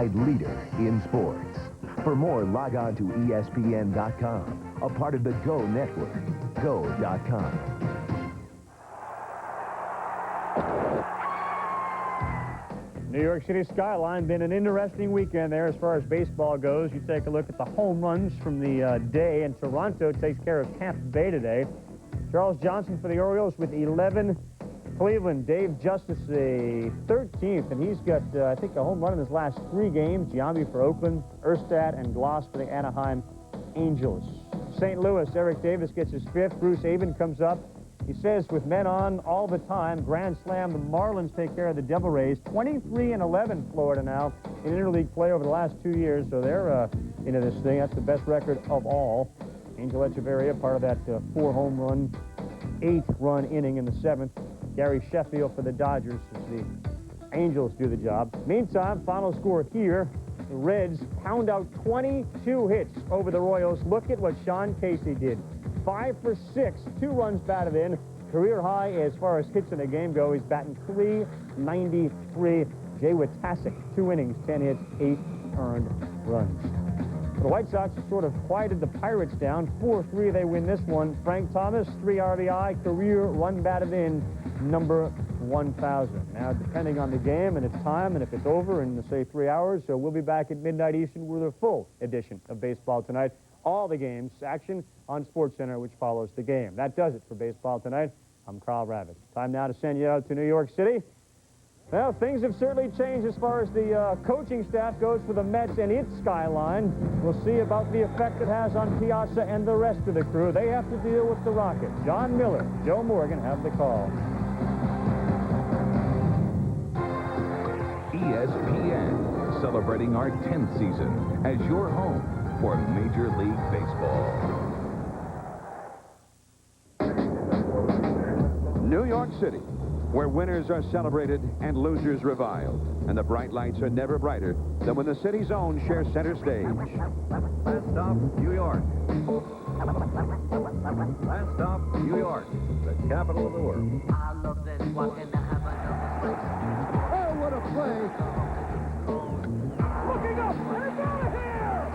leader in sports. For more, log on to ESPN.com, a part of the Go Network. Go.com. New York City skyline, been an interesting weekend there as far as baseball goes. You take a look at the home runs from the day, and Toronto takes care of Tampa Bay today. Charles Johnson for the Orioles with 11. Cleveland, Dave Justice, a 13th, and he's got, I think, a home run in his last 3 games. Giambi for Oakland, Erstad, and Gloss for the Anaheim Angels. St. Louis, Eric Davis gets his 5th. Bruce Avon comes up. He says, with men on all the time, grand slam, the Marlins take care of the Devil Rays. 23-11 Florida now in interleague play over the last 2 years, so they're into this thing. That's the best record of all. Angel Echeverria, part of that 4-home run, 8-run inning in the 7th. Gary Sheffield for the Dodgers as the Angels do the job. Meantime, final score here. The Reds pound out 22 hits over the Royals. Look at what Sean Casey did. 5 for 6, 2 runs batted in. Career high as far as hits in a game go. He's batting .393. Jay Witasick, 2 innings, 10 hits, 8 earned runs. The White Sox sort of quieted the Pirates down. 4-3, they win this one. Frank Thomas, 3 RBI, career run batted in, number 1,000. Now, depending on the game and its time, and if it's over in, say, 3 hours, so we'll be back at midnight Eastern with a full edition of Baseball Tonight. All the games, action on SportsCenter, which follows the game. That does it for Baseball Tonight. I'm Carl Ravitch. Time now to send you out to New York City. Well, things have certainly changed as far as the coaching staff goes for the Mets and its skyline. We'll see about the effect it has on Piazza and the rest of the crew. They have to deal with the Rockets. John Miller, Joe Morgan have the call. ESPN, celebrating our 10th season as your home for Major League Baseball. New York City, where winners are celebrated and losers reviled, and the bright lights are never brighter than when the city's own shares center stage. Last stop, New York. Last stop, New York, the capital of the world. I love this walking to have another. Oh, what a play! Looking up, and it's out of here!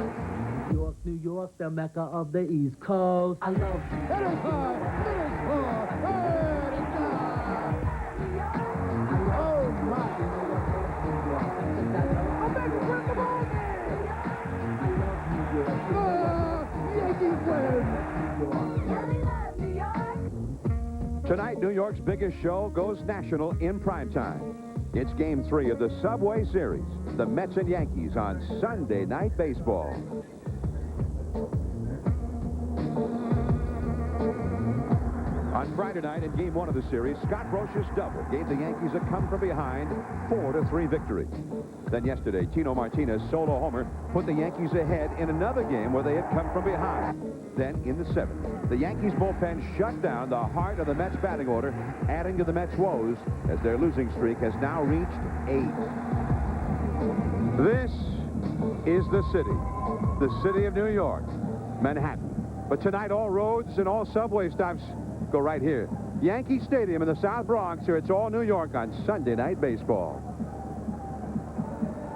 New York, New York, the Mecca of the East Coast. I love Hit it hard, hit it hard, hit it down! Oh, my! I'm back to win the ball game! Yankees win! Tonight, New York's biggest show goes national in primetime. It's Game 3 of the Subway Series, the Mets and Yankees on Sunday Night Baseball. On Friday night in Game 1 of the series, Scott Brosius' double gave the Yankees a come-from-behind 4-3 victory. Then yesterday, Tino Martinez' solo homer put the Yankees ahead in another game where they had come from behind. Then, in the 7th, the Yankees bullpen shut down the heart of the Mets batting order, adding to the Mets' woes as their losing streak has now reached 8. This is the city of New York, Manhattan. But tonight, all roads and all subway stops go right here. Yankee Stadium in the South Bronx. Here it's all New York on Sunday Night Baseball.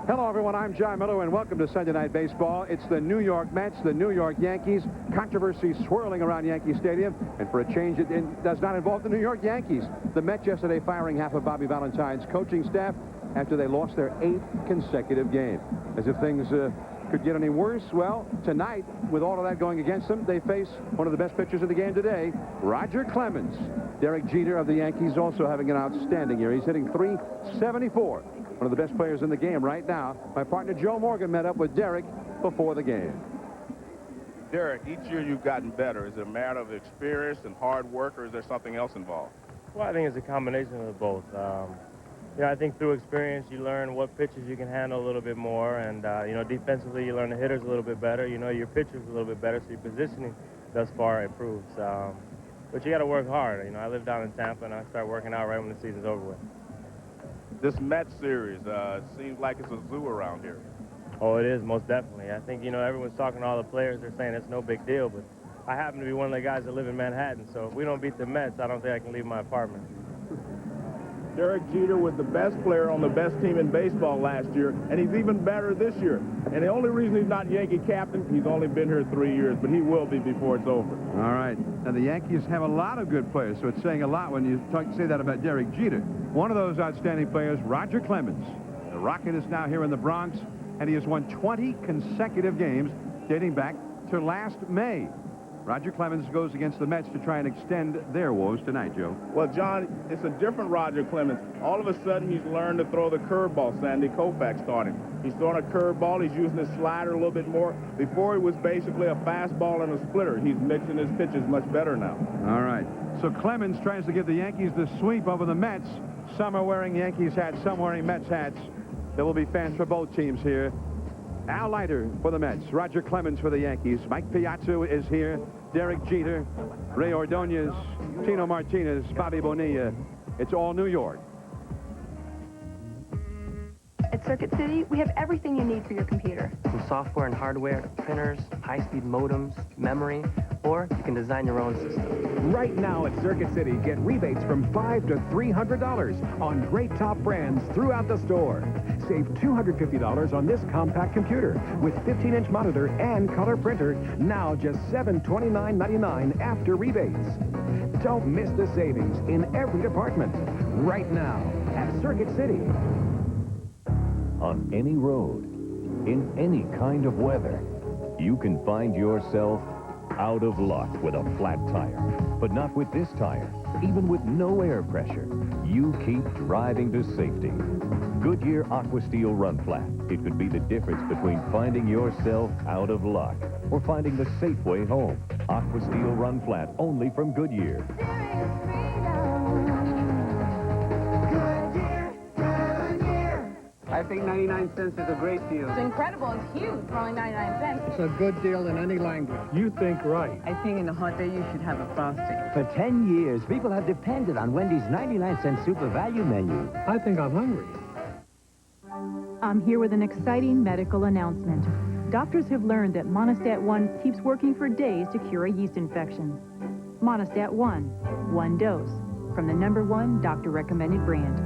Hello, everyone. I'm John Miller, and welcome to Sunday Night Baseball. It's the New York Mets, the New York Yankees. Controversy swirling around Yankee Stadium, and for a change, it does not involve the New York Yankees. The Mets yesterday firing half of Bobby Valentine's coaching staff after they lost their 8th consecutive game. As if things could get any worse. Well, tonight, with all of that going against them, they face one of the best pitchers in the game today, Roger Clemens. Derek Jeter of the Yankees also having an outstanding year. He's hitting .374. One of the best players in the game right now. My partner Joe Morgan met up with Derek before the game. Derek, each year you've gotten better. Is it a matter of experience and hard work, or is there something else involved? Well, I think it's a combination of both. You know, I think through experience you learn what pitches you can handle a little bit more, and you know, defensively you learn the hitters a little bit better. You know, your pitchers a little bit better, so your positioning thus far improves. But you got to work hard. You know, I live down in Tampa, and I start working out right when the season's over with. This Mets series seems like it's a zoo around here. Oh, it is, most definitely. I think, you know, everyone's talking to all the players. They're saying it's no big deal, but I happen to be one of the guys that live in Manhattan, so if we don't beat the Mets, I don't think I can leave my apartment. Derek Jeter was the best player on the best team in baseball last year, and he's even better this year. And the only reason he's not Yankee captain, he's only been here 3 years, but he will be before it's over. All right. Now, the Yankees have a lot of good players, so it's saying a lot when you say that about Derek Jeter. One of those outstanding players, Roger Clemens. The Rocket is now here in the Bronx, and he has won 20 consecutive games dating back to last May. Roger Clemens goes against the Mets to try and extend their woes tonight, Joe. Well, John, it's a different Roger Clemens. All of a sudden, he's learned to throw the curveball. Sandy Koufax taught him. He's throwing a curveball. He's using his slider a little bit more. Before, he was basically a fastball and a splitter. He's mixing his pitches much better now. All right. So Clemens tries to give the Yankees the sweep over the Mets. Some are wearing Yankees hats, some wearing Mets hats. There will be fans for both teams here. Al Leiter for the Mets, Roger Clemens for the Yankees. Mike Piazza is here, Derek Jeter, Ray Ordonez, Tino Martinez, Bobby Bonilla. It's all New York. At Circuit City, we have everything you need for your computer. From software and hardware to printers, high-speed modems, memory, or you can design your own system. Right now at Circuit City, get rebates from $500 to $300 on great top brands throughout the store. Save $250 on this compact computer with 15-inch monitor and color printer, now just $729.99 after rebates. Don't miss the savings in every department right now at Circuit City. On any road, in any kind of weather, you can find yourself out of luck with a flat tire. But not with this tire. Even with no air pressure, you keep driving to safety. Goodyear Aqua Steel Run Flat. It could be the difference between finding yourself out of luck or finding the safe way home. Aqua Steel Run Flat, only from Goodyear. I think 99 cents is a great deal. It's incredible. It's huge for only 99 cents. It's a good deal in any language. You think right. I think in a hot day you should have a Frosty. For 10 years, people have depended on Wendy's 99-cent super value menu. I think I'm hungry. I'm here with an exciting medical announcement. Doctors have learned that Monistat 1 keeps working for days to cure a yeast infection. Monistat 1 dose, from the #1 doctor-recommended brand.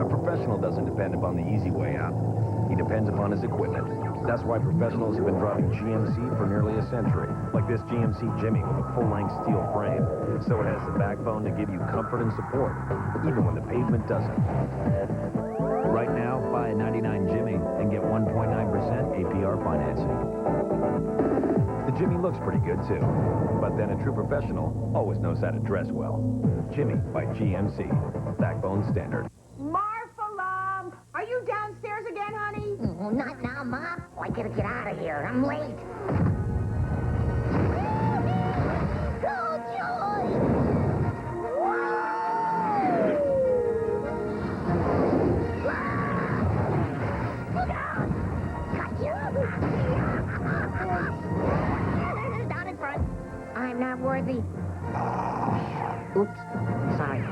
A professional doesn't depend upon the easy way out. He depends upon his equipment. That's why professionals have been driving GMC for nearly a century. Like this GMC Jimmy with a full-length steel frame. So it has the backbone to give you comfort and support, even when the pavement doesn't. Right now, buy a 99 Jimmy and get 1.9% APR financing. The Jimmy looks pretty good, too. But then a true professional always knows how to dress well. Jimmy by GMC. Backbone standard. Are you downstairs again, honey? Oh, not now, Ma. I gotta get out of here. I'm late. Oh, joy! Look out! Got you! Down in front. I'm not worthy. Oops. Sorry.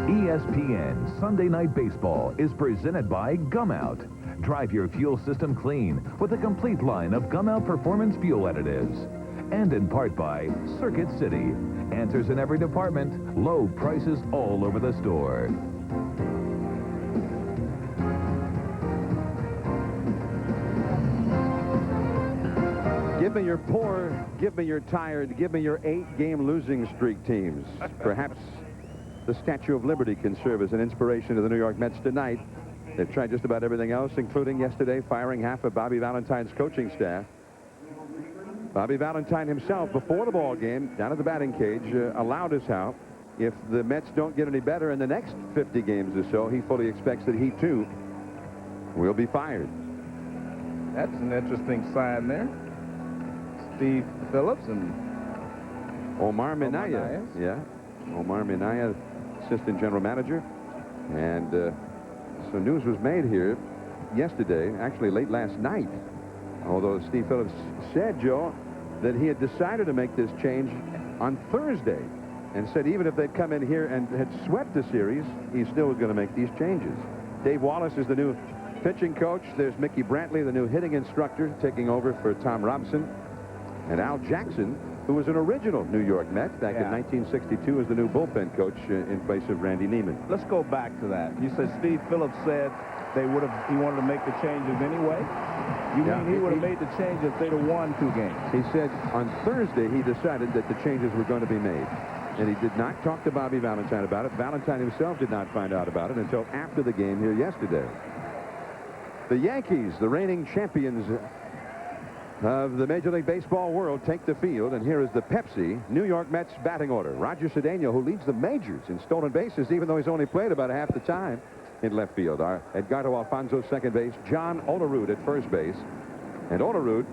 ESPN Sunday Night Baseball is presented by Gum Out. Drive your fuel system clean with a complete line of Gum Out Performance Fuel Additives. And in part by Circuit City. Answers in every department, low prices all over the store. Give me your poor, give me your tired, give me your 8-game losing streak teams. Perhaps the Statue of Liberty can serve as an inspiration to the New York Mets tonight. They've tried just about everything else, including yesterday firing half of Bobby Valentine's coaching staff. Bobby Valentine himself, before the ball game, down at the batting cage, allowed us how, if the Mets don't get any better in the next 50 games or so, he fully expects that he, too, will be fired. That's an interesting sign there. Steve Phillips and Omar Minaya. Yeah, Omar Minaya, assistant general manager. And so news was made here yesterday, actually late last night, although Steve Phillips said, Joe, that he had decided to make this change on Thursday and said even if they'd come in here and had swept the series, he still was going to make these changes. Dave Wallace is the new pitching coach, there's Mickey Brantley, the new hitting instructor, taking over for Tom Robinson. And Al Jackson, who was an original New York Met back in 1962 as the new bullpen coach in place of Randy Neiman. Let's go back to that. You said Steve Phillips said he wanted to make the changes anyway? You mean he would have made the change if they'd have won 2 games? He said on Thursday he decided that the changes were going to be made. And he did not talk to Bobby Valentine about it. Valentine himself did not find out about it until after the game here yesterday. The Yankees, the reigning champions of the Major League Baseball world, take the field, and here is the Pepsi New York Mets batting order. Roger Cedeno, who leads the majors in stolen bases, even though he's only played about half the time in left field. Edgardo Alfonso, second base. John Olerud at first base. And Olerud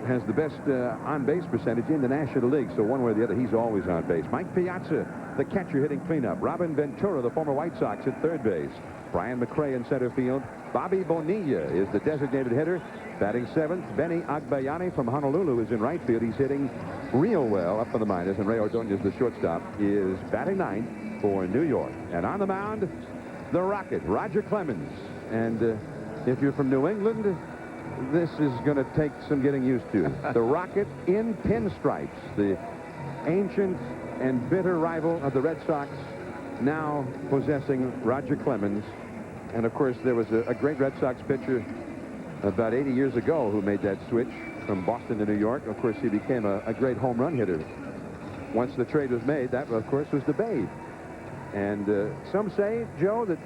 has the best on-base percentage in the National League, so one way or the other, he's always on base. Mike Piazza, the catcher, hitting cleanup. Robin Ventura, the former White Sox, at third base. Brian McRae in center field. Bobby Bonilla is the designated hitter. Batting seventh, Benny Agbayani from Honolulu is in right field. He's hitting real well up in the minors, and Ray Ordonez, the shortstop, is batting ninth for New York. And on the mound, the Rocket, Roger Clemens. And if you're from New England, this is going to take some getting used to. The Rocket in pinstripes, the ancient and bitter rival of the Red Sox, now possessing Roger Clemens. And, of course, there was a great Red Sox pitcher about 80 years ago who made that switch from Boston to New York. Of course, he became a great home run hitter. Once the trade was made, that, of course, was the Babe. And some say, Joe, that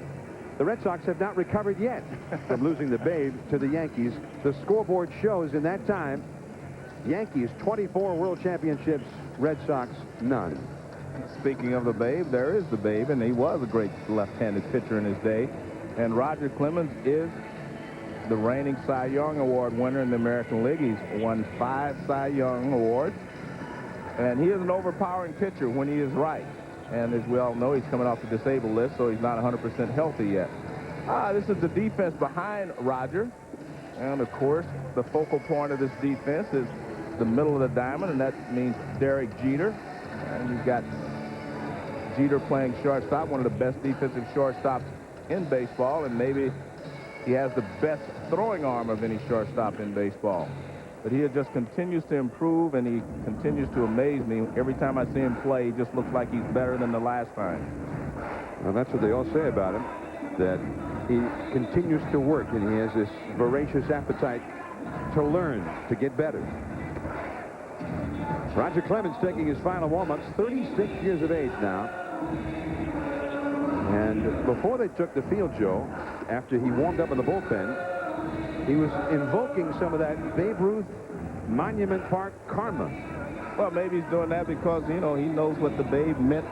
the Red Sox have not recovered yet from losing the Babe to the Yankees. The scoreboard shows in that time, Yankees 24 World Championships, Red Sox none. Speaking of the Babe, there is the Babe, and he was a great left-handed pitcher in his day. And Roger Clemens is the reigning Cy Young Award winner in the American League. He's won 5 Cy Young Awards. And he is an overpowering pitcher when he is right. And as we all know, he's coming off the disabled list, so he's not 100% healthy yet. This is the defense behind Roger. And, of course, the focal point of this defense is the middle of the diamond, and that means Derek Jeter. And you've got Jeter playing shortstop, one of the best defensive shortstops in baseball, and maybe he has the best throwing arm of any shortstop in baseball. But he just continues to improve, and he continues to amaze me. Every time I see him play, he just looks like he's better than the last time. Well, that's what they all say about him, that he continues to work, and he has this voracious appetite to learn, to get better. Roger Clemens taking his final warm-ups, 36 years of age now. And before they took the field, Joe, after he warmed up in the bullpen, he was invoking some of that Babe Ruth Monument Park karma. Well, maybe he's doing that because, you know, he knows what the Babe meant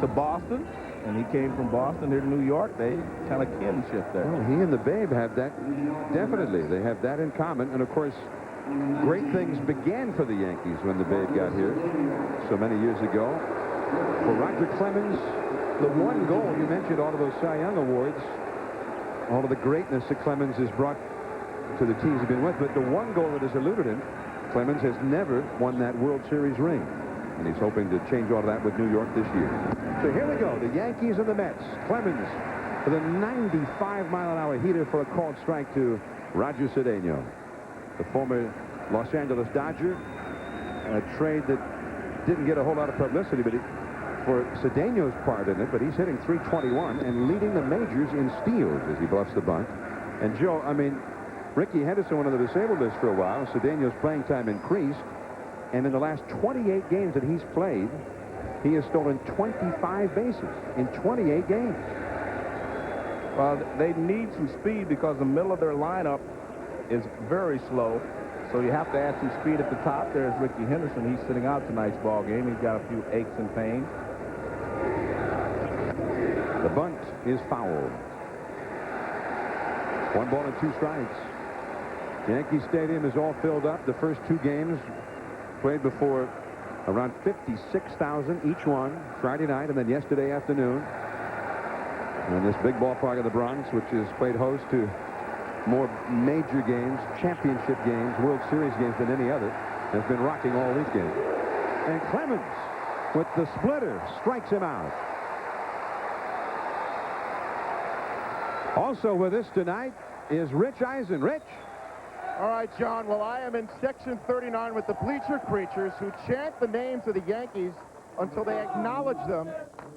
to Boston, and he came from Boston here to New York. They kind of kinship there. Well, he and the Babe have that, definitely. They have that in common. And, of course, great things began for the Yankees when the Babe got here so many years ago. For Roger Clemens, the one goal, you mentioned all of those Cy Young Awards, all of the greatness that Clemens has brought to the teams he's been with, but the one goal that has eluded him, Clemens has never won that World Series ring. And he's hoping to change all of that with New York this year. So here we go, the Yankees and the Mets. Clemens with a 95-mile-an-hour heater for a called strike to Roger Cedeno, the former Los Angeles Dodger. A trade that didn't get a whole lot of publicity, but for Cedeno's part in it, but he's hitting .321 and leading the majors in steals as he bluffs the bunt. And Joe, I mean, Ricky Henderson went on the disabled list for a while. Cedeno's playing time increased, and in the last 28 games that he's played, he has stolen 25 bases in 28 games. Well, they need some speed because the middle of their lineup is very slow. So you have to add some speed at the top. There's Ricky Henderson. He's sitting out tonight's ball game. He's got a few aches and pains. The bunt is fouled. 1 ball and 2 strikes. Yankee Stadium is all filled up. The first 2 games played before around 56,000 each one, Friday night and then yesterday afternoon. And this big ballpark of the Bronx, which is played host to more major games, championship games, World Series games than any other, has been rocking all weekend. And Clemens, with the splitter, strikes him out. Also with us tonight, is Rich Eisen. Rich. All right, John. Well, I am in section 39 with the bleacher creatures who chant the names of the Yankees until they acknowledge them.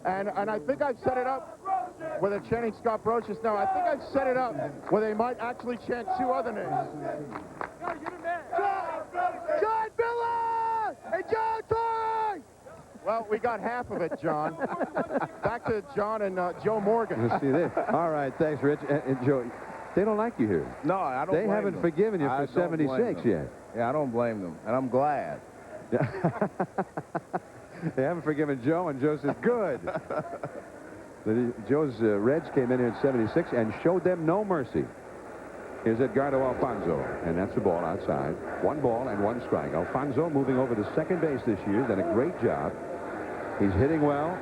And I think I've set it up where they're chanting Scott Brocious. No, I think I've set it up where they might actually chant two other names. John Miller and John Torrey! Well, we got half of it, John. Back to John and Joe Morgan. Let's see this. All right, thanks, Rich. And Joe, they don't like you here. No, I don't blame them. They haven't forgiven you for 76 yet. Yeah, I don't blame them, and I'm glad. They haven't forgiven Joe, and Joe says, good. Joe's Reds came in here in 76 and showed them no mercy. Here's Edgardo Alfonso, and that's the ball outside. 1 ball and 1 strike. Alfonso moving over to second base this year, done a great job. He's hitting well,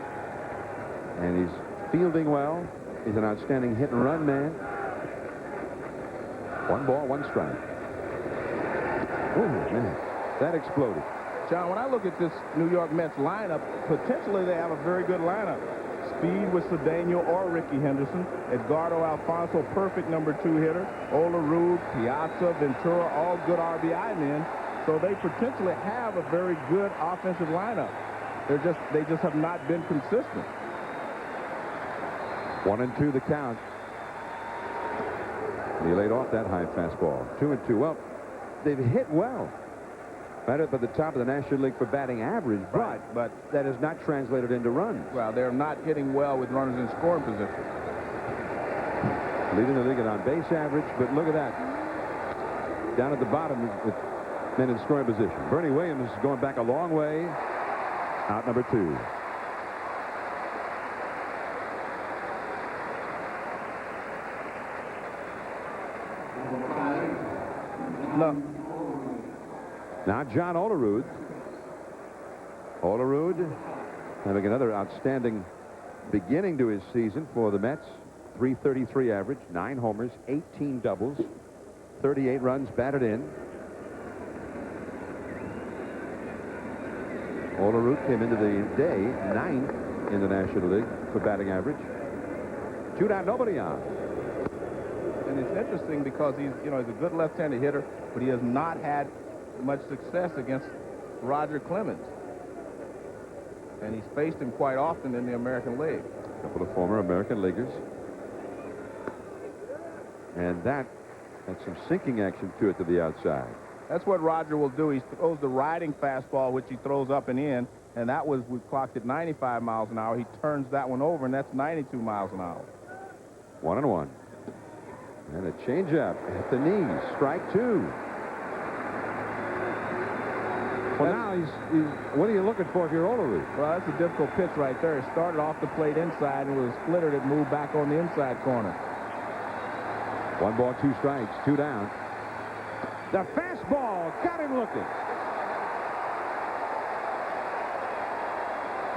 and he's fielding well. He's an outstanding hit-and-run man. 1 ball, 1 strike. Oh, man, that exploded. John, when I look at this New York Mets lineup, potentially they have a very good lineup. Speed with Cedeno or Ricky Henderson. Edgardo Alfonso, perfect number 2 hitter. Olerud, Piazza, Ventura, all good RBI men. So they potentially have a very good offensive lineup. They just have not been consistent. 1-2 the count. He laid off that high fastball. 2-2. Well, they've hit well. Right up at the top of the National League for batting average, but that is not translated into runs. Well, they're not hitting well with runners in scoring position. Leading the league in on-base average, but look at that. Down at the bottom with men in scoring position. Bernie Williams is going back a long way. Out number 2. No. Now John Olerud. Olerud having another outstanding beginning to his season for the Mets. .333 average, 9 homers, 18 doubles, 38 runs batted in. Olerud came into the day 9th in the National League for batting average. 2 down, nobody on. And it's interesting because he's a good left-handed hitter, but he has not had much success against Roger Clemens. And he's faced him quite often in the American League. A couple of former American leaguers. And that had some sinking action to it to the outside. That's what Roger will do. He throws the riding fastball, which he throws up and in, and that was, we clocked at 95 miles an hour. He turns that one over, and that's 92 miles an hour. 1-1. And a changeup at the knees. Strike 2. Well, now he's what are you looking for if you're Olerud? Well, that's a difficult pitch right there. It started off the plate inside, and with a splitter that moved back on the inside corner. 1 ball, 2 strikes, 2 down. The fastball got him looking.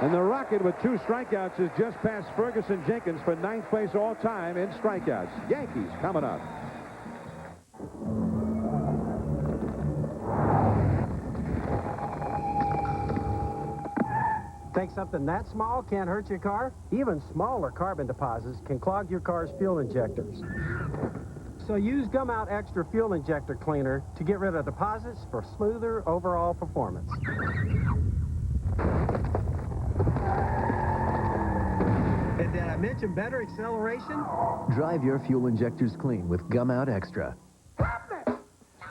And the Rocket with 2 strikeouts is just past Ferguson Jenkins for 9th place all time in strikeouts. Yankees coming up. Think something that small can't hurt your car? Even smaller carbon deposits can clog your car's fuel injectors. So use Gum Out Extra Fuel Injector Cleaner to get rid of deposits for smoother overall performance. And did I mention better acceleration? Drive your fuel injectors clean with Gum Out Extra.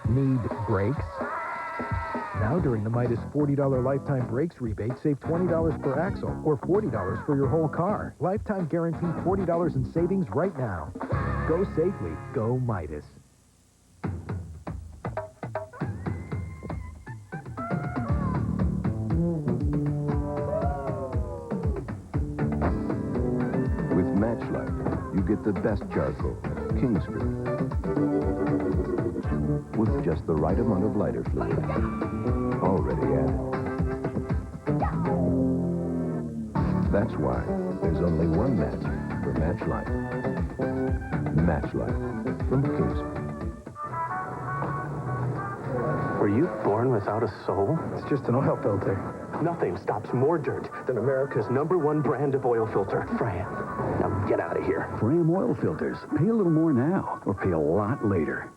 Need brakes? Now during the Midas $40 lifetime brakes rebate, save $20 per axle or $40 for your whole car. Lifetime guaranteed $40 in savings right now. Go safely. Go Midas. With Matchlight, you get the best charcoal, Kingsford, with just the right amount of lighter fluid already added. That's why there's only one match for Matchlight. Matchlight from Kingsford. Were you born without a soul? It's just an oil filter. Nothing stops more dirt than America's #1 brand of oil filter, Fram. Now get out of here. Fram oil filters. Pay a little more now or pay a lot later.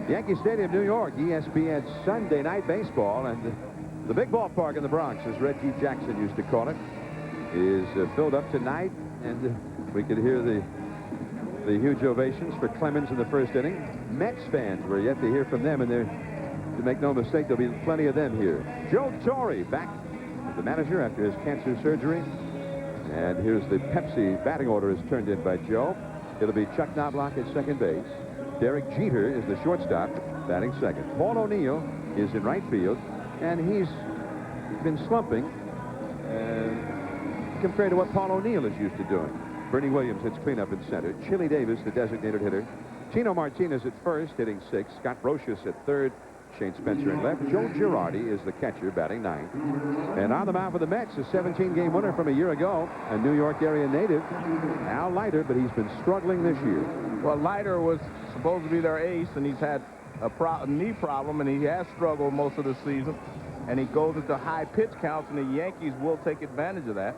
Yankee Stadium, New York, ESPN Sunday Night Baseball, and the big ballpark in the Bronx, as Reggie Jackson used to call it, is filled up tonight, and we could hear the huge ovations for Clemens in the first inning. Mets fans, we're yet to hear from them, and to make no mistake, there'll be plenty of them here. Joe Torre back as the manager after his cancer surgery, and here's the Pepsi batting order is turned in by Joe. It'll be Chuck Knobloch at second base. Derek Jeter is the shortstop, batting second. Paul O'Neill is in right field, and he's been slumping compared to what Paul O'Neill is used to doing. Bernie Williams hits cleanup in center. Chili Davis, the designated hitter. Chino Martinez at first, hitting sixth. Scott Brocious at third. Shane Spencer in left. Joe Girardi is the catcher, batting ninth. And on the mound for the Mets, a 17-game winner from a year ago, a New York area native, Al Leiter, but he's been struggling this year. Well, Leiter was supposed to be their ace, and he's had a knee problem, and he has struggled most of the season. And he goes into high pitch counts, and the Yankees will take advantage of that.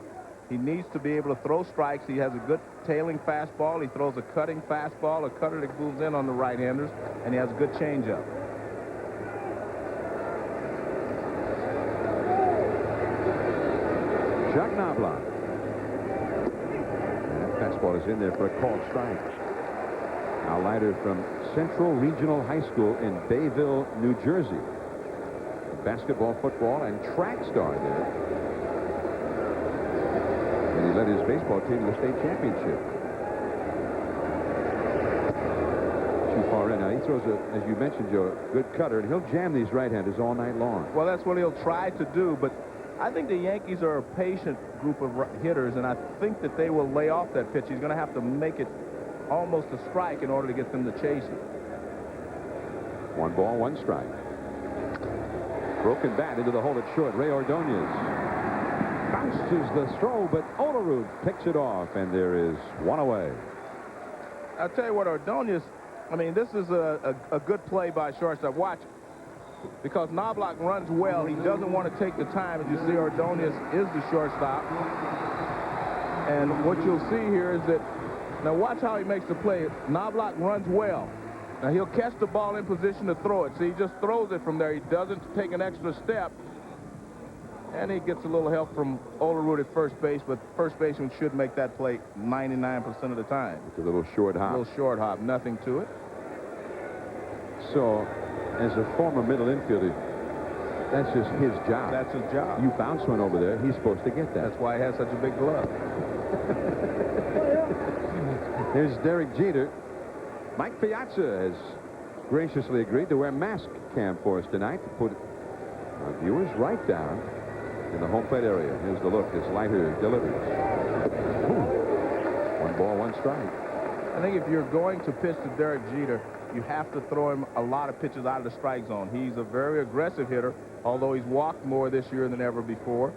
He needs to be able to throw strikes. He has a good tailing fastball. He throws a cutting fastball, a cutter that moves in on the right-handers, and he has a good changeup. Chuck Knobloch. That fastball is in there for a called strike. Al Leiter from Central Regional High School in Bayville, New Jersey. Basketball, football, and track star there. And he led his baseball team to the state championship. Too far in. Now, he throws, as you mentioned, Joe, a good cutter, and he'll jam these right-handers all night long. Well, that's what he'll try to do, but I think the Yankees are a patient group of hitters, and I think that they will lay off that pitch. He's going to have to make it almost a strike in order to get them to chase it. 1 ball, 1 strike. Broken bat into the hole at short. Ray Ordonez bounces the throw, but Olerud picks it off, and there is 1 away. I'll tell you what, Ordonez, I mean, this is a good play by shortstop. Watch. Because Knobloch runs well, he doesn't want to take the time. As you see, Ordonez is the shortstop. And what you'll see here is that, now watch how he makes the play. Knobloch runs well. Now he'll catch the ball in position to throw it. See, he just throws it from there. He doesn't take an extra step. And he gets a little help from Olerud at first base, but first baseman should make that play 99% of the time. It's a little short hop. A little short hop, nothing to it. So, as a former middle infielder, that's just his job. That's his job. You bounce one over there, he's supposed to get that. That's why he has such a big glove. Here's Derek Jeter. Mike Piazza has graciously agreed to wear mask cam for us tonight to put our viewers right down in the home plate area. Here's the look as Leiter delivers. 1 ball, 1 strike. I think if you're going to pitch to Derek Jeter, you have to throw him a lot of pitches out of the strike zone. He's a very aggressive hitter, although he's walked more this year than ever before.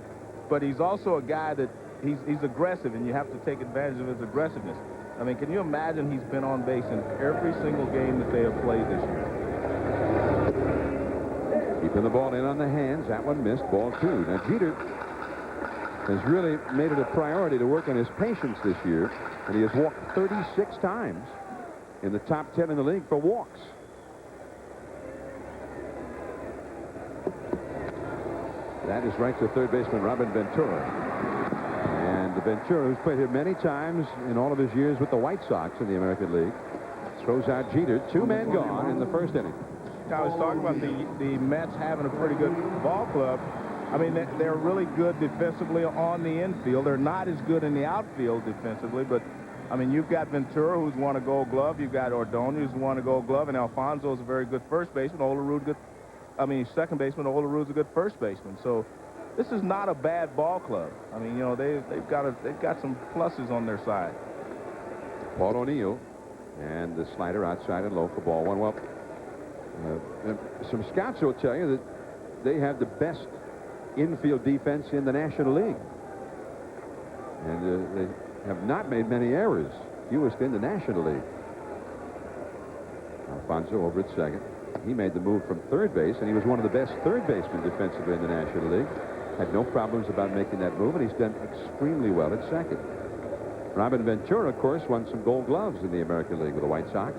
But he's also a guy that he's aggressive, and you have to take advantage of his aggressiveness. I mean, can you imagine he's been on base in every single game that they have played this year? Keeping the ball in on the hands. That one missed. Ball 2. Now, Jeter has really made it a priority to work on his patience this year, and he has walked 36 times in the top 10 in the league for walks. That is right to third baseman Robin Ventura. And Ventura, who's played here many times in all of his years with the White Sox in the American League, throws out Jeter. 2 men gone in the first inning. I was talking about the Mets having a pretty good ball club. I mean, they're really good defensively on the infield. They're not as good in the outfield defensively, but I mean, you've got Ventura, who's won a Gold Glove. You've got Ordonez, who's won a Gold Glove, and Alfonso's a very good first baseman. Second baseman. Olerud's a good first baseman. So this is not a bad ball club. I mean, you know, they've got some pluses on their side. Paul O'Neill, and the slider outside and low for ball 1. Well, some scouts will tell you that they have the best infield defense in the National League, and they have not made many errors, fewest in the National League. Alfonso over at second. he made the move from third base, and he was one of the best third basemen defensively in the National League. Had no problems about making that move, and he's done extremely well at second. Robin Ventura, of course, won some Gold Gloves in the American League with the White Sox.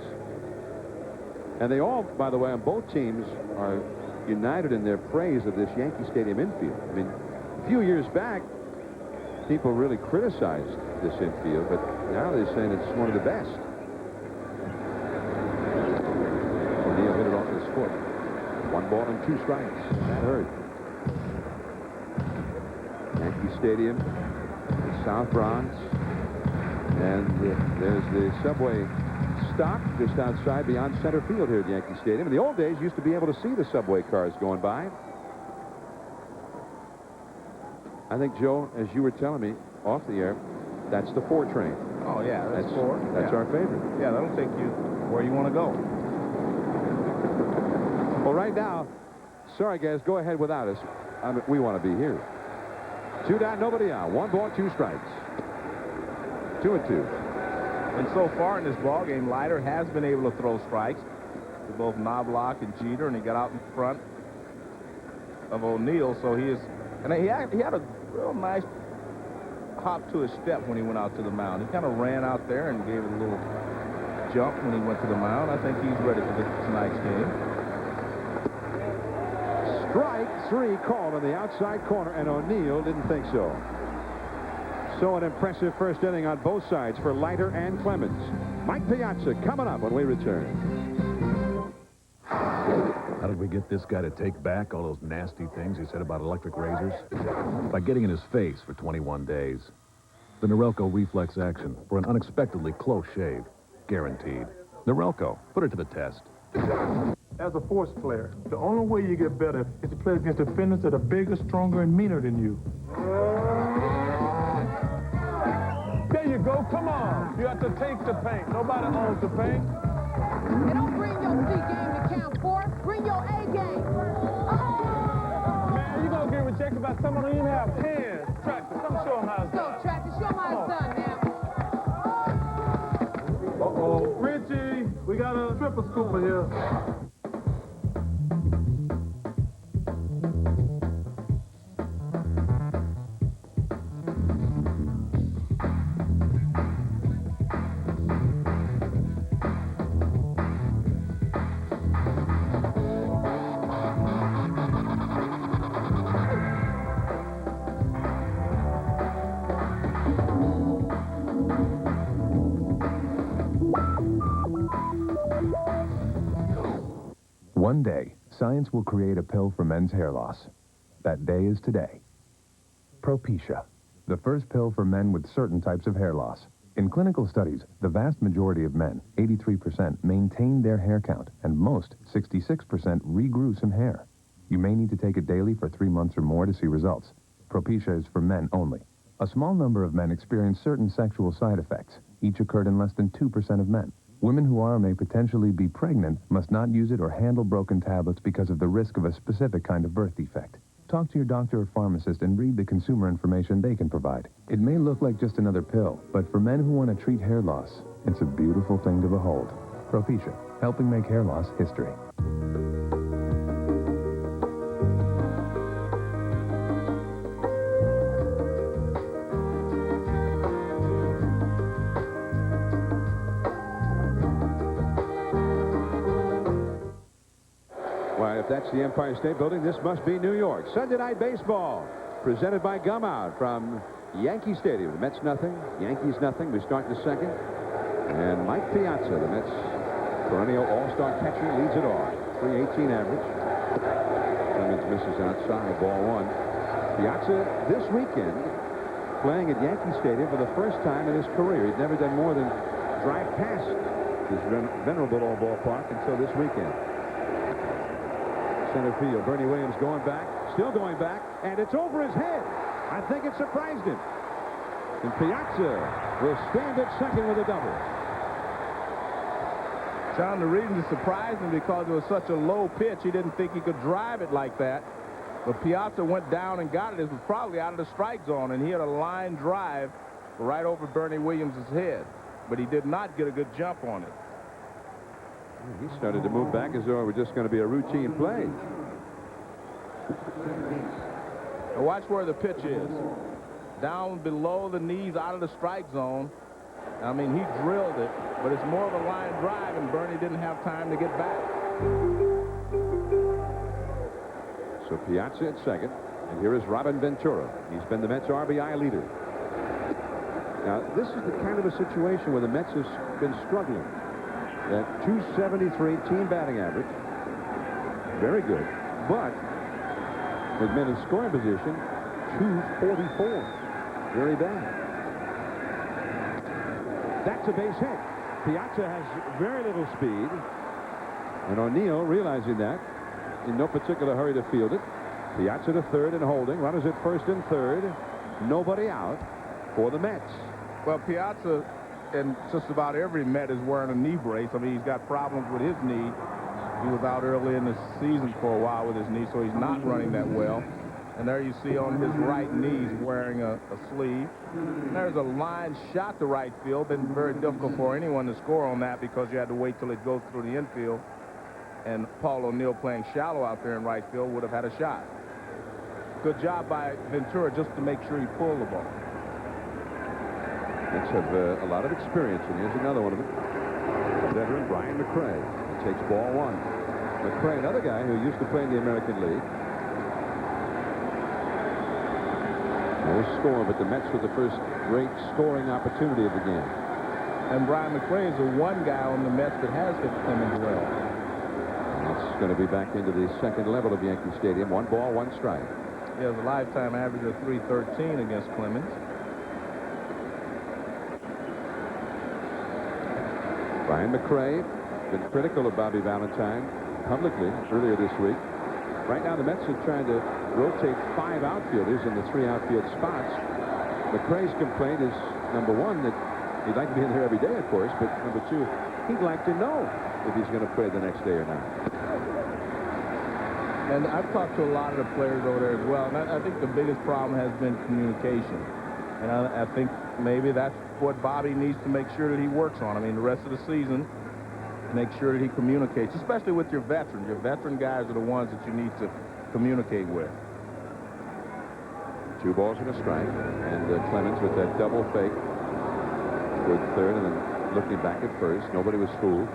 And they all, by the way, on both teams are united in their praise of this Yankee Stadium infield. I mean, a few years back, people really criticized this infield, but now they're saying it's one of the best. O'Neill hit it off his foot. 1 ball and 2 strikes. That hurt. Yankee Stadium, South Bronx, and there's the subway stop just outside beyond center field here at Yankee Stadium. In the old days, you used to be able to see the subway cars going by. I think, Joe, as you were telling me off the air, that's the 4 train. Oh, yeah, that's 4. That's our favorite. Yeah, that'll take you where you want to go. Well, right now, sorry, guys, go ahead without us. We want to be here. 2 down, nobody out. 1 ball, 2 strikes. 2-2. And so far in this ball game, Leiter has been able to throw strikes to both Knobloch and Jeter, and he got out in front of O'Neill. So he had a real nice hop to his step when he went out to the mound. He kind of ran out there and gave it a little jump when he went to the mound. I think he's ready for tonight's game. Strike 3 called on the outside corner, and O'Neill didn't think so. So an impressive first inning on both sides for Leiter and Clemens. Mike Piazza coming up when we return. How did we get this guy to take back all those nasty things he said about electric razors? By getting in his face for 21 days. The Norelco Reflex Action for an unexpectedly close shave. Guaranteed. Norelco, put it to the test. As a force player, the only way you get better is to play against defenders that are bigger, stronger, and meaner than you. There you go. Come on. You have to take the paint. Nobody owns the paint. You don't bring your C game to count 4. Bring your A game. Man, you're going to get rejected by someone who don't even have hands. Tractor, come show them how it's done. Go, Tractor. Show them how it's done now. Uh-oh. Richie, we got a triple scooper here. One day, science will create a pill for men's hair loss. That day is today. Propecia, the first pill for men with certain types of hair loss. In clinical studies, the vast majority of men, 83%, maintained their hair count, and most, 66%, regrew some hair. You may need to take it daily for 3 months or more to see results. Propecia is for men only. A small number of men experience certain sexual side effects. Each occurred in less than 2% of men. Women who are or may potentially be pregnant must not use it or handle broken tablets because of the risk of a specific kind of birth defect. Talk to your doctor or pharmacist and read the consumer information they can provide. It may look like just another pill, but for men who want to treat hair loss, it's a beautiful thing to behold. Propecia, helping make hair loss history. If that's the Empire State Building, this must be New York. Sunday Night Baseball, presented by Gum Out from Yankee Stadium. The Mets nothing, Yankees nothing. We start the second. And Mike Piazza, the Mets perennial all-star catcher, leads it off. 318 average. Clemens misses outside, ball 1. Piazza this weekend playing at Yankee Stadium for the first time in his career. He'd never done more than drive past this venerable old ballpark until this weekend. Center field, Bernie Williams going back, still going back, and it's over his head. I think it surprised him. And Piazza will stand at second with a double. John, the reason it surprised him because it was such a low pitch, he didn't think he could drive it like that. But Piazza went down and got it. It was probably out of the strike zone, and he had a line drive right over Bernie Williams' head. But he did not get a good jump on it. He started to move back as though it was just going to be a routine play. And watch where the pitch is. Down below the knees, out of the strike zone. I mean, he drilled it, but it's more of a line drive, and Bernie didn't have time to get back. So Piazza at second, and here is Robin Ventura. He's been the Mets' RBI leader. Now, this is the kind of a situation where the Mets have been struggling. That 273 team batting average, very good, but with men in scoring position, 244, very bad. That's a base hit. Piazza has very little speed, and O'Neill, realizing that, in no particular hurry to field it. Piazza to third and holding. Runners at first and third. Nobody out for the Mets. Well, Piazza, and just about every Met, is wearing a knee brace. I mean, he's got problems with his knee. He was out early in the season for a while with his knee, so he's not running that well. And there you see on his right knee, he's wearing a sleeve. And there's a line shot to right field. Been very difficult for anyone to score on that because you had to wait till it goes through the infield. And Paul O'Neill, playing shallow out there in right field, would have had a shot. Good job by Ventura just to make sure he pulled the ball. Mets have a lot of experience, and here's another one of them. Veteran Brian McRae. He takes ball one. McRae, another guy who used to play in the American League. No score, but the Mets with the first great scoring opportunity of the game. And Brian McRae is the one guy on the Mets that has hit Clemens well. It's going to be back into the second level of Yankee Stadium. 1 ball, 1 strike. He has a lifetime average of .313 against Clemens. Brian McRae been critical of Bobby Valentine publicly earlier this week. Right now, the Mets are trying to rotate 5 outfielders in the 3 outfield spots. McRae's complaint is, number one, that he'd like to be in there every day, of course, but number 2, he'd like to know if he's going to play the next day or not. And I've talked to a lot of the players over there as well, and I think the biggest problem has been communication. And I think maybe that's what Bobby needs to make sure that he works on. I mean, the rest of the season, make sure that he communicates, especially with your veterans. Your veteran guys are the ones that you need to communicate with. 2 balls and a strike, and Clemens with that double fake with third and then looking back at first. Nobody was fooled.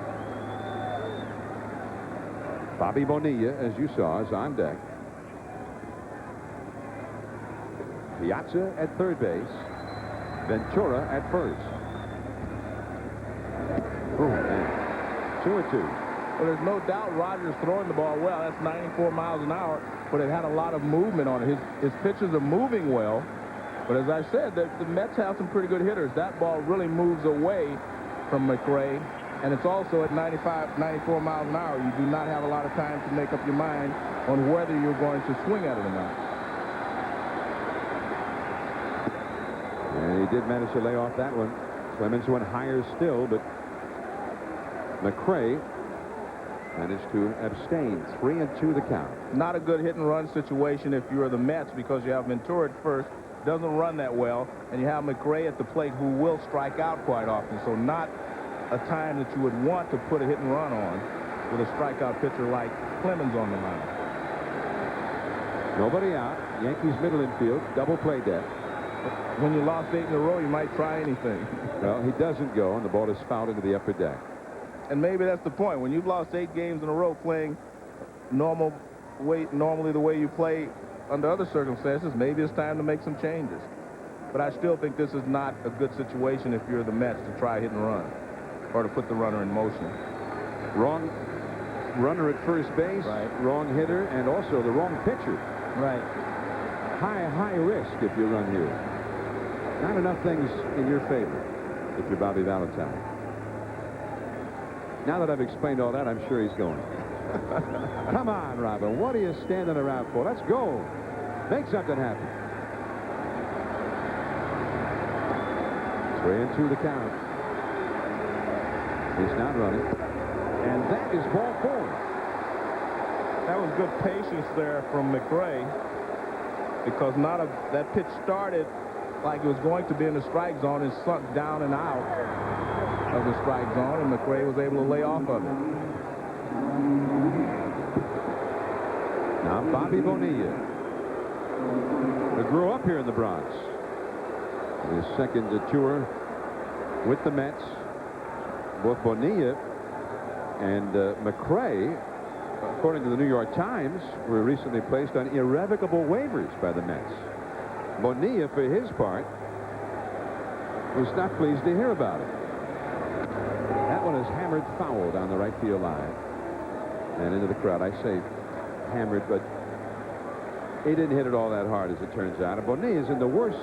Bobby Bonilla, as you saw, is on deck. Piazza at third base. Ventura at first. Oh, man. 2-2. Well, there's no doubt Roger's throwing the ball well. That's 94 miles an hour, but it had a lot of movement on it. His pitches are moving well, but as I said, the Mets have some pretty good hitters. That ball really moves away from McRae, and it's also at 94 miles an hour. You do not have a lot of time to make up your mind on whether you're going to swing at it or not. And he did manage to lay off that one. Clemens went higher still, but McRae managed to abstain. 3-2 the count. Not a good hit-and-run situation if you're the Mets, because you have Ventura at first, doesn't run that well, and you have McRae at the plate, who will strike out quite often. So not a time that you would want to put a hit-and-run on with a strikeout pitcher like Clemens on the line. Nobody out. Yankees middle infield, double play deck. When you lost 8 in a row, you might try anything. Well, he doesn't go, and the ball is fouled into the upper deck. And maybe that's the point. When you've lost 8 games in a row playing normally the way you play under other circumstances, maybe it's time to make some changes. But I still think this is not a good situation if you're the Mets to try hit and run or to put the runner in motion. Wrong runner at first base, right. Wrong hitter, and also the wrong pitcher. Right. High risk if you run here. Not enough things in your favor if you're Bobby Valentine. Now that I've explained all that, I'm sure he's going. Come on, Robin. What are you standing around for? Let's go. Make something happen. 3-2 the count. He's not running. And that is ball 4. That was good patience there from McRae, because that pitch started like it was going to be in the strike zone and sunk down and out of the strike zone, and McRae was able to lay off of it. Now Bobby Bonilla, who grew up here in the Bronx. His second tour with the Mets. Both Bonilla and McRae, according to the New York Times, were recently placed on irrevocable waivers by the Mets. Bonilla, for his part, was not pleased to hear about it. That one is hammered foul down the right field line and into the crowd. I say hammered, but he didn't hit it all that hard, as it turns out. And Bonilla is in the worst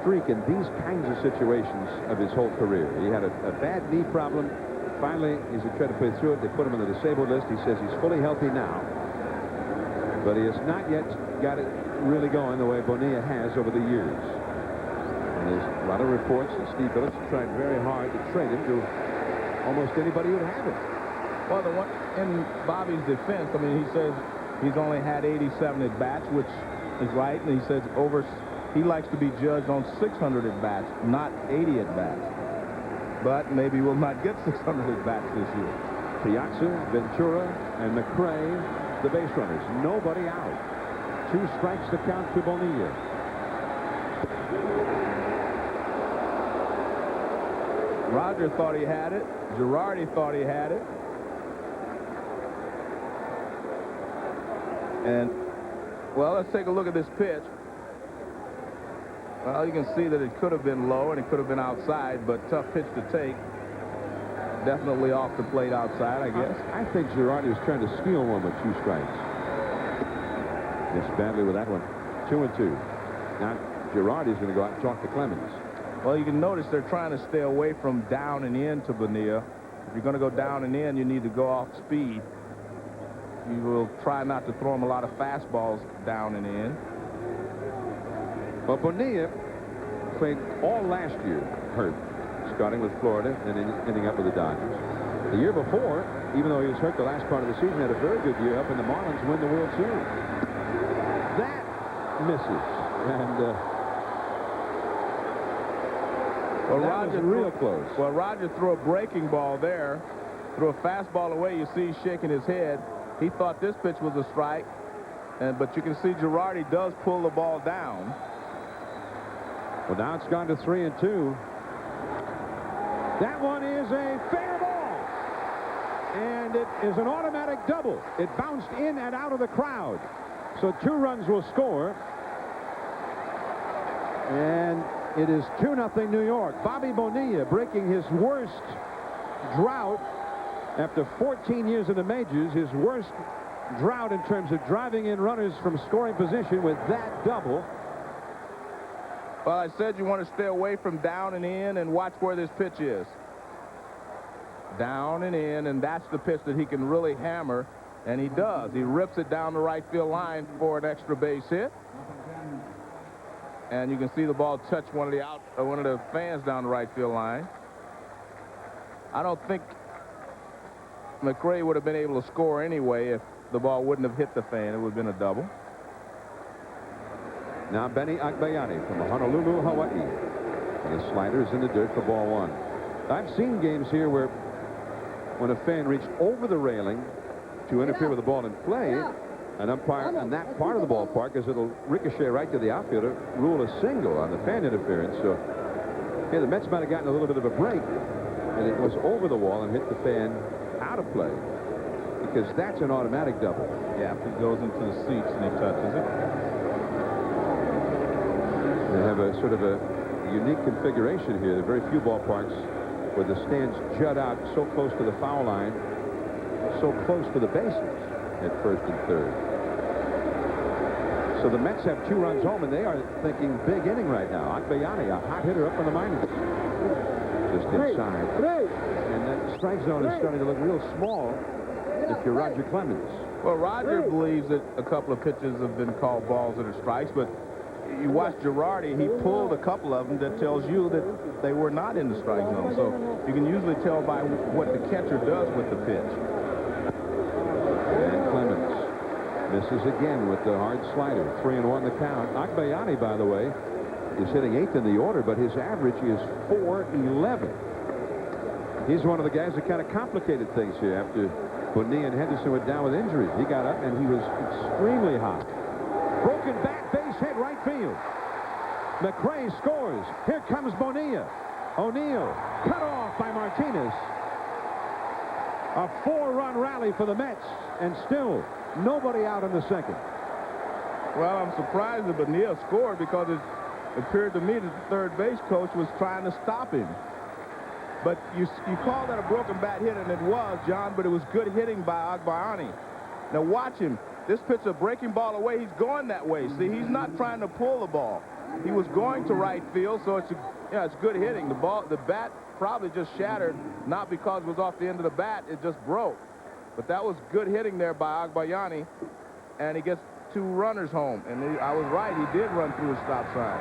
streak in these kinds of situations of his whole career. He had a bad knee problem. Finally, as he tried to play through it, they put him on the disabled list. He says he's fully healthy now, but he has not yet got it really going the way Bonilla has over the years. And there's a lot of reports that Steve Phillips tried very hard to trade him to almost anybody who'd have it. Well, the one in Bobby's defense, I mean, he says he's only had 87 at bats, which is right, and he says he likes to be judged on 600 at bats, not 80 at bats. But maybe we'll not get 600 at bats this year. Piazza, Ventura, and McRae, the base runners. Nobody out. 2 strikes to count to Bonilla. Roger thought he had it. Girardi thought he had it. And, well, let's take a look at this pitch. Well, you can see that it could have been low and it could have been outside, but tough pitch to take. Definitely off the plate outside, I guess. I think Girardi was trying to steal one with 2 strikes. Missed badly with that one. 2-2. Now, Girardi's going to go out and talk to Clemens. Well, you can notice they're trying to stay away from down and in to Bonilla. If you're going to go down and in, you need to go off speed. You will try not to throw him a lot of fastballs down and in. But Bonilla played all last year hurt, starting with Florida and ending up with the Dodgers. The year before, even though he was hurt the last part of the season, had a very good year helping the Marlins win the World Series. That misses. And well, that was real close. Well, Roger threw a breaking ball there, threw a fastball away. You see he's shaking his head. He thought this pitch was a strike, but you can see Girardi does pull the ball down. Well, now it's gone to 3-2. That one is a fair ball. And it is an automatic double. It bounced in and out of the crowd. So 2 runs will score. And it is 2-0 New York. Bobby Bonilla breaking his worst drought after 14 years in the majors, his worst drought in terms of driving in runners from scoring position with that double. Well, I said you want to stay away from down and in and watch where this pitch is. Down and in, and that's the pitch that he can really hammer, and he does. He rips it down the right field line for an extra base hit. And you can see the ball touch one of the fans down the right field line. I don't think McRae would have been able to score anyway if the ball wouldn't have hit the fan. It would have been a double. Now Benny Agbayani from Honolulu, Hawaii. And the slider is in the dirt for ball 1. I've seen games here where when a fan reached over the railing to interfere with the ball in play, an umpire on that part of the ballpark, as it'll ricochet right to the outfielder, rule a single on the fan interference. So here the Mets might have gotten a little bit of a break, and it was over the wall and hit the fan out of play, because that's an automatic double. Yeah, if it goes into the seats and he touches it. They have a sort of a unique configuration here. There are very few ballparks where the stands jut out so close to the foul line, so close to the bases at first and third. So the Mets have 2 runs home, and they are thinking big inning right now. Agbayani, a hot hitter up in the minors. Just inside. And that strike zone is starting to look real small if you're Roger Clemens. Well, Roger believes that a couple of pitches have been called balls that are strikes, but you watch Girardi, he pulled a couple of them that tells you that they were not in the strike zone. So you can usually tell by what the catcher does with the pitch. And Clemens misses again with the hard slider. 3-1 the count. Agbayani, by the way, is hitting 8th in the order, but his average is .411. He's one of the guys that kind of complicated things here after Bonilla and Henderson were down with injuries. He got up, and he was extremely hot. Broken bat, base hit, right field. McRae scores. Here comes Bonilla. O'Neill cut off by Martinez. A 4-run rally for the Mets, and still nobody out in the second. Well, I'm surprised that Bonilla scored because it appeared to me that the third base coach was trying to stop him. But you call that a broken bat hit, and it was, John, but it was good hitting by Agbayani. Now watch him. This pitch, a breaking ball away, he's going that way. See, he's not trying to pull the ball. He was going to right field, so it's good hitting. The bat probably just shattered, not because it was off the end of the bat, it just broke. But that was good hitting there by Agbayani, and he gets 2 runners home. And I was right, he did run through a stop sign.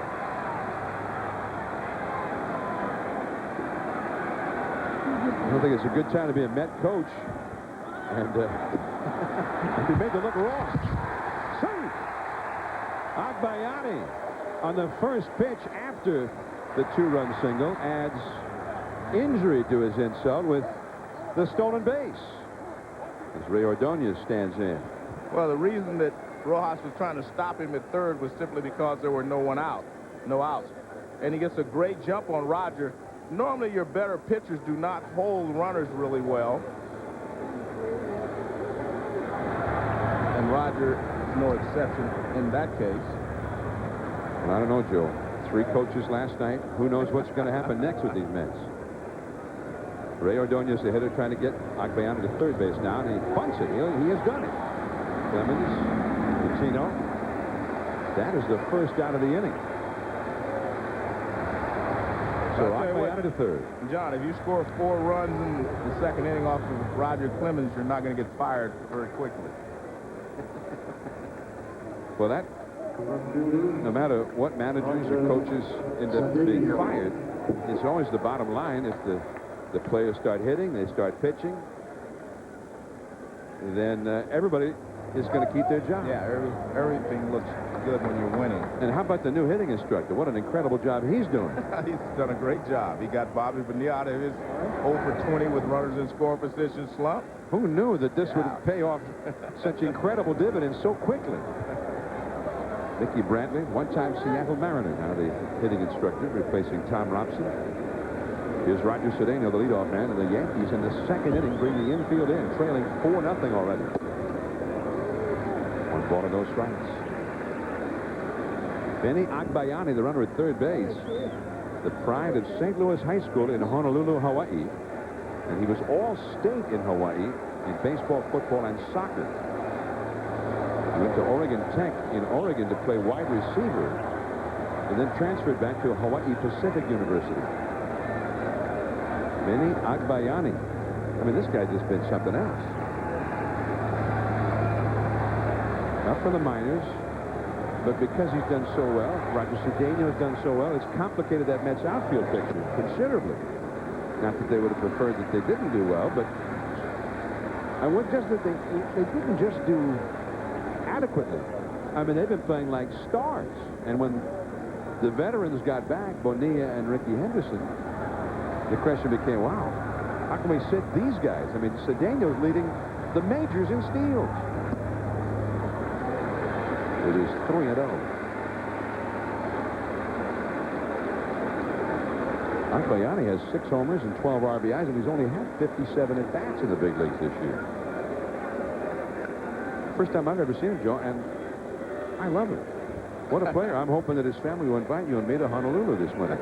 I don't think it's a good time to be a Met coach. And he made the look wrong. Save! Agbayani on the first pitch after the 2-run single adds injury to his insult with the stolen base as Ray Ordonez stands in. Well, the reason that Rojas was trying to stop him at third was simply because there were no outs. And he gets a great jump on Roger. Normally, your better pitchers do not hold runners really well. And Roger is no exception in that case. Well, I don't know, Joe. 3 coaches last night. Who knows what's going to happen next with these Mets? Ray Ordonez, the hitter, trying to get Agbayani to third base now, and he bunts it. He has done it. Clemens, Patino. That is the first out of the inning. So Agbayani to third. John, if you score 4 runs in the second inning off of Roger Clemens, you're not going to get fired very quickly. Well, that, no matter what managers or coaches end up being fired, it's always the bottom line. If the players start hitting, they start pitching, then everybody is going to keep their job. Yeah, everything looks good when you're winning. And how about the new hitting instructor? What an incredible job he's doing. He's done a great job. He got Bobby Bonilla out of his 0 for 20 with runners in scoring position slump. Who knew that this would pay off such incredible dividends so quickly? Mickey Brantley, one-time Seattle Mariner, now the hitting instructor, replacing Tom Robson. Here's Roger Cedeno, the leadoff man, and the Yankees in the second inning bring the infield in, trailing 4-0 already. 1 ball and no strikes. Benny Agbayani, the runner at third base, the pride of St. Louis High School in Honolulu, Hawaii. And he was all-state in Hawaii in baseball, football, and soccer. He went to Oregon Tech in Oregon to play wide receiver, and then transferred back to Hawaii Pacific University. Benny Agbayani. I mean, this guy's just been something else. Not for the minors, but because he's done so well, Roger Cedeno has done so well, it's complicated that Mets outfield picture considerably. Not that they would have preferred that they didn't do well, but I would just that they didn't just do adequately. I mean, they've been playing like stars. And when the veterans got back, Bonilla and Ricky Henderson, the question became, wow, how can we sit these guys? I mean, Cedeno's leading the majors in steals. It is 3-0. Agbayani has 6 homers and 12 RBIs, and he's only had 57 at-bats in the big leagues this year. First time I've ever seen him, Joe, and I love him. What a player. I'm hoping that his family will invite you and me to Honolulu this winter.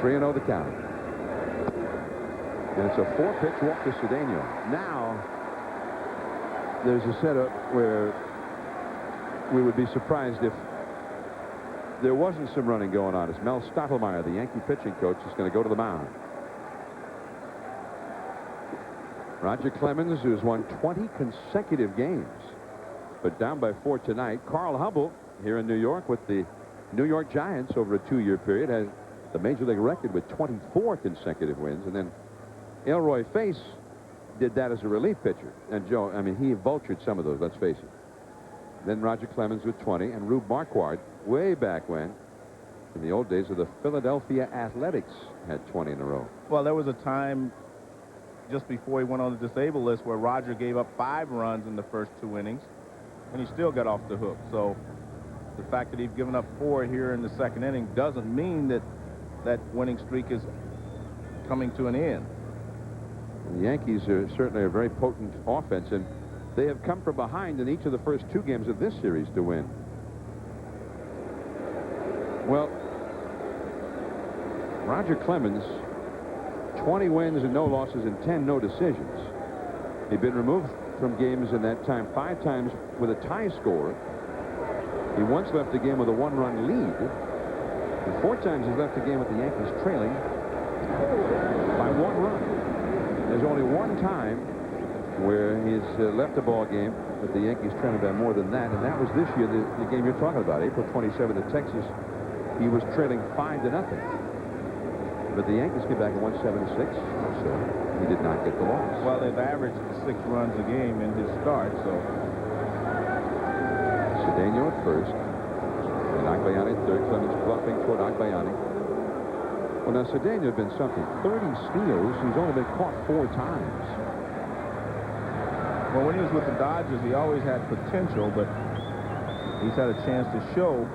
3-0 the count. And it's a 4-pitch walk to Cedeno. Now, there's a setup where we would be surprised if there wasn't some running going on. It's Mel Stottlemyre, the Yankee pitching coach, is going to go to the mound. Roger Clemens, who's won 20 consecutive games, but down by 4 tonight. Carl Hubble, here in New York with the New York Giants over a 2-year period, has the major league record with 24 consecutive wins. And then Elroy Face did that as a relief pitcher. And Joe, I mean, he vultured some of those, let's face it. Then Roger Clemens with 20, and Rube Marquardt, way back when, in the old days of the Philadelphia Athletics, had 20 in a row. Well, there was a time just before he went on the disabled list, where Roger gave up 5 runs in the first 2 innings, and he still got off the hook. So the fact that he's given up 4 here in the second inning doesn't mean that that winning streak is coming to an end. And the Yankees are certainly a very potent offense, and they have come from behind in each of the first 2 games of this series to win. Well, Roger Clemens, 20 wins and no losses and 10 no decisions. He'd been removed from games in that time 5 times with a tie score. He once left the game with a 1-run lead. And 4 times he's left the game with the Yankees trailing by 1 run. There's only 1 time where he's left a ball game with the Yankees trailing by more than that, and that was this year, the game you're talking about, April 27th at Texas. He was trailing 5-0. But the Yankees came back and won 7-6, so he did not get the loss. Well, they've averaged 6 runs a game in his start, so. Cedeno at first, and Agbayani at third. Clemens bluffing toward Agbayani. Well, now Cedeno had been something. 30 steals. He's only been caught 4 times. Well, when he was with the Dodgers, he always had potential, but he's had a chance to show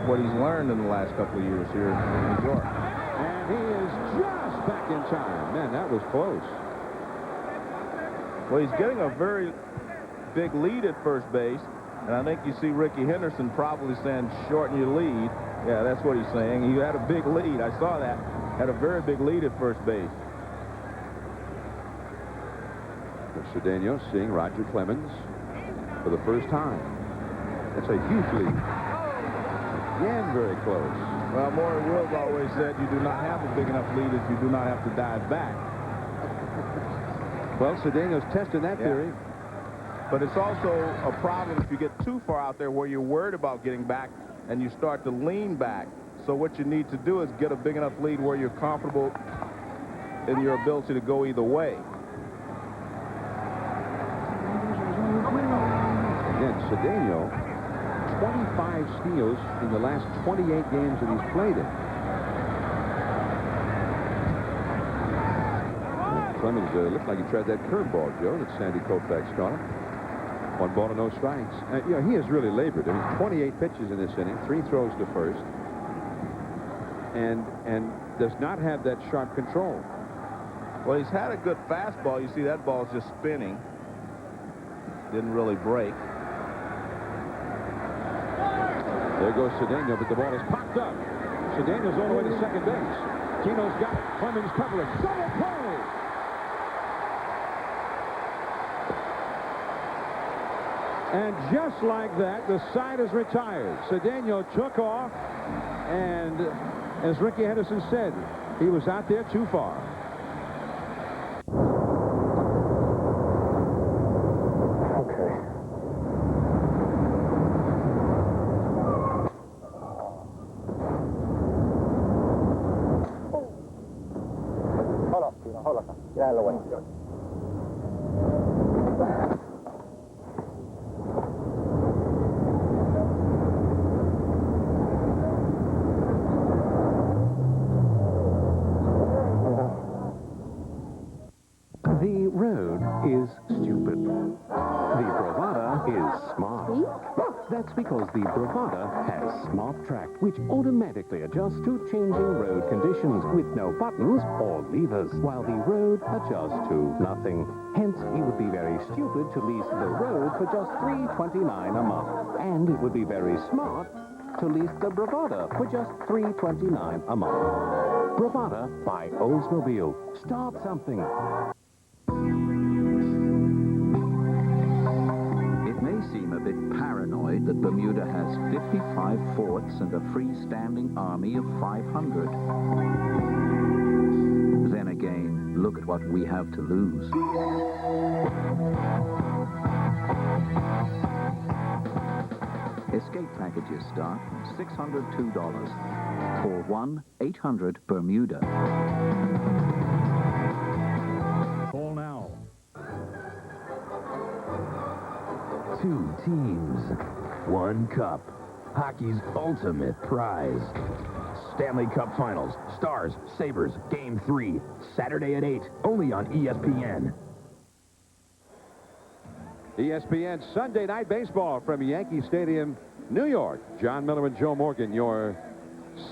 what he's learned in the last couple of years here in New York. And he is just back in time. Man, that was close. Well, he's getting a very big lead at first base, and I think you see Ricky Henderson probably saying, shorten your lead. Yeah, that's what he's saying. He had a big lead. I saw that. Had a very big lead at first base. Cedeno seeing Roger Clemens for the first time. That's a huge lead. Again, very close. Well, Maury Wills always said you do not have a big enough lead if you do not have to dive back. Well, Cedeno's tested that theory. But it's also a problem if you get too far out there where you're worried about getting back and you start to lean back. So what you need to do is get a big enough lead where you're comfortable in your ability to go either way. Again, Cedeno, 25 steals in the last 28 games that he's played in. Clemens looked like he tried that curveball, Joe, that Sandy Koufax got him. 1 ball and no strikes. You know, he has really labored. I mean, 28 pitches in this inning, 3 throws to first, and does not have that sharp control. Well, he's had a good fastball. You see that ball's just spinning. Didn't really break. There goes Cedeno, but the ball is popped up. Cedeno's all the way to second base. Tino's got it. Clemens covering. Double play! And just like that, the side is retired. Cedeno took off, and as Ricky Henderson said, he was out there too far. Get out of the way. The road is stupid. The Bravada is smart. That's because the Bravada has Smart Track, which automatically adjusts to changing road conditions with no buttons or levers, while the road adjusts to nothing. Hence, it would be very stupid to lease the road for just $3.29 a month. And it would be very smart to lease the Bravada for just $3.29 a month. Bravada by Oldsmobile. Start something. It may seem a bit paranoid that Bermuda has 55 forts and a freestanding army of 500. Then again, look at what we have to lose. Escape packages start from $602. Call 1-800-BERMUDA. Call now. 2 teams, 1 cup. hockey's ultimate prize. Stanley Cup Finals, Stars, Sabres, Game 3, Saturday at 8, only on ESPN. ESPN Sunday Night Baseball from Yankee Stadium, New York. John Miller and Joe Morgan, your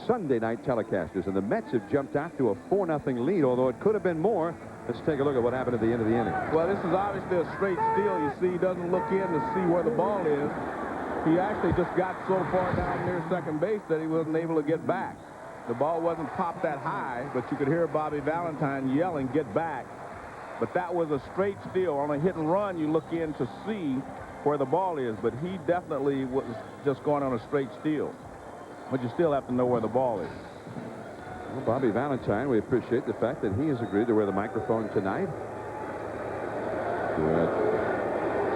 Sunday night telecasters. And the Mets have jumped out to a 4-0 lead, although it could have been more. Let's take a look at what happened at the end of the inning. Well, this is obviously a straight steal. You see, he doesn't look in to see where the ball is. He actually just got so far down near second base that he wasn't able to get back. The ball wasn't popped that high, but you could hear Bobby Valentine yelling, "Get back." But that was a straight steal. On a hit and run, you look in to see where the ball is, but he definitely was just going on a straight steal. But you still have to know where the ball is. Well, Bobby Valentine, we appreciate the fact that he has agreed to wear the microphone tonight to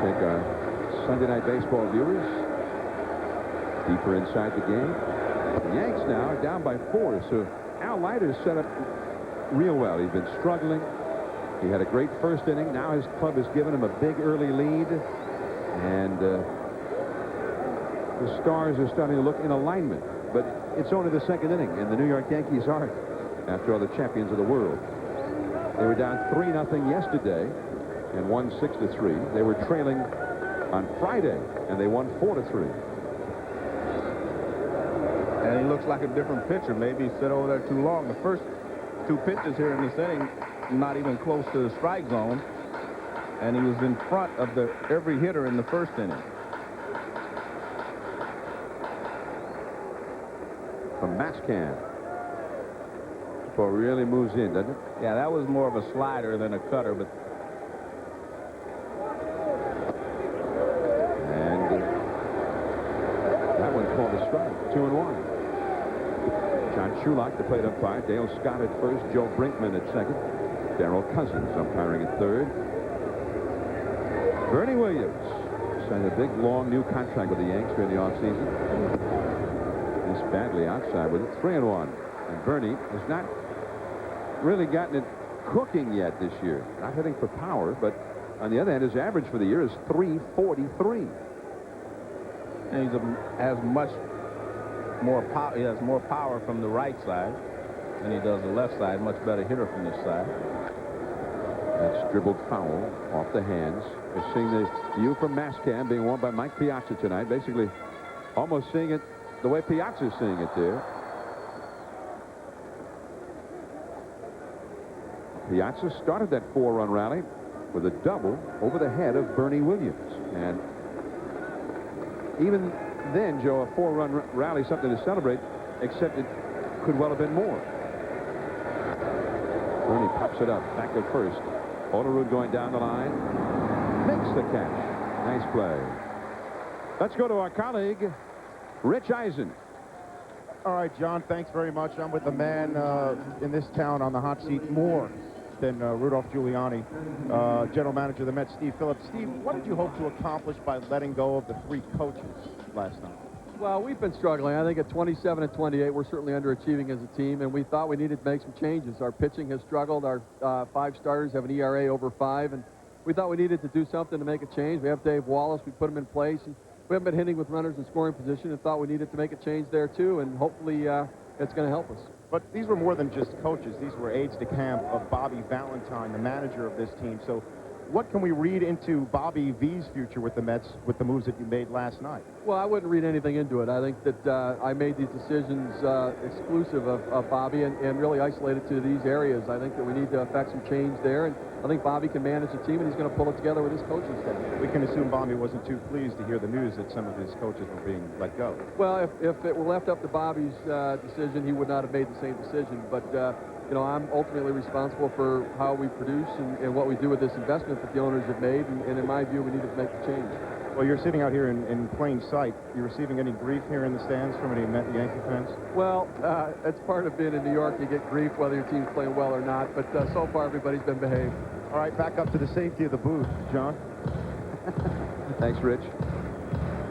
take our Sunday Night Baseball viewers deeper inside the game. The Yanks now are down by 4, so Al Leiter's set up real well. He's been struggling. He had a great first inning. Now his club has given him a big early lead, and the Stars are starting to look in alignment. But it's only the second inning, and the New York Yankees aren't, after all, the champions of the world. They were down 3-0 yesterday and won 6-3. They were trailing on Friday, and they won 4-3. And he looks like a different pitcher. Maybe he sat over there too long. The first 2 pitches here in this inning, not even close to the strike zone, and he was in front of every hitter in the first inning. From Mascan. Ball really moves in, doesn't it? Yeah, that was more of a slider than a cutter, but that one called a strike. 2-1. John Shulock, the plate umpire. Dale Scott at first. Joe Brinkman at second. Darrell Cousins umpiring at third. Bernie Williams signed a big, long new contract with the Yanks during the offseason. Missed badly outside with it. 3-1. And Bernie has not really gotten it cooking yet this year. Not hitting for power, but on the other hand, his average for the year is .343. And has much more power. He has more power from the right side than he does the left side. Much better hitter from this side. That's dribbled foul off the hands. We're seeing the view from Mascan being worn by Mike Piazza tonight. Basically, almost seeing it the way Piazza's seeing it there. Piazza started that 4-run rally with a double over the head of Bernie Williams. And even then, Joe, a 4-run rally, something to celebrate, except it could well have been more. Bernie pops it up, back at first. Olerud going down the line. Makes the catch. Nice play. Let's go to our colleague, Rich Eisen. All right, John, thanks very much. I'm with the man in this town on the hot seat more than Rudolph Giuliani, general manager of the Mets, Steve Phillips. Steve, what did you hope to accomplish by letting go of the 3 coaches last night? Well, we've been struggling. I think at 27 and 28, we're certainly underachieving as a team, and we thought we needed to make some changes. Our pitching has struggled. Our 5 starters have an ERA over 5, and we thought we needed to do something to make a change. We have Dave Wallace. We put him in place, and we haven't been hitting with runners in scoring position, and thought we needed to make a change there, too, and hopefully it's going to help us. But these were more than just coaches. These were aides de camp of Bobby Valentine, the manager of this team. So what can we read into Bobby V's future with the Mets with the moves that you made last night? Well, I wouldn't read anything into it. I think that I made these decisions exclusive of Bobby and really isolated to these areas. I think that we need to affect some change there, and I think Bobby can manage the team, and he's going to pull it together with his coaching staff. We can assume Bobby wasn't too pleased to hear the news that some of his coaches were being let go. Well, if it were left up to Bobby's decision, he would not have made the same decision. But, you know, I'm ultimately responsible for how we produce and what we do with this investment that the owners have made, and in my view, we needed to make the change. Well, you're sitting out here in plain sight. You receiving any grief here in the stands from any Yankee fans? Well, it's part of being in New York. You get grief whether your team's playing well or not, but so far everybody's been behaved. All right, back up to the safety of the booth, John. Thanks, Rich.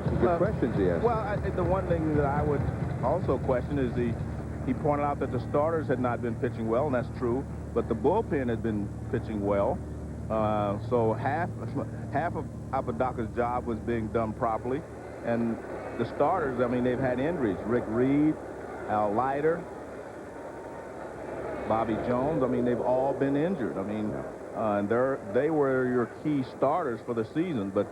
Some good questions he asked. Well, the one thing that I would also question is he pointed out that the starters had not been pitching well, and that's true, but the bullpen had been pitching well. So half of Apodaca's job was being done properly. And the starters, I mean, they've had injuries. Rick Reed, Al Leiter, Bobby Jones. I mean, they've all been injured. I mean, and they were your key starters for the season. But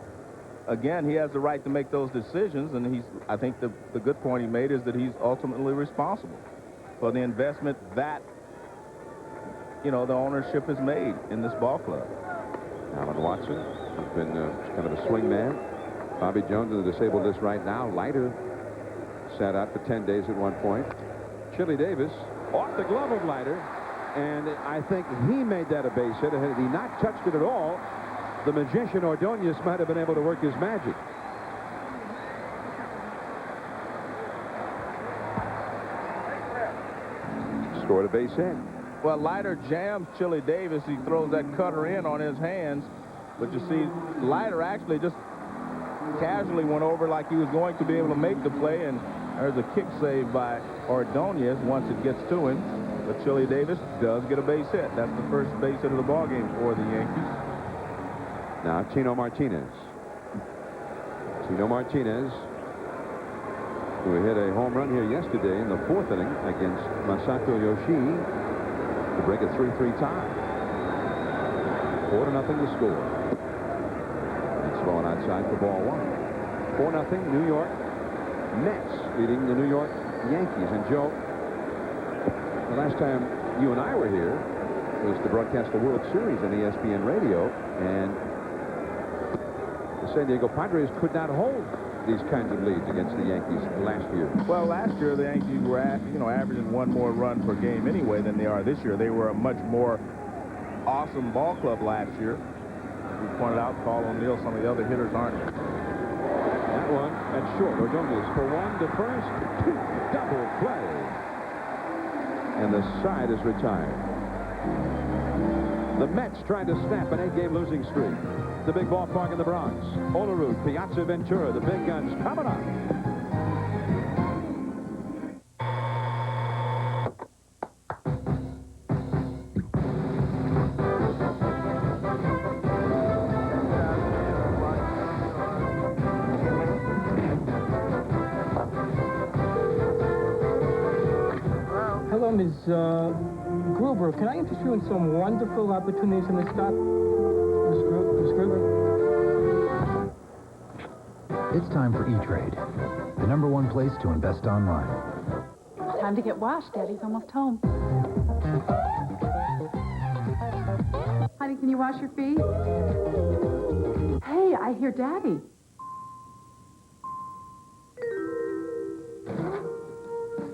again, he has the right to make those decisions, and I think the good point he made is that he's ultimately responsible for the investment that, you know, the ownership has made in this ball club. Alan Watson has been kind of a swing man. Bobby Jones on the disabled list right now. Leiter sat out for 10 days at one point. Chili Davis off the glove of Leiter, and I think he made that a base hit. Had he not touched it at all, the magician Ordonez might have been able to work his magic. Scored a base hit. Well, Leiter jams Chili Davis. He throws that cutter in on his hands. But you see, Leiter actually just casually went over like he was going to be able to make the play. And there's a kick save by Ordonez once it gets to him. But Chili Davis does get a base hit. That's the first base hit of the ball game for the Yankees. Now, Tino Martinez. Tino Martinez, who hit a home run here yesterday in the 4th inning against Masato Yoshii to break a 3-3 tie. 4-0 the score. It's going outside for ball 1. 4-0 New York Mets leading the New York Yankees. And Joe, the last time you and I were here was to broadcast the World Series on ESPN Radio, and the San Diego Padres could not hold these kinds of leads against the Yankees last year. Well, last year the Yankees were, averaging 1 more run per game anyway than they are this year. They were a much more awesome ball club last year. We pointed out, Carl O'Neill, some of the other hitters aren't. That one at short. Ordonez for 1 to first. 2 double play. And the side is retired. The Mets tried to snap an 8-game losing streak. The big ballpark in the Bronx. Olerud, Piazza, Ventura, the big guns coming up. Hello, Ms. Gruber. Can I interest you in some wonderful opportunities in the stock? Ms. Gruber? It's time for E-Trade, the #1 place to invest online. Time to get washed. Daddy's almost home. Honey, can you wash your feet? Hey, I hear Daddy.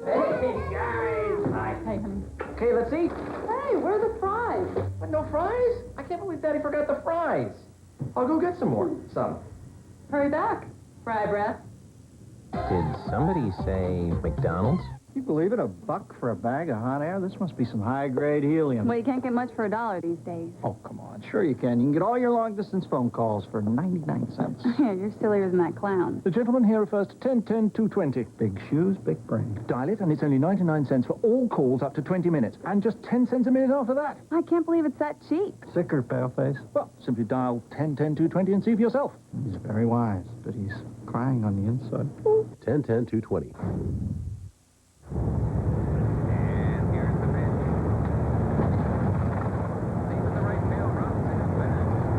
Hey, guys. Hi. Hey, honey. Okay, let's eat. Hey, where are the fries? What, no fries? I can't believe Daddy forgot the fries. I'll go get some more. Some. Hurry back. Fry breath. Did somebody say McDonald's? You believe it? $1 for a bag of hot air? This must be some high-grade helium. Well, you can't get much for $1 these days. Oh, come on. Sure you can. You can get all your long-distance phone calls for 99 cents. Yeah, you're sillier than that clown. The gentleman here refers to 10-10-220. Big shoes, big brain. Dial it, and it's only 99 cents for all calls up to 20 minutes. And just 10 cents a minute after that. I can't believe it's that cheap. Sicker, paleface. Well, simply dial 10-10-220 and see for yourself. He's very wise, but he's crying on the inside. 10-10-220.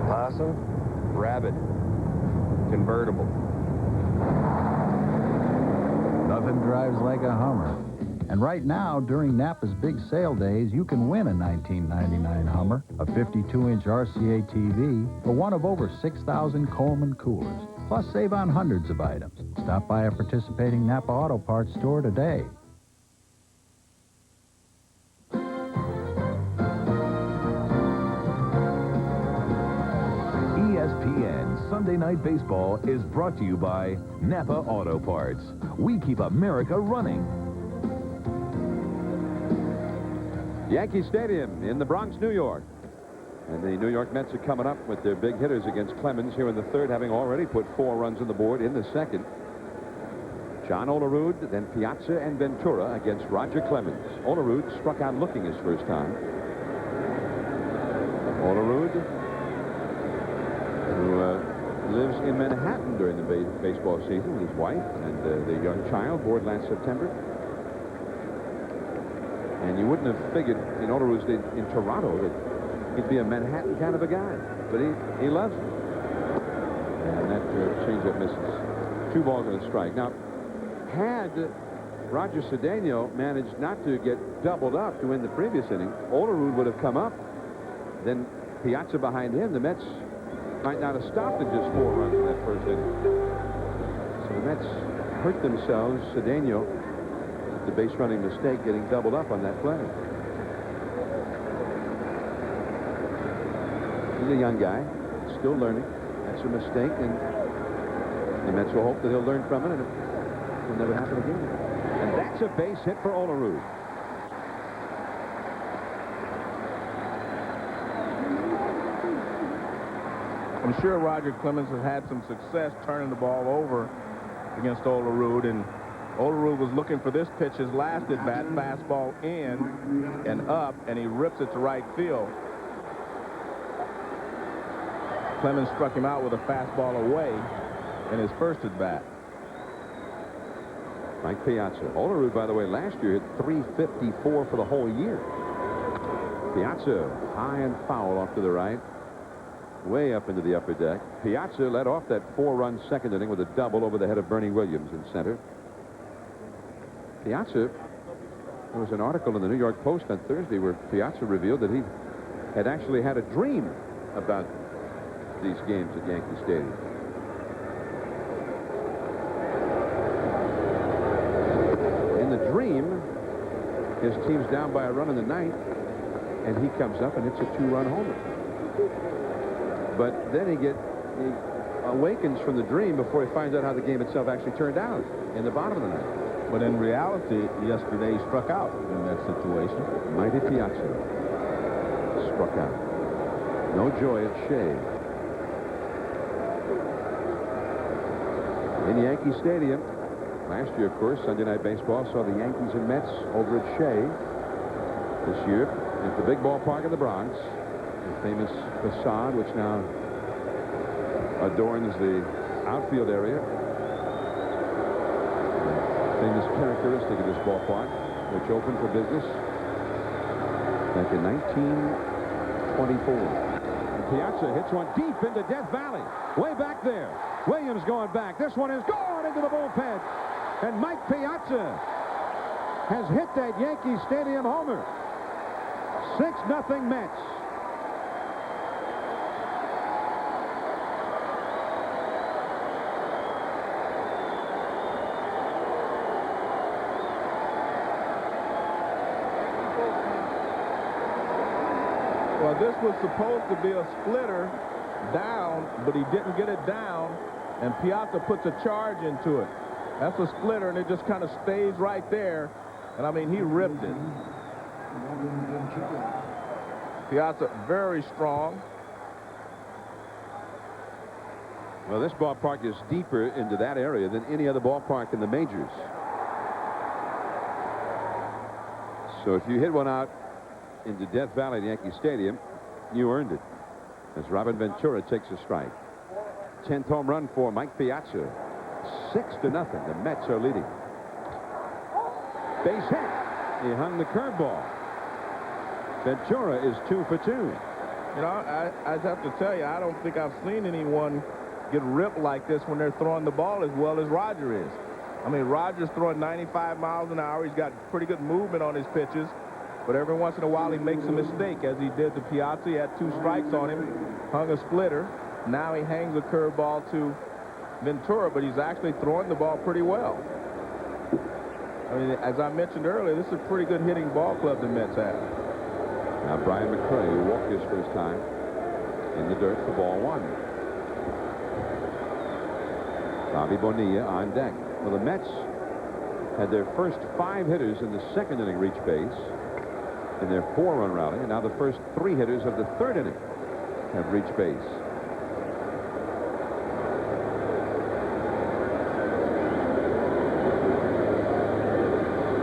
Possum, rabbit, convertible. Nothing drives like a Hummer. And right now, during Napa's big sale days, you can win a 1999 Hummer, a 52-inch RCA TV, or one of over 6,000 Coleman coolers. Plus, save on hundreds of items. Stop by a participating Napa Auto Parts store today. ESPN Sunday Night Baseball is brought to you by Napa Auto Parts. We keep America running. Yankee Stadium in the Bronx, New York. And the New York Mets are coming up with their big hitters against Clemens here in the 3rd, having already put 4 runs on the board in the 2nd. John Olerud, then Piazza and Ventura against Roger Clemens. Olerud struck out looking his first time. Olerud, who lives in Manhattan during the baseball season with his wife and their young child, born last September. And you wouldn't have figured in Olerud in Toronto that he'd be a Manhattan kind of a guy, but he loves it. And that changeup misses. 2 balls and a strike. Now, had Roger Cedeno managed not to get doubled up to win the previous inning, Olerud would have come up. Then Piazza behind him. The Mets might not have stopped at just 4 runs in that first inning. So the Mets hurt themselves. Cedeno, the base running mistake, getting doubled up on that play. He's a young guy, still learning. That's a mistake, and the Mets will hope that he'll learn from it, and it will never happen again. And that's a base hit for Olerud. I'm sure Roger Clemens has had some success turning the ball over against Olerud, and Olerud was looking for this pitch his last at bat, fastball in and up, and he rips it to right field. Clemens struck him out with a fastball away in his first at bat. Mike Piazza. Olerud, by the way, last year hit .354 for the whole year. Piazza high and foul off to the right, way up into the upper deck. Piazza led off that 4-run second inning with a double over the head of Bernie Williams in center. Piazza, there was an article in the New York Post on Thursday where Piazza revealed that he had actually had a dream about these games at Yankee Stadium. In the dream, his team's down by a run in the ninth, and he comes up and hits a 2-run homer. But then he awakens from the dream before he finds out how the game itself actually turned out in the bottom of the ninth. But in reality, yesterday he struck out in that situation. Mighty Piazza struck out. No joy at Shea. In Yankee Stadium, last year, of course, Sunday Night Baseball saw the Yankees and Mets over at Shea. This year, at the big ballpark of the Bronx, the famous facade, which now adorns the outfield area. The famous characteristic of this ballpark, which opened for business back in 1924. Piazza hits one deep into Death Valley, way back there. Williams going back. This one is gone into the bullpen. And Mike Piazza has hit that Yankee Stadium homer. 6-0 Mets. Well, this was supposed to be a splitter down, but he didn't get it down, and Piazza puts a charge into it. That's a splitter, and it just kind of stays right there. And, I mean, he ripped it. Piazza very strong. Well, this ballpark is deeper into that area than any other ballpark in the majors. So if you hit one out into Death Valley at Yankee Stadium, you earned it. As Robin Ventura takes a strike. 10th home run for Mike Piazza. 6-0. The Mets are leading. Base hit. He hung the curveball. Ventura is 2 for 2. You know, I have to tell you, I don't think I've seen anyone get ripped like this when they're throwing the ball as well as Roger is. I mean, Roger's throwing 95 miles an hour. He's got pretty good movement on his pitches. But every once in a while, he makes a mistake, as he did to Piazza. He had 2 strikes on him, hung a splitter. Now he hangs a curveball to Ventura, but he's actually throwing the ball pretty well. I mean, as I mentioned earlier, this is a pretty good hitting ball club the Mets have. Now Brian McCray, who walked his first time in the dirt for ball 1. Bobby Bonilla on deck. Well, the Mets had their first 5 hitters in the second inning reach base in their 4-run rally, and now the first 3 hitters of the third inning have reached base.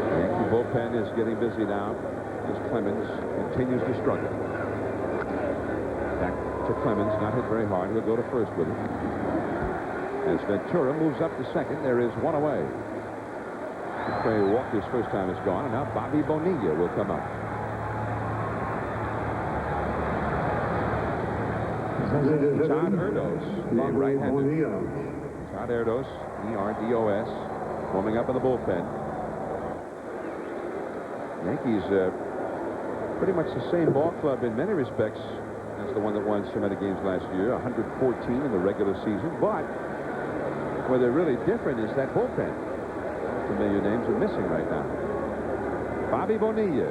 The Yankee bullpen is getting busy now as Clemens continues to struggle. Back to Clemens, not hit very hard. He'll go to first with it. As Ventura moves up to second, there is one away. Trey Walker's first time is gone, and now Bobby Bonilla will come up. Todd Erdos, the right-hander. Todd Erdos, E-R-D-O-S, warming up in the bullpen. Yankees pretty much the same ball club in many respects as the one that won so many games last year, 114 in the regular season. But where they're really different is that bullpen. Familiar names are missing right now. Bobby Bonilla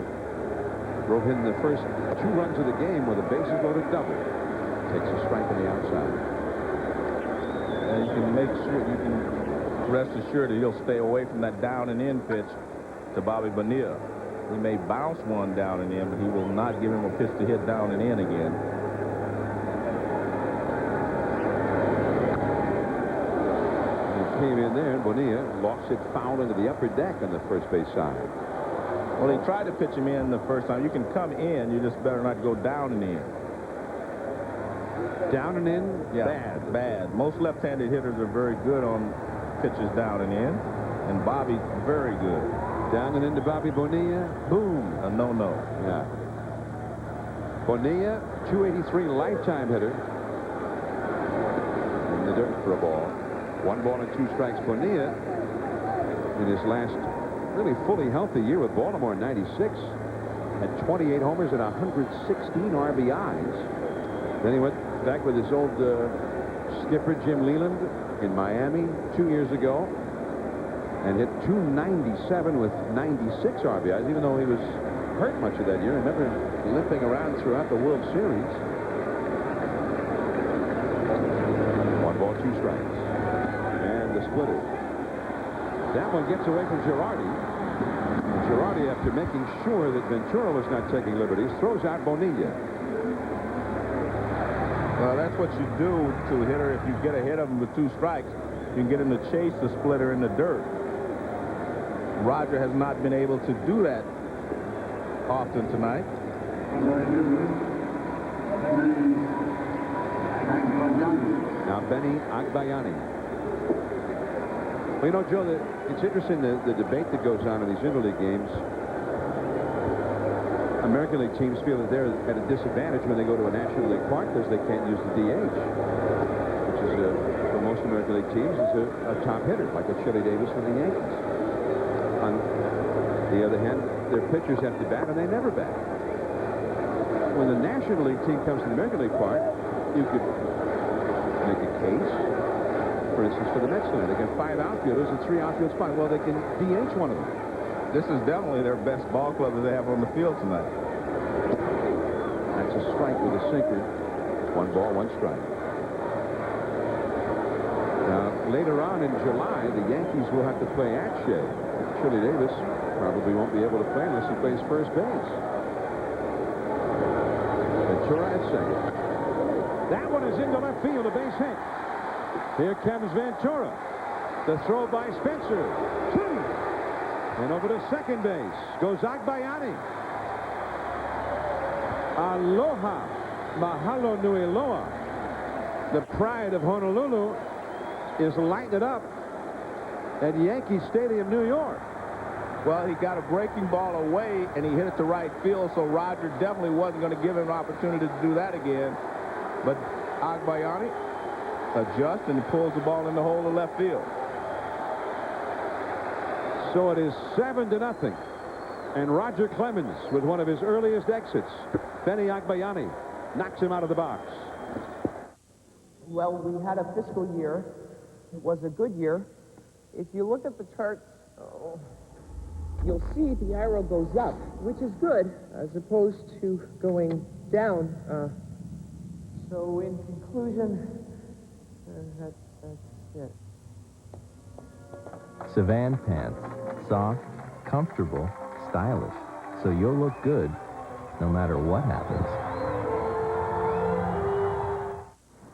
drove in the first 2 runs of the game with a bases loaded double. Takes a strike on the outside. And you can make sure, you can rest assured that he'll stay away from that down and in pitch to Bobby Bonilla. He may bounce one down and in, but he will not give him a pitch to hit down and in again. He came in there, and Bonilla lost it foul into the upper deck on the first base side. Well, he tried to pitch him in the first time. You can come in, you just better not go down and in. Down and in, yeah, bad. Most left-handed hitters are very good on pitches down and in, and Bobby very good. Down and into Bobby Bonilla, boom, a no-no. Yeah. Bonilla, 283 lifetime hitter. In the dirt for a ball. 1 ball and 2 strikes. Bonilla, in his last really fully healthy year with Baltimore in '96, had 28 homers and 116 RBIs. Then he went back with his old skipper Jim Leland in Miami 2 years ago and hit .297 with 96 RBIs, even though he was hurt much of that year. I remember limping around throughout the World Series. 1 ball, 2 strikes. And the splitter. That one gets away from Girardi. Girardi, after making sure that Ventura was not taking liberties, throws out Bonilla. Well, that's what you do to a hitter. If you get a hit of him with 2 strikes, you can get him to chase the splitter in the dirt. Roger has not been able to do that often tonight. Now Benny Agbayani. Well, you know, Joe, it's interesting the debate that goes on in these interleague games. American League teams feel that they're at a disadvantage when they go to a National League park because they can't use the DH, which is, for most American League teams, is a top hitter, like a Chili Davis for the Yankees. On the other hand, their pitchers have to bat, and they never bat. When the National League team comes to the American League park, you could make a case, for instance, for the Mets tonight. They got 5 outfielders and 3 outfield spots. Well, they can DH one of them. This is definitely their best ball club that they have on the field tonight. That's a strike with a sinker. 1 ball, 1 strike. Now, later on in July, the Yankees will have to play at Shea. Chili Davis probably won't be able to play unless he plays first base. Ventura at second. That one is into left field, a base hit. Here comes Ventura. The throw by Spencer. 2. And over to second base goes Agbayani. Aloha Mahalo Nui Loa. The pride of Honolulu is lighting it up at Yankee Stadium, New York. Well, he got a breaking ball away, and he hit it to right field, so Roger definitely wasn't going to give him an opportunity to do that again. But Agbayani adjusts, and he pulls the ball in the hole of left field. So it is 7-0. And Roger Clemens, with one of his earliest exits, Benny Agbayani, knocks him out of the box. Well, we had a fiscal year. It was a good year. If you look at the chart, you'll see the arrow goes up, which is good, as opposed to going down. So in conclusion, that's it. Savan pants. Soft, comfortable, stylish. So you'll look good no matter what happens.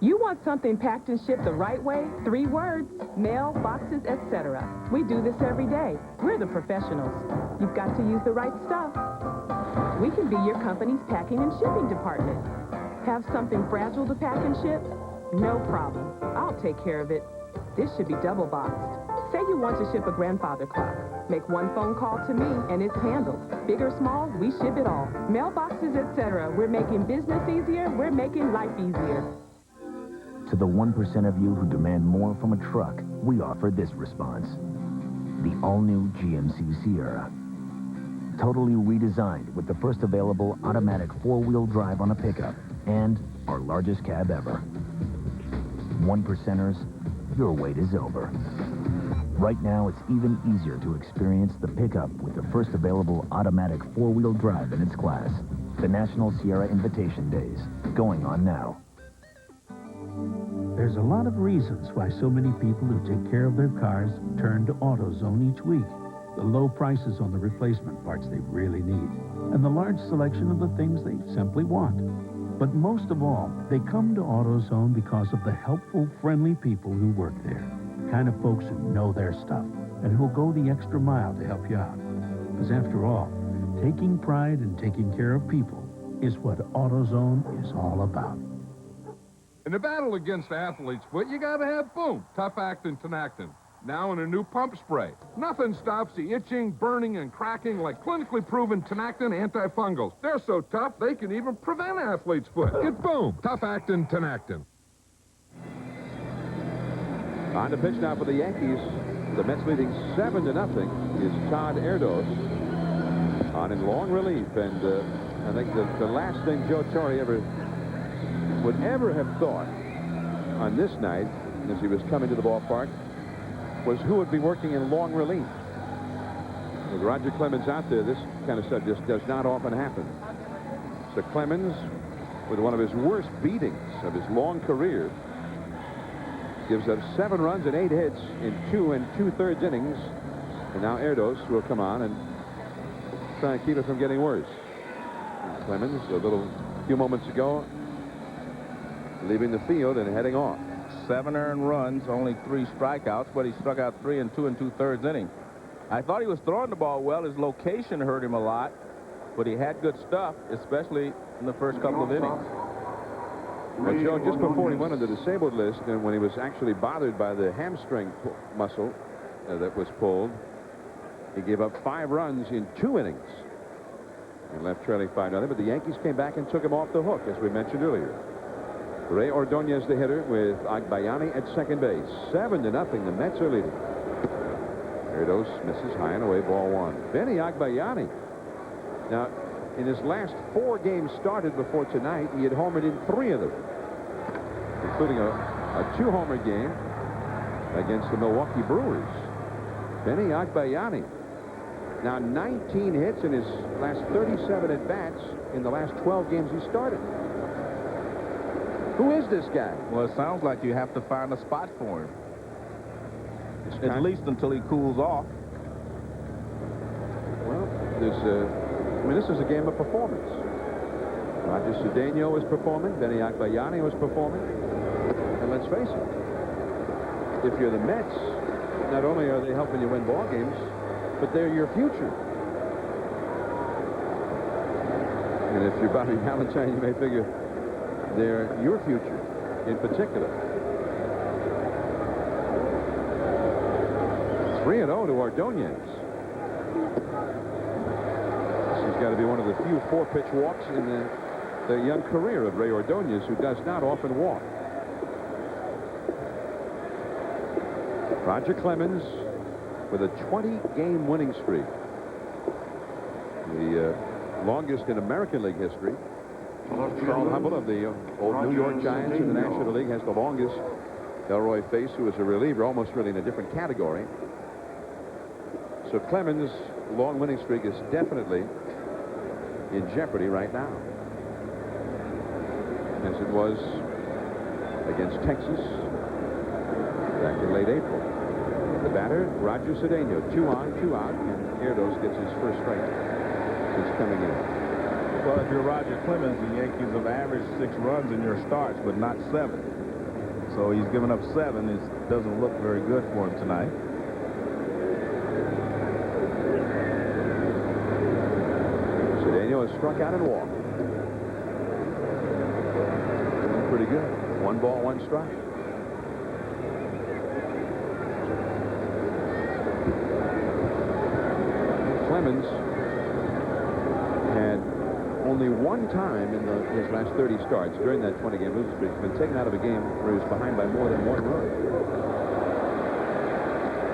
You want something packed and shipped the right way? 3 words. Mail, boxes, etc. We do this every day. We're the professionals. You've got to use the right stuff. We can be your company's packing and shipping department. Have something fragile to pack and ship? No problem. I'll take care of it. This should be double boxed. Say you want to ship a grandfather clock. Make one phone call to me and it's handled. Big or small, we ship it all. Mailboxes, etc. We're making business easier. We're making life easier. To the 1% of you who demand more from a truck, we offer this response. The all-new GMC Sierra. Totally redesigned with the first available automatic four-wheel drive on a pickup and our largest cab ever. 1%ers, your wait is over. Right now, it's even easier to experience the pickup with the first available automatic four-wheel drive in its class. The National Sierra Invitation Days, going on now. There's a lot of reasons why so many people who take care of their cars turn to AutoZone each week. The low prices on the replacement parts they really need, and the large selection of the things they simply want. But most of all, they come to AutoZone because of the helpful, friendly people who work there. The kind of folks who know their stuff and who'll go the extra mile to help you out. Because after all, taking pride in taking care of people is what AutoZone is all about. In the battle against athlete's foot, you gotta have boom, tough-acting Tenactin. Now in a new pump spray. Nothing stops the itching, burning, and cracking like clinically proven Tenactin antifungals. They're so tough, they can even prevent athlete's foot. Get boom, tough-acting Tenactin. On the pitch now for the Yankees. The Mets leading 7-0 is Todd Erdos on in long relief. And I think the last thing Joe Torre would ever have thought on this night, as he was coming to the ballpark, was who would be working in long relief. With Roger Clemens out there, this kind of stuff just does not often happen. So Clemens, with one of his worst beatings of his long career, gives up 7 runs and 8 hits in 2 2/3 innings. And now Erdos will come on and try and keep it from getting worse. And Clemens, a few moments ago, leaving the field and heading off. 7 earned runs, only 3 strikeouts, but he struck out 3 in 2 2/3 innings. I thought he was throwing the ball well. His location hurt him a lot, but he had good stuff, especially in the first couple of innings. Well, Joe, just before he went on the disabled list, and when he was actually bothered by the hamstring muscle that was pulled, he gave up 5 runs in 2 innings and left trailing 5-0. But the Yankees came back and took him off the hook, as we mentioned earlier. Ray Ordonez, the hitter, with Agbayani at second base. 7-0. The Mets are leading. Erdos misses high and away, ball 1. Benny Agbayani. Now, in his last 4 games started before tonight, he had homered in 3 of them, including a 2-homer game against the Milwaukee Brewers. Benny Agbayani. Now 19 hits in his last 37 at-bats in the last 12 games he started. Who is this guy? Well, it sounds like you have to find a spot for him. At least until he cools off. Well, this is a game of performance. Roger Cedeno was performing. Benny Agbayani was performing. And let's face it, if you're the Mets, not only are they helping you win ball games, but they're your future. And if you're Bobby Valentine, you may figure they're your future in particular. 3-0 to Ordonez. This has got to be one of the few 4-pitch walks in the young career of Ray Ordonez, who does not often walk. Roger Clemens with a 20-game winning streak. The longest in American League history. Carl Hubbell of the old New York Giants in the National League has the longest. Elroy Face, who is a reliever, almost really in a different category. So Clemens' long winning streak is definitely in jeopardy right now, as it was against Texas back in late April. The batter, Roger Cedeno, 2 on, 2 out, and Erdos gets his first strike since coming in. Well, if you're Roger Clemens, the Yankees have averaged 6 runs in your starts, but not 7. So he's given up 7. It doesn't look very good for him tonight. Cedeno has struck out and walked. Pretty good. 1 ball, 1 strike. Clemens had only one time in his last 30 starts during that 20-game losing streak been taken out of a game where he was behind by more than 1 run.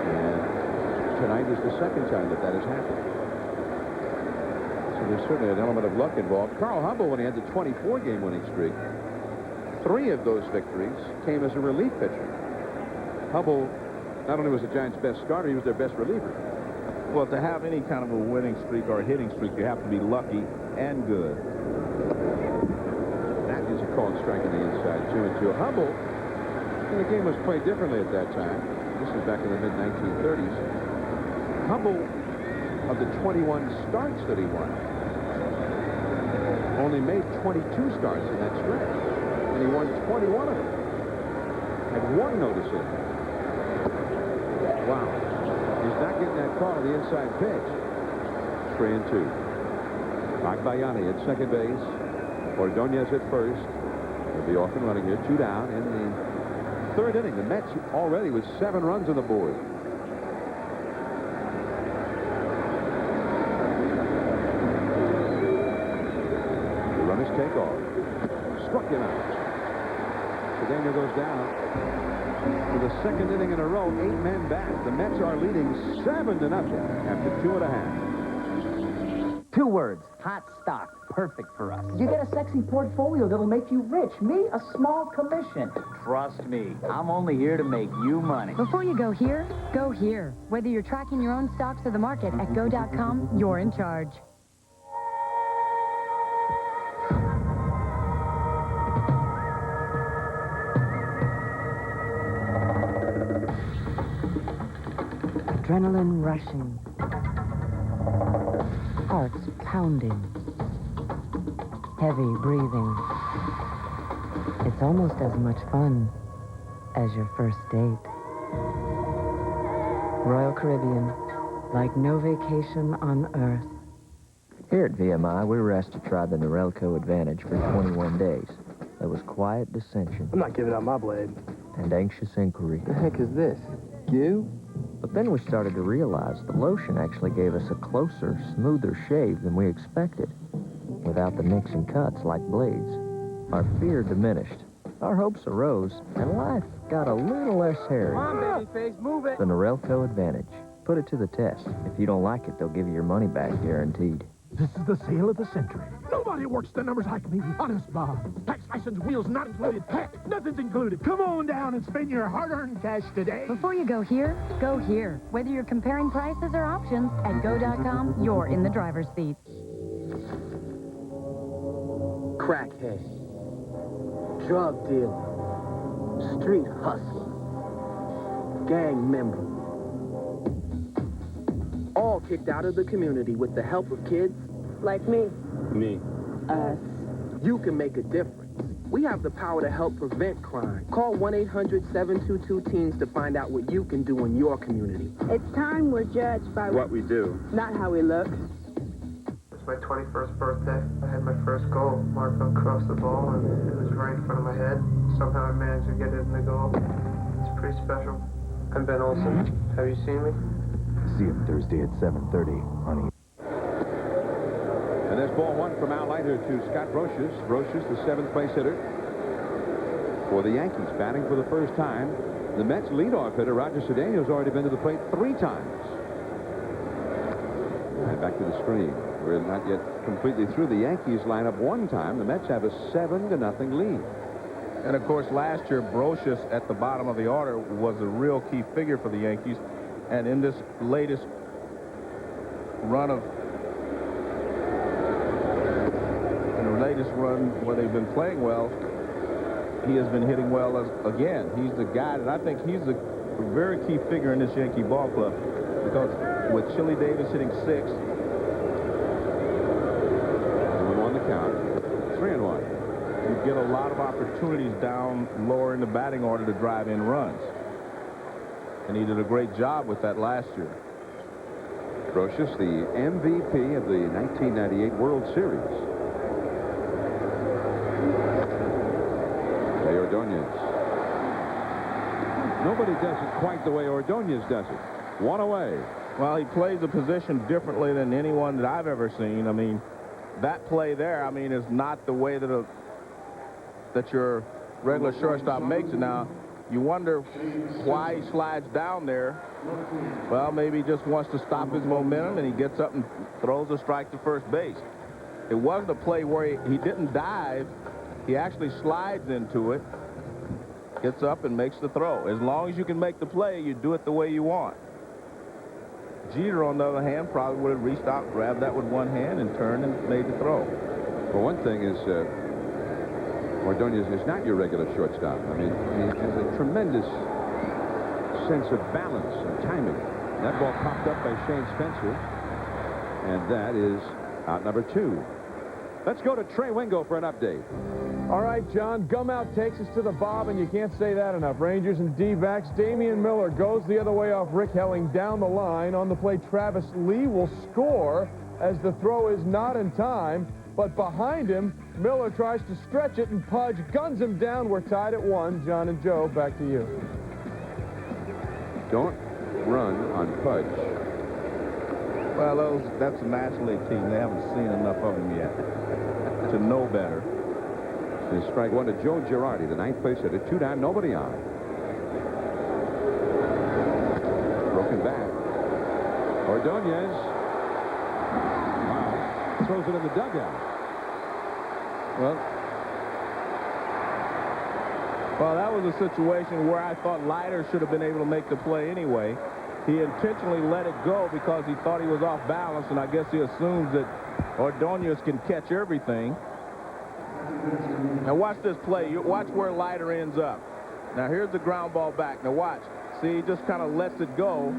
And tonight is the second time that has happened. So there's certainly an element of luck involved. Carl Hubbell, when he had the 24-game winning streak, 3 of those victories came as a relief pitcher. Hubbell not only was the Giants' best starter, he was their best reliever. Well, to have any kind of a winning streak or a hitting streak, you have to be lucky and good. That is a called strike on the inside, 2-2. Hubbell, and the game was played differently at that time. This is back in the mid-1930s. Hubbell, of the 21 starts that he won, only made 22 starts in that stretch. And he won 21 of them. Had 1 no decision. Wow. He's not getting that call on the inside pitch. 3-2. Agbayani at second base. Ordonez at first. They'll be off and running here. 2 down in the 3rd inning. The Mets already with 7 runs on the board. The runners take off. Struck him out. Daniel goes down. For the 2nd inning in a row, 8 men back. The Mets are leading 7-0 after 2.5. 2 words, hot stock, perfect for us. You get a sexy portfolio that'll make you rich. Me, a small commission. Trust me, I'm only here to make you money. Before you go here, go here. Whether you're tracking your own stocks or the market, at go.com, you're in charge. Adrenaline rushing. Hearts pounding. Heavy breathing. It's almost as much fun as your first date. Royal Caribbean, like no vacation on Earth. Here at VMI, we were asked to try the Norelco Advantage for 21 days. There was quiet dissension. I'm not giving up my blade. And anxious inquiry. The heck is this? You? But then we started to realize the lotion actually gave us a closer, smoother shave than we expected. Without the nicks and cuts like blades. Our fear diminished. Our hopes arose, and life got a little less hairy. Come on, babyface, move it. The Norelco Advantage. Put it to the test. If you don't like it, they'll give you your money back guaranteed. This is the sale of the century. Nobody works the numbers like me. Honest, Bob. Tax, license, wheels not included. Heck, nothing's included. Come on down and spend your hard-earned cash today. Before you go here, go here. Whether you're comparing prices or options, at go.com, you're in the driver's seat. Crackhead. Drug dealer. Street hustler. Gang member. All kicked out of the community with the help of kids like me. Me. Us. You can make a difference. We have the power to help prevent crime. Call 1-800-722-TEENS to find out what you can do in your community. It's time we're judged by What we do. not how we look. It's my 21st birthday. I had my first goal marked across the ball, and it was right in front of my head. Somehow I managed to get it in the goal. It's pretty special. I'm Ben Olsen. Have you seen me? See him Thursday at 7:30 on And there's ball 1 from Al Leiter to Scott Brocious. Brocious, the 7th place hitter for the Yankees, batting for the first time. The Mets leadoff hitter, Roger Clemens, has already been to the plate 3 times. And back to the screen. We're not yet completely through. The Yankees line up 1 time. The Mets have a 7-0 lead. And, of course, last year, Brocious at the bottom of the order was a real key figure for the Yankees. And in this latest run where they've been playing well, he has been hitting well again. He's the guy that I think he's a very key figure in this Yankee ball club, because with Chili Davis hitting 6, 1-1 the count, 3-1. You get a lot of opportunities down lower in the batting order to drive in runs. And he did a great job with that last year. Brocious, the MVP of the 1998 World Series. Jay Ordonez. Nobody does it quite the way Ordonez does it. 1 away. Well, he plays the position differently than anyone that I've ever seen. I mean, that play there, I mean, is not the way that your regular shortstop makes it. Now, you wonder why he slides down there. Well, maybe he just wants to stop his momentum, and he gets up and throws a strike to first base. It wasn't a play where he didn't dive. He actually slides into it, gets up and makes the throw. As long as you can make the play, you do it the way you want. Jeter, on the other hand, probably would have reached out, grabbed that with one hand, and turned and made the throw. Well, one thing is, Ordonez is not your regular shortstop. I mean, he has a tremendous sense of balance and timing. That ball popped up by Shane Spencer, and that is out number 2. Let's go to Trey Wingo for an update. All right, John, Gumout takes us to the Bob, and you can't say that enough. Rangers and D-backs. Damian Miller goes the other way off Rick Helling down the line. On the play, Travis Lee will score as the throw is not in time. But behind him, Miller tries to stretch it, and Pudge guns him down. We're tied at 1. John and Joe, back to you. Don't run on Pudge. Well, that's a National League team. They haven't seen enough of him yet to know better. And strike 1 to Joe Girardi, the 9th place hitter. 2 down, nobody on. Broken back. Ordonez. Wow. Throws it in the dugout. Well, that was a situation where I thought Leiter should have been able to make the play anyway. He intentionally let it go because he thought he was off balance, and I guess he assumes that Ordonez can catch everything. Now watch this play. Watch where Leiter ends up. Now here's the ground ball back. Now watch. See, he just kind of lets it go.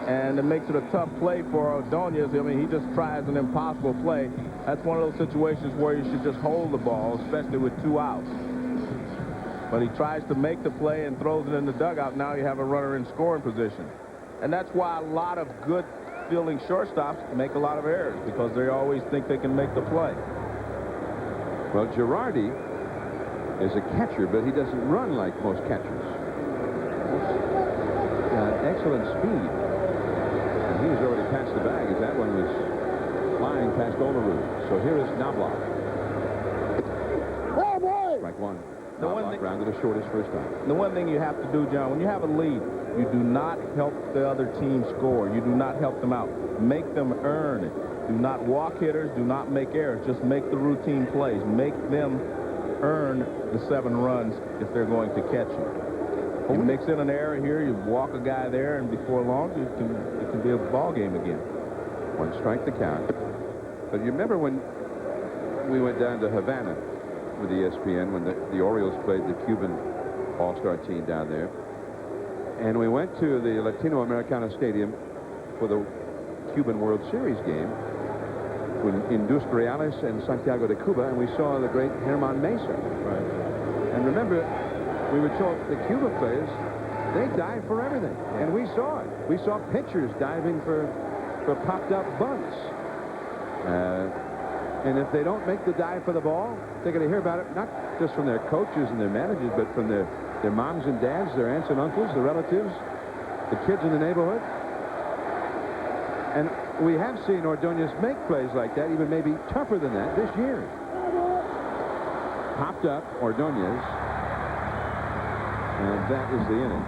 And it makes it a tough play for Ordonez. I mean, he just tries an impossible play. That's one of those situations where you should just hold the ball, especially with 2 outs. But he tries to make the play and throws it in the dugout. Now you have a runner in scoring position. And that's why a lot of good fielding shortstops make a lot of errors, because they always think they can make the play. Well, Girardi is a catcher, but he doesn't run like most catchers. Got excellent speed. And he was already past the bag as that one was flying past Olerud. So here is Knobloch. Oh, boy! Strike 1. Knobloch grounded to short his first time. The one thing you have to do, John, when you have a lead, you do not help the other team score. You do not help them out. Make them earn it. Do not walk hitters. Do not make errors. Just make the routine plays. Make them earn the 7 runs if they're going to catch you. You mix in an error here, you walk a guy there, and before long, it can be a ball game again. 1 strike the count. But you remember when we went down to Havana with ESPN when the Orioles played the Cuban All-Star team down there, and we went to the Latino Americana Stadium for the Cuban World Series game with Industriales and Santiago de Cuba, and we saw the great Herman Mesa. Right. And remember, we were told the Cuban players, they dive for everything, and we saw it. We saw pitchers diving for popped-up bunts. And if they don't make the dive for the ball, they're going to hear about it not just from their coaches and their managers, but from their moms and dads, their aunts and uncles, the relatives, the kids in the neighborhood. And we have seen Ordonez make plays like that, even maybe tougher than that this year. Popped up, Ordonez, and that is the inning.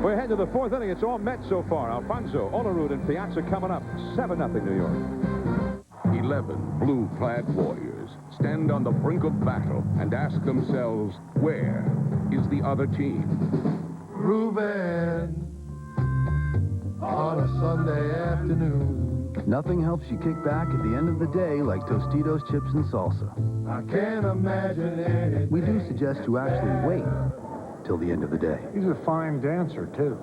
We're heading to the 4th inning. It's all Mets so far. Alfonso, Olerud, and Piazza coming up. 7-0 New York. 11 blue-clad warriors stand on the brink of battle and ask themselves, where is the other team? Groovin' on a Sunday afternoon. Nothing helps you kick back at the end of the day like Tostitos chips and salsa. I can't imagine anything. We do suggest you actually wait till the end of the day. He's a fine dancer, too.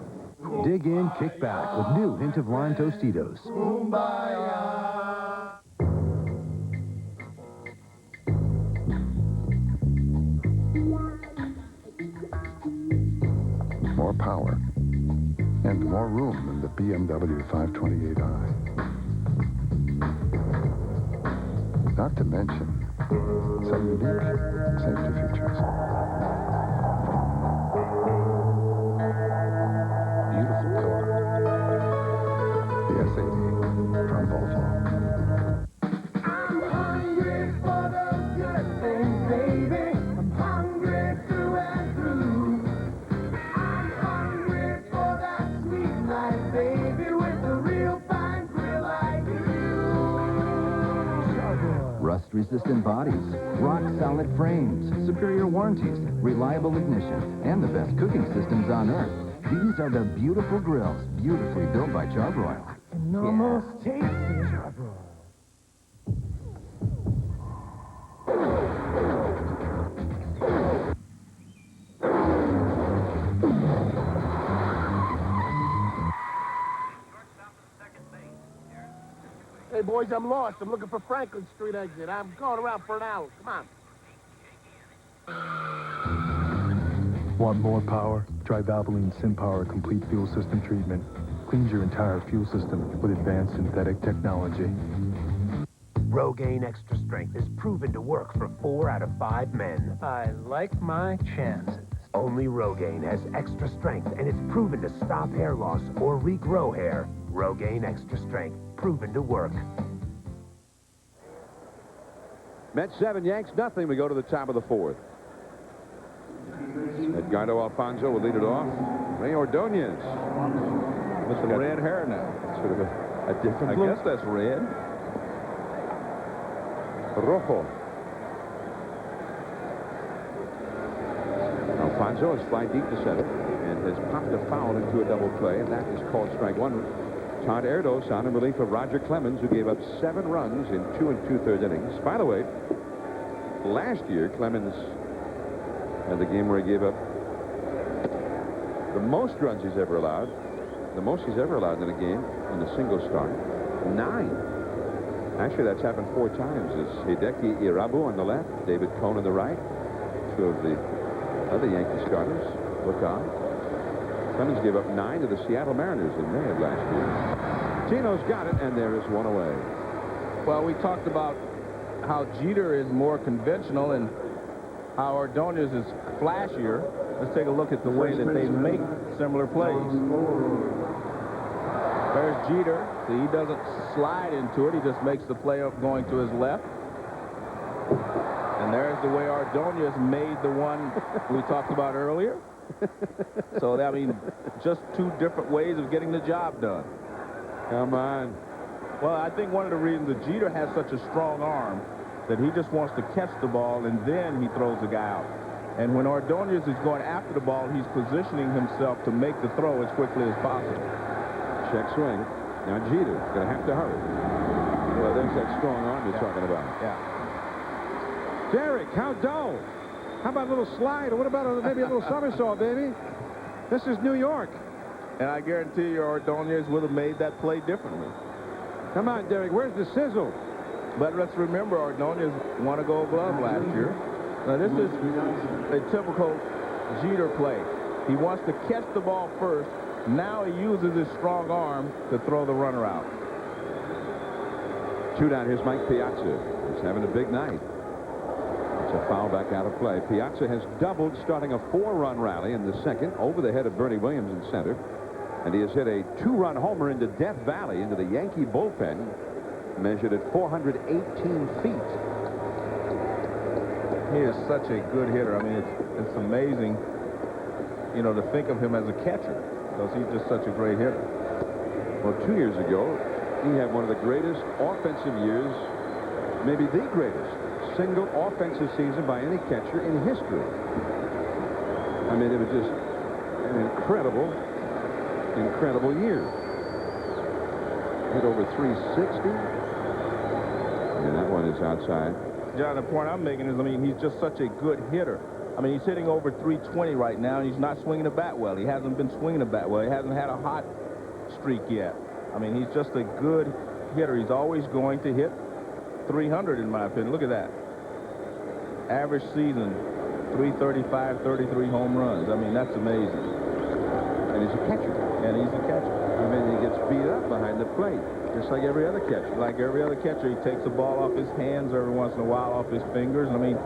Dig in, kick back with new Hint of Lime Tostitos. Kumbaya. More power and more room than the BMW 528i. Not to mention some unique safety features. rust-resistant bodies, rock-solid frames, superior warranties, reliable ignition, and the best cooking systems on Earth. These are the beautiful grills, beautifully built by Charbroil. And almost tasty. Hey, boys, I'm lost. I'm looking for Franklin Street exit. I'm going around for an hour. Come on. Want more power? Try Valvoline SymPower Complete Fuel System Treatment. Cleans your entire fuel system with advanced synthetic technology. Rogaine Extra Strength is proven to work for 4 out of 5 men. I like my chances. Only Rogaine has extra strength, and it's proven to stop hair loss or regrow hair. Rogaine Extra Strength, proven to work. Mets 7, Yanks nothing. We go to the top of the 4th. Edgardo Alfonso will lead it off. Ray Ordonez. With the red hair now. Sort of a different look. I guess that's red. Rojo. Alfonso has fly deep to center and has popped a foul into a double play, and that is called strike 1. Todd Erdos on in relief of Roger Clemens, who gave up 7 runs in 2 2/3 innings. By the way, last year Clemens had the game where he gave up the most runs he's ever allowed. The most he's ever allowed in a game in a single start. 9. Actually, that's happened 4 times. It's Hideki Irabu on the left, David Cohn on the right. 2 of the other Yankee starters. Look on. Clemens gave up 9 to the Seattle Mariners in May of last year. Tino's got it, and there is 1 away. Well, we talked about how Jeter is more conventional and how Ordonez is flashier. Let's take a look at the way that they make similar plays. There's Jeter. See, he doesn't slide into it. He just makes the play up going to his left. And there's the way Ordonez made the one we talked about earlier. So, I mean, just 2 different ways of getting the job done. Come on. Well, I think one of the reasons that Jeter has such a strong arm that he just wants to catch the ball and then he throws the guy out. And when Ordonez is going after the ball, he's positioning himself to make the throw as quickly as possible. Check swing. Now Jeter's going to have to hurry. Well, there's that strong arm you're talking about. Yeah. Derek, how dull. How about a little slide? Or what about maybe a little somersault, baby? This is New York. And I guarantee you Ordonez would have made that play differently. Come on, Derek. Where's the sizzle? But let's remember, Ordonez won a Gold Glove last year. Now, this is a typical Jeter play. He wants to catch the ball first. Now he uses his strong arm to throw the runner out. 2 down. Here's Mike Piazza. He's having a big night. It's a foul back out of play. Piazza has doubled, starting a 4-run rally in the 2nd over the head of Bernie Williams in center. And he has hit a 2-run homer into Death Valley, into the Yankee bullpen, measured at 418 feet. He is such a good hitter. I mean, it's amazing, you know, to think of him as a catcher, because he's just such a great hitter. Well, 2 years ago, he had one of the greatest offensive years, maybe the greatest single offensive season by any catcher in history. I mean, it was just an incredible year. Hit over 360. And that one is outside. John, the point I'm making is, I mean, he's just such a good hitter. I mean, he's hitting over 320 right now, and he's not swinging the bat well. He hasn't been swinging the bat well. He hasn't had a hot streak yet. I mean, he's just a good hitter. He's always going to hit 300, in my opinion. Look at that. Average season, 335, 33 home runs. I mean, that's amazing. And he's a catcher. And he's a catcher. I mean, he gets beat up behind the plate, just like every other catcher. Like every other catcher, he takes the ball off his hands every once in a while, off his fingers. I mean,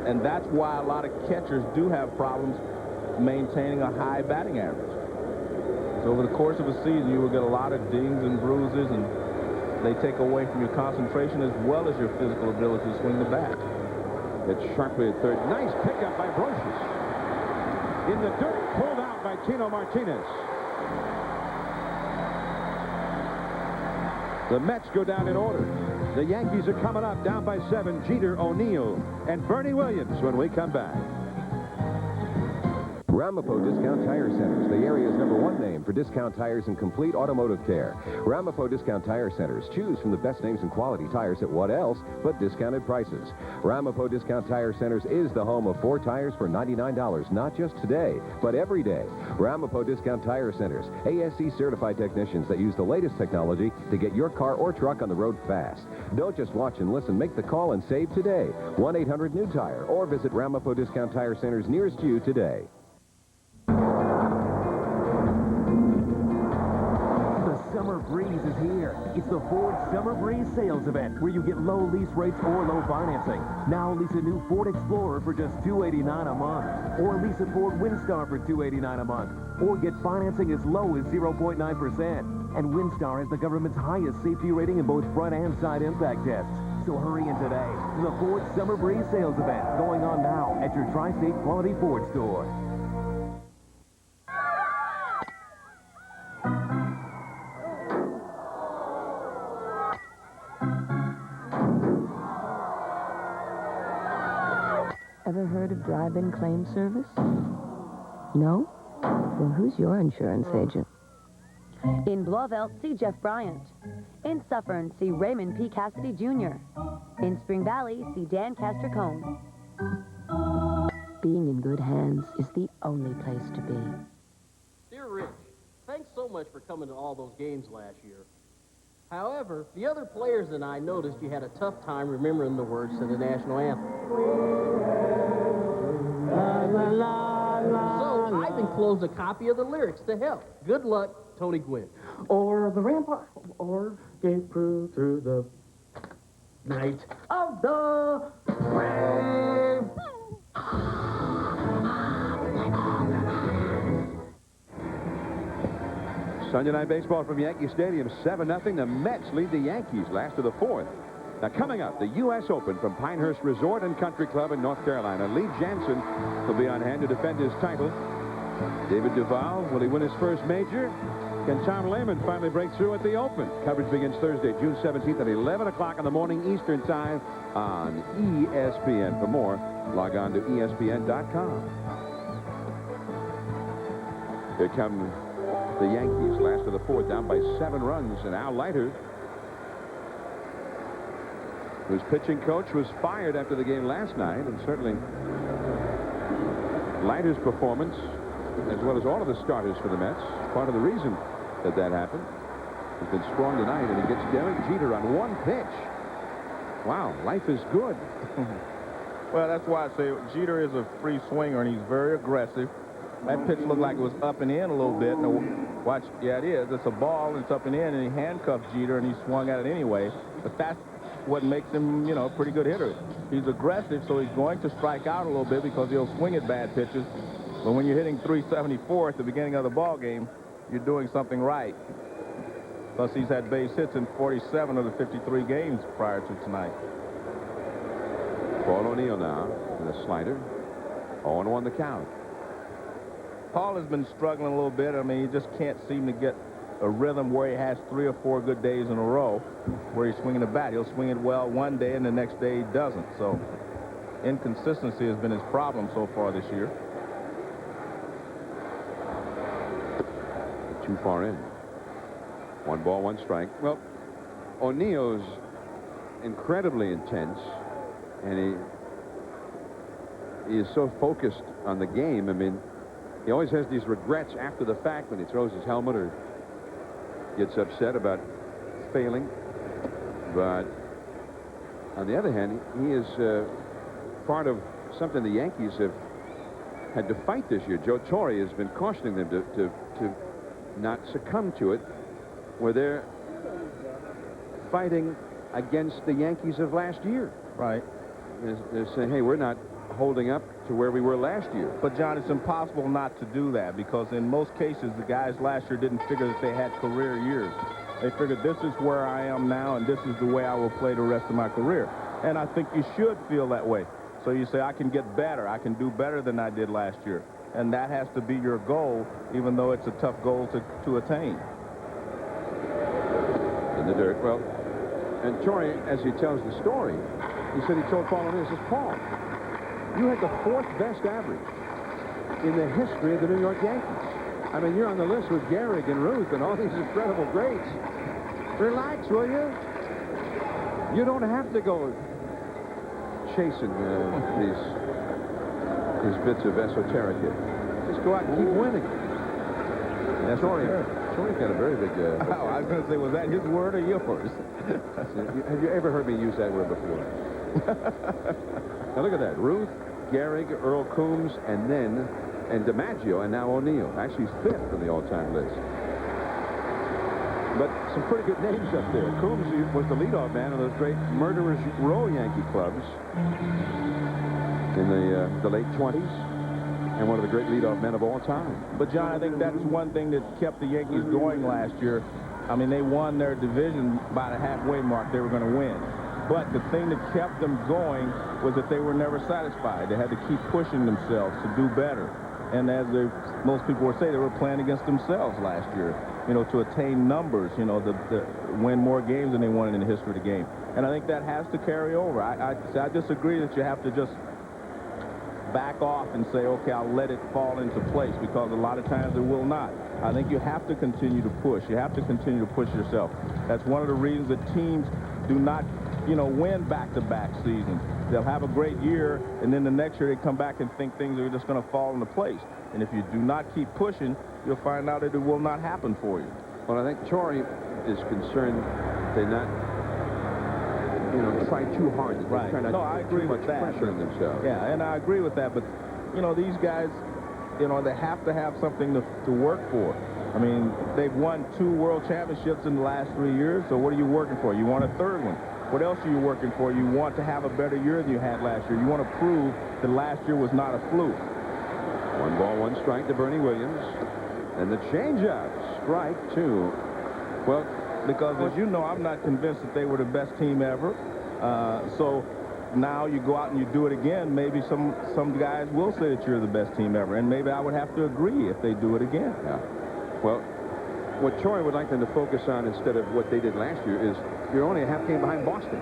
and that's why a lot of catchers do have problems maintaining a high batting average. So over the course of a season, you will get a lot of dings and bruises, and they take away from your concentration as well as your physical ability to swing the bat. It's sharply at third. Nice pickup by Brocious. In the dirt, pulled out by Tino Martinez. The Mets go down in order. The Yankees are coming up, down by 7. Jeter, O'Neill, and Bernie Williams when we come back. Ramapo Discount Tire Centers, the area's #1 name for discount tires and complete automotive care. Ramapo Discount Tire Centers. Choose from the best names and quality tires at what else but discounted prices. Ramapo Discount Tire Centers is the home of 4 tires for $99, not just today, but every day. Ramapo Discount Tire Centers, ASC certified technicians that use the latest technology to get your car or truck on the road fast. Don't just watch and listen. Make the call and save today. 1-800-NEW-TIRE or visit Ramapo Discount Tire Centers nearest you today. Summer Breeze is here. It's the Ford Summer Breeze sales event where you get low lease rates or low financing. Now lease a new Ford Explorer for just $289 a month. Or lease a Ford Windstar for $289 a month. Or get financing as low as 0.9%. And Windstar has the government's highest safety rating in both front and side impact tests. So hurry in today to the Ford Summer Breeze sales event going on now at your Tri-State Quality Ford store. Ever heard of drive-in claim service? No? Well, who's your insurance agent? In Blauvelt, see Jeff Bryant. In Suffern, see Raymond P. Cassidy Jr. In Spring Valley, see Dan Castor-Cone. Being in good hands is the only place to be. Dear Rich, thanks so much for coming to all those games last year. However, the other players and I noticed you had a tough time remembering the words to the national anthem. So I've enclosed a copy of the lyrics to help. Good luck, Tony Gwynn. Or the rampart, or escape through the night of the brave. Sunday night baseball from Yankee Stadium, 7-0. The Mets lead the Yankees last of the 4th. Now coming up, the U.S. Open from Pinehurst Resort and Country Club in North Carolina. Lee Jansen will be on hand to defend his title. David Duval, will he win his first major? Can Tom Lehman finally break through at the Open? Coverage begins Thursday, June 17th at 11 o'clock in the morning Eastern Time on ESPN. For more, log on to ESPN.com. Here come the Yankees, last of the 4th, down by 7 runs, and Al Leiter, whose pitching coach was fired after the game last night, and certainly Leiter's performance, as well as all of the starters for the Mets, part of the reason that that happened. He's been strong tonight, and he gets Derek Jeter on 1 pitch. Wow, life is good. Well, that's why I say Jeter is a free swinger, and he's very aggressive. That pitch looked like it was up and in a little bit. Now, watch, yeah, it is. It's a ball, and it's up and in, and he handcuffed Jeter, and he swung at it anyway. But that's what makes him, you know, a pretty good hitter. He's aggressive, so he's going to strike out a little bit because he'll swing at bad pitches. But when you're hitting 374 at the beginning of the ball game, you're doing something right. Plus, he's had base hits in 47 of the 53 games prior to tonight. Paul O'Neill now with a slider. 0-1 the count. Paul has been struggling a little bit. I mean, he just can't seem to get a rhythm where he has 3 or 4 good days in a row where he's swinging the bat. He'll swing it well one day, and the next day he doesn't. So inconsistency has been his problem so far this year. Too far in. 1 ball, 1 strike. Well, O'Neill's incredibly intense, and he is so focused on the game. I mean, he always has these regrets after the fact when he throws his helmet or gets upset about failing. But on the other hand, he is part of something the Yankees have had to fight this year. Joe Torre has been cautioning them to not succumb to it, where they're fighting against the Yankees of last year. Right. They're saying, hey, we're not holding up to where we were last year. But, John, it's impossible not to do that because in most cases, the guys last year didn't figure that they had career years. They figured this is where I am now and this is the way I will play the rest of my career. And I think you should feel that way. So you say, I can get better. I can do better than I did last year. And that has to be your goal, even though it's a tough goal to attain. In the dirt. Well, And Torrey, as he tells the story, he said he told Paul O'Neill, he says, Paul, you had the 4th best average in the history of the New York Yankees. I mean, you're on the list with Gehrig and Ruth and all these incredible greats. Relax, will you? You don't have to go chasing these bits of esoteric here. Just go out and keep winning. That's Torrey's got a very big... I was going to say, was that his word or yours? Have you ever heard me use that word before? Now look at that. Ruth, Gehrig, Earl Coombs, and DiMaggio, and now O'Neill. Actually, he's 5th on the all-time list. But some pretty good names up there. Coombs was the leadoff man of those great Murderers Row Yankee clubs in the late 20s. And one of the great leadoff men of all time. But, John, I think that's one thing that kept the Yankees going last year. I mean, they won their division by the halfway mark. They were going to win. But the thing that kept them going was that they were never satisfied. They had to keep pushing themselves to do better. And as most people would say, they were playing against themselves last year, you know, to attain numbers, you know, to win more games than they won in the history of the game. And I think that has to carry over. I disagree that you have to just back off and say, okay, I'll let it fall into place, because a lot of times it will not. I think you have to continue to push. You have to continue to push yourself. That's one of the reasons that teams do not, you know, win back-to-back seasons. They'll have a great year, and then the next year they come back and think things are just going to fall into place. And if you do not keep pushing, you'll find out that it will not happen for you. Well, I think Torrey is concerned they not, you know, try too hard. Right. No, I agree with that. Pressure on themselves. Yeah, and I agree with that. But, you know, these guys, you know, they have to have something to work for. I mean, they've won 2 world championships in the last 3 years, so what are you working for? You want a 3rd one. What else are you working for? You want to have a better year than you had last year. You want to prove that last year was not a fluke. 1 ball, 1 strike to Bernie Williams. And the changeup, strike 2. Well, because as you know, I'm not convinced that they were the best team ever. So now you go out and you do it again. Maybe some guys will say that you're the best team ever, and maybe I would have to agree if they do it again. Yeah. Well, what Torrey would like them to focus on instead of what they did last year is you're only a half game behind Boston.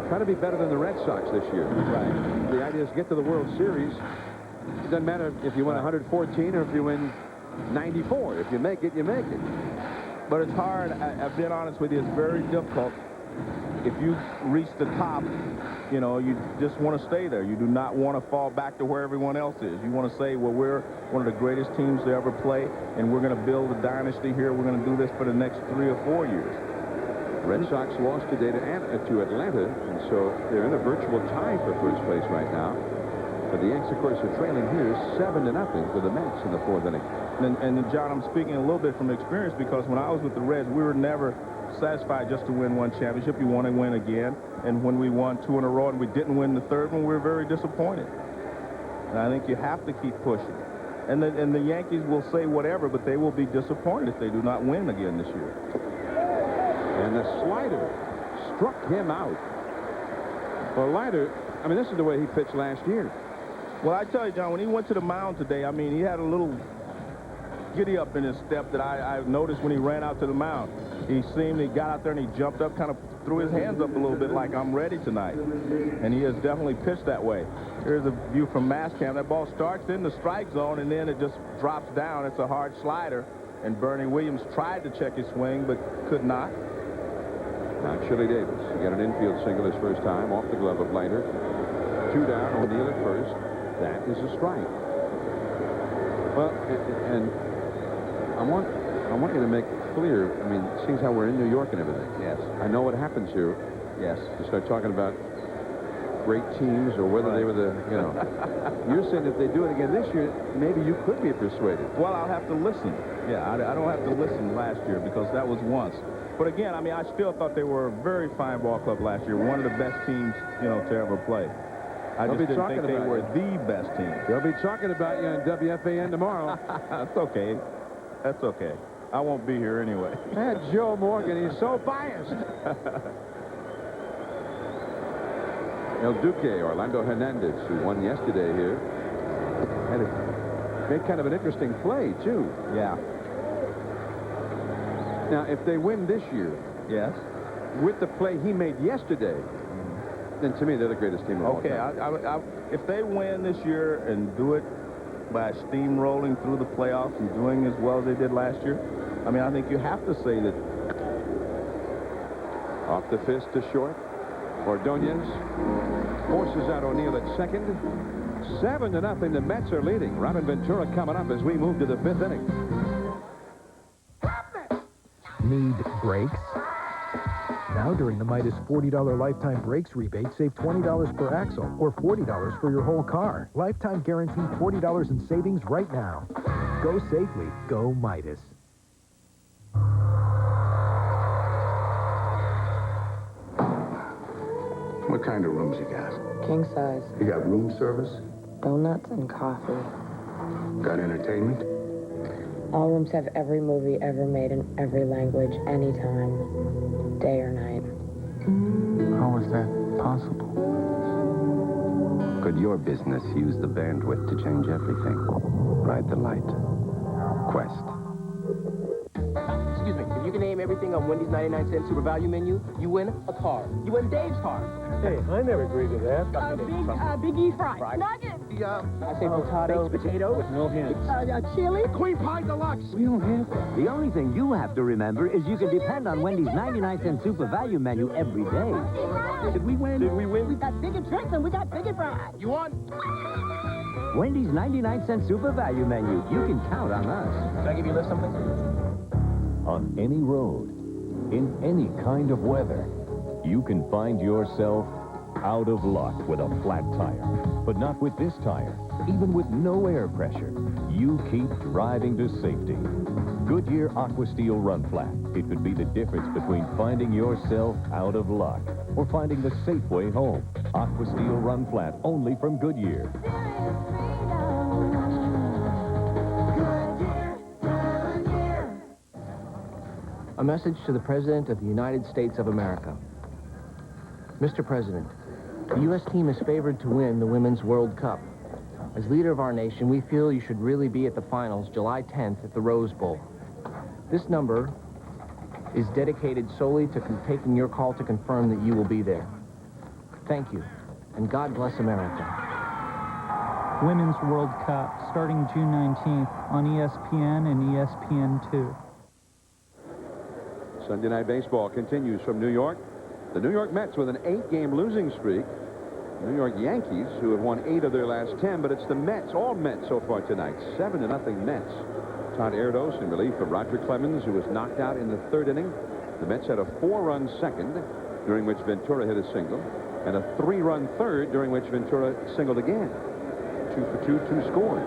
Try to be better than the Red Sox this year. Right. The idea is get to the World Series. It doesn't matter if you win 114 or if you win 94. If you make it, you make it. But it's hard. I've been honest with you. It's very difficult. If you reach the top, you know, you just want to stay there. You do not want to fall back to where everyone else is. You want to say, well, we're one of the greatest teams to ever play, and we're going to build a dynasty here. We're going to do this for the next 3 or 4 years. Red Sox lost today to Atlanta, and so they're in a virtual tie for first place right now. But the Yankees, of course, are trailing here 7-0 to the Mets in the 4th inning. And John, I'm speaking a little bit from experience, because when I was with the Reds, we were never satisfied just to win 1 championship. You want to win again. And when we won 2 in a row and we didn't win the 3rd one, we were very disappointed. And I think you have to keep pushing. And the Yankees will say whatever, but they will be disappointed if they do not win again this year. And the slider struck him out. Well, Leiter, I mean, this is the way he pitched last year. Well, I tell you, John, when he went to the mound today, I mean, he had a little giddy up in his step that I noticed when he ran out to the mound. He got out there and he jumped up, kind of threw his hands up a little bit like, I'm ready tonight. And he has definitely pitched that way. Here's a view from Mastcam. That ball starts in the strike zone and then it just drops down. It's a hard slider. And Bernie Williams tried to check his swing, but could not. Now Chili Davis. He got an infield single his first time off the glove of Leiter. 2 down, O'Neill at first. That is a strike. Well, and I want you to make clear, I mean, seeing how we're in New York and everything. Yes. I know what happens here. Yes. You start talking about great teams or whether they were the, you know. You're saying if they do it again this year, maybe you could be persuaded. Well, I'll have to listen. Yeah, I don't have to listen last year because that was once. But again, I mean, I still thought they were a very fine ball club last year. One of the best teams, you know, to ever play. I just didn't think they were the best team. They'll be talking about you on WFAN tomorrow. That's okay. That's okay. I won't be here anyway. That's Joe Morgan. He's so biased. El Duque, Orlando Hernandez, who won yesterday here, made kind of an interesting play, too. Yeah. Now, if they win this year, yes, with the play he made yesterday, then to me they're the greatest team of all Okay, time. if they win this year and do it by steamrolling through the playoffs and doing as well as they did last year, I mean, I think you have to say that. Off the fist to short. Ordonez forces out O'Neill at second. 7-0. The Mets are leading. Robin Ventura coming up as we move to the 5th inning. Need brakes? Now during the Midas $40 lifetime brakes rebate, save $20 per axle or $40 for your whole car. Lifetime guaranteed $40 in savings right now. Go safely. Go Midas. What kind of rooms you got? King size. You got room service? Donuts and coffee. Got entertainment? All rooms have every movie ever made in every language, anytime, day or night. How is that possible? Could your business use the bandwidth to change everything? Ride the light. Quest. Excuse me, if you can name everything on Wendy's 99-cent super value menu, you win a car. You win Dave's car. Hey, I never agreed to that. Big E fries. Nuggets. I say potato with no hints. Chili. Queen Pie Deluxe. We don't have that. The only thing you have to remember is you can depend on Wendy's 99-cent super value menu every day. Did we win? Did we win? We got bigger drinks and we got bigger fries. You won? Wendy's 99-cent super value menu. You can count on us. Can I give you a list something? On any road, in any kind of weather, you can find yourself out of luck with a flat tire. But not with this tire. Even with no air pressure, you keep driving to safety. Goodyear Aqua Steel Run Flat. It could be the difference between finding yourself out of luck or finding the safe way home. Aqua Steel Run Flat, only from Goodyear. A message to the President of the United States of America. Mr. President, the U.S. team is favored to win the Women's World Cup. As leader of our nation, we feel you should really be at the finals July 10th at the Rose Bowl. This number is dedicated solely to taking your call to confirm that you will be there. Thank you, and God bless America. Women's World Cup, starting June 19th on ESPN and ESPN2. Sunday Night Baseball continues from New York. The New York Mets with an 8-game losing streak. New York Yankees, who have won 8 of their last 10, but it's the Mets, all Mets so far tonight. 7-0 Mets. Todd Erdos in relief of Roger Clemens, who was knocked out in the 3rd inning. The Mets had a 4-run second, during which Ventura hit a single, and a 3-run third, during which Ventura singled again. 2 for 2, 2 scored.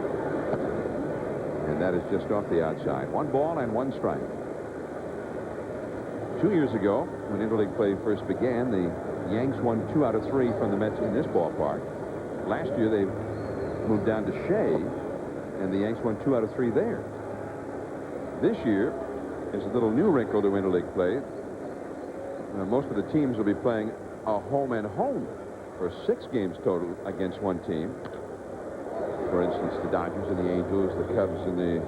And that is just off the outside. 1 ball and 1 strike. 2 years ago, when interleague play first began, the Yanks won 2 out of 3 from the Mets in this ballpark. Last year, they moved down to Shea, and the Yanks won 2 out of 3 there. This year, there's a little new wrinkle to interleague play. Most of the teams will be playing a home and home for 6 games total against one team. For instance, the Dodgers and the Angels, the Cubs and the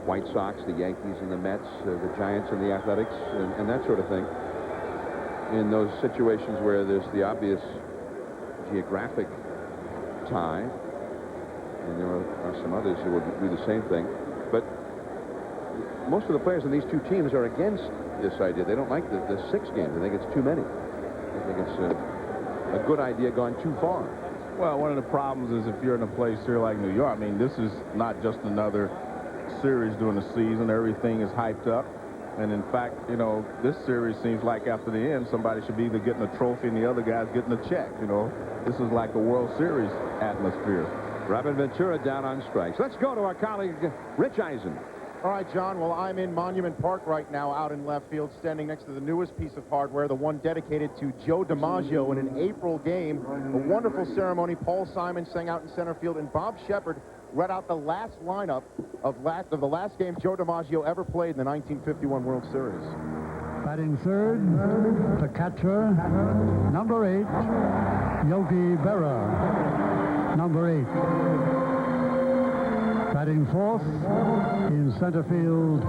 White Sox, the Yankees and the Mets, the Giants and the Athletics, and that sort of thing. In those situations where there's the obvious geographic tie, and there are some others who will do the same thing, but most of the players in these 2 teams are against this idea. They don't like the 6 games. They think it's too many. They think it's a good idea gone too far. Well, one of the problems is if you're in a place here like New York, I mean, this is not just another series during the season. Everything is hyped up. And in fact, you know, this series seems like after the end, somebody should be either getting a trophy and the other guy's getting a check, you know. This is like a World Series atmosphere. Robin Ventura down on strikes. Let's go to our colleague, Rich Eisen. All right, John, well, I'm in Monument Park right now out in left field, standing next to the newest piece of hardware, the one dedicated to Joe DiMaggio in an April game. A wonderful ceremony. Paul Simon sang out in center field, and Bob Shepard read out the last lineup of the last game Joe DiMaggio ever played in the 1951 World Series. Batting third, the catcher, number 8, Yogi Berra. Number 8. Batting fourth, in center field,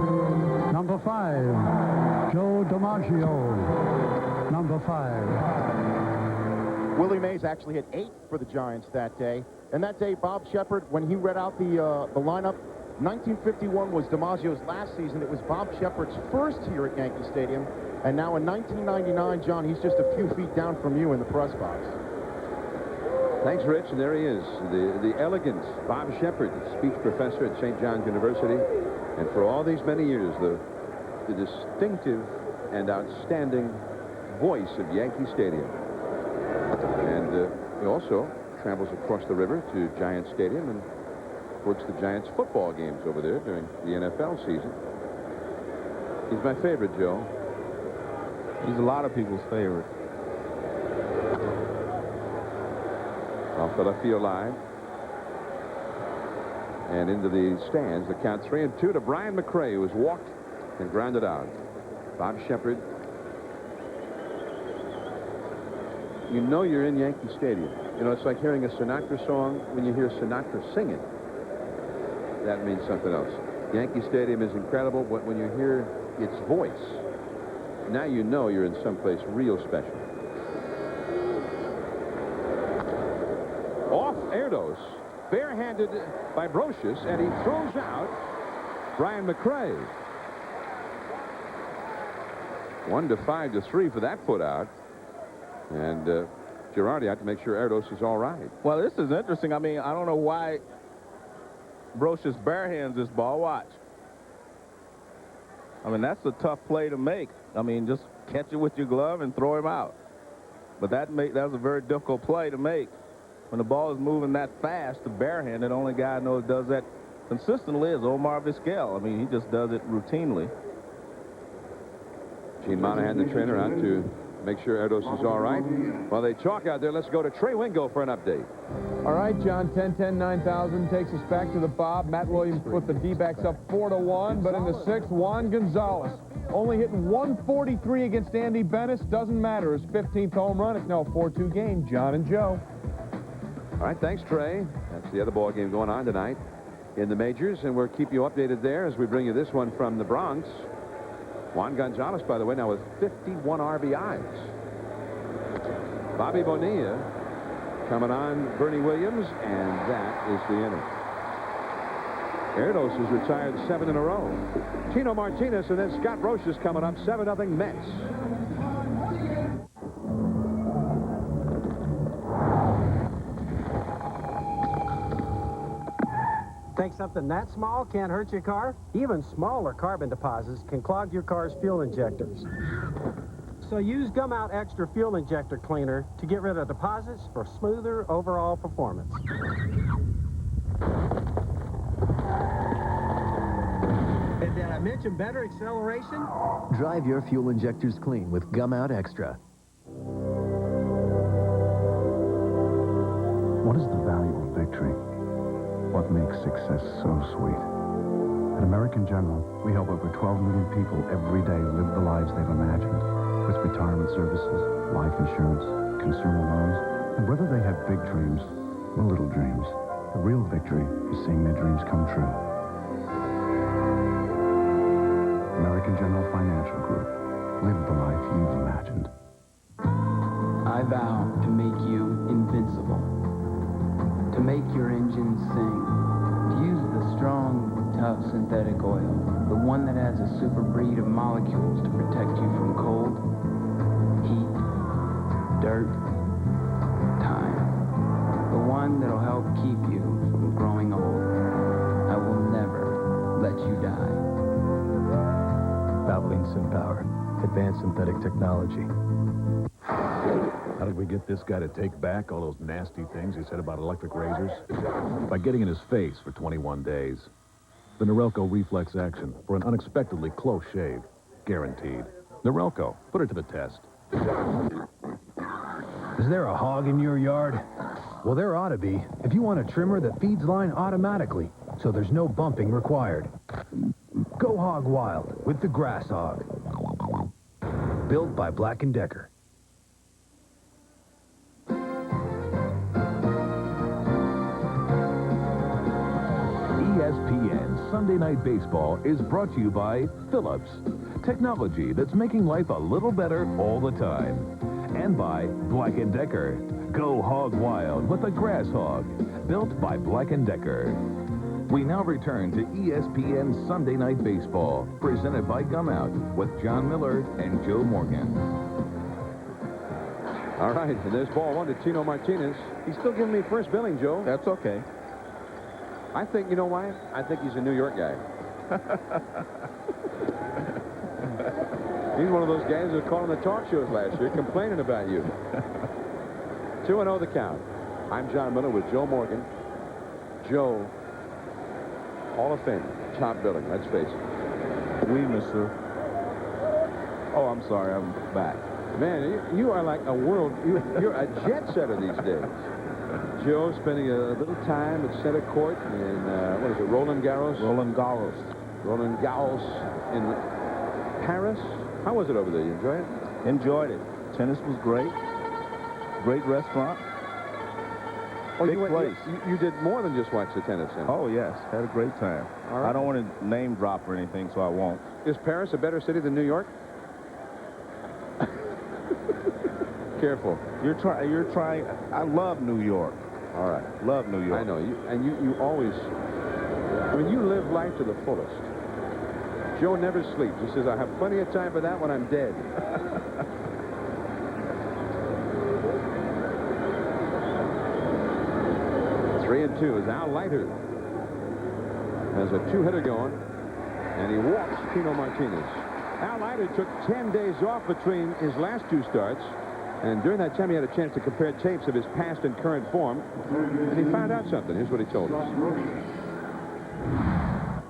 number 5, Joe DiMaggio. number 5. Willie Mays actually hit 8 for the Giants that day. And that day, Bob Shepard, when he read out the lineup, 1951 was DiMaggio's last season. It was Bob Shepard's first here at Yankee Stadium. And now in 1999, John, he's just a few feet down from you in the press box. Thanks, Rich. And there he is, the elegant Bob Shepard, speech professor at St. John's University. And for all these many years, the distinctive and outstanding voice of Yankee Stadium. And he also travels across the river to Giants Stadium and works the Giants football games over there during the NFL season. He's my favorite, Joe. He's a lot of people's favorite. Off the left field line. And into the stands. The count 3-2 to Brian McRae, who was walked and grounded out. Bob Shepard. You know you're in Yankee Stadium. You know, it's like hearing a Sinatra song when you hear Sinatra sing it. That means something else. Yankee Stadium is incredible, but when you hear its voice, now you know you're in someplace real special. Off Erdos, barehanded by Brocious, and he throws out Brian McRae. 1-5-3 for that put out. And Girardi had to make sure Erdos is all right. Well, this is interesting. I mean, I don't know why Brocious barehands this ball. Watch. I mean, that's a tough play to make. I mean, just catch it with your glove and throw him out. But that was a very difficult play to make. When the ball is moving that fast, the barehanded, the only guy I know that does that consistently is Omar Vizquel. I mean, he just does it routinely. Gene Monahan, the trainer, out to make sure Erdos is all right. While they talk out there, let's go to Trey Wingo for an update. All right, John, 10-10-9000 takes us back to the Bob. Matt Williams put the D-backs up 4-1, but in the 6th, Juan Gonzalez only hitting 143 against Andy Bennis. Doesn't matter. His 15th home run. It's now a 4-2 game. John and Joe. All right, thanks, Trey. That's the other ball game going on tonight in the majors, and we'll keep you updated there as we bring you this one from the Bronx. Juan Gonzalez, by the way, now with 51 RBIs. Bobby Bonilla coming on Bernie Williams, and that is the inning. Erdos has retired 7 in a row. Tino Martinez and then Scott Brocious coming up, 7-0 Mets. Think something that small can't hurt your car? Even smaller carbon deposits can clog your car's fuel injectors. So use Gum Out Extra Fuel Injector Cleaner to get rid of deposits for smoother overall performance. And did I mention better acceleration? Drive your fuel injectors clean with Gum Out Extra. What is the value of victory? What makes success so sweet? At American General, we help over 12 million people every day live the lives they've imagined. With retirement services, life insurance, consumer loans, and whether they have big dreams or little dreams, the real victory is seeing their dreams come true. American General Financial Group. Live the life you've imagined. I vow to make you invincible. To make your engine sing. To use the strong, tough synthetic oil. The one that has a super breed of molecules to protect you from cold, heat, dirt, time. The one that'll help keep you from growing old. I will never let you die. Valvoline SynPower. Advanced synthetic technology. How did we get this guy to take back all those nasty things he said about electric razors? By getting in his face for 21 days. The Norelco Reflex Action for an unexpectedly close shave. Guaranteed. Norelco, put it to the test. Is there a hog in your yard? Well, there ought to be if you want a trimmer that feeds line automatically, so there's no bumping required. Go hog wild with the Grass Hog. Built by Black & Decker. ESPN Sunday Night Baseball is brought to you by Phillips. technology that's making life a little better all the time. And by Black & Decker. Go hog wild with the Grass Hog, built by Black & Decker. We now return to ESPN Sunday Night Baseball, presented by Gum Out, with John Miller and Joe Morgan. All right, and there's ball one to Tino Martinez. He's still giving me first billing, Joe. That's okay. I think, you know why? I think he's a New York guy. He's one of those guys who were calling the talk shows last year, complaining about you. 2-0 the count. I'm John Miller with Joe Morgan. Joe, Hall of Fame, top billing, let's face it. Oui, monsieur. Oh, I'm sorry, I'm back. Man, you are like a world, you're a jet setter these days. Joe spending a little time at center court in, what is it, Roland Garros? Roland Garros. Roland Garros in Paris. How was it over there? You enjoy it? Enjoyed it. Tennis was great. Great restaurant. Oh, Big place. You did more than just watch the tennis center. Oh, yes. Had a great time. All right. I don't want to name drop or anything, so I won't. Is Paris a better city than New York? Careful. You're trying. I love New York. All right. Love New York. I know. You always, I mean, you live life to the fullest. Joe never sleeps. He says, I have plenty of time for that when I'm dead. 3-2 is Al Leiter. Has a two-hitter going, and he walks Tino Martinez. Al Leiter took 10 days off between his last two starts, and during that time he had a chance to compare tapes of his past and current form, and he found out something. Here's what he told us.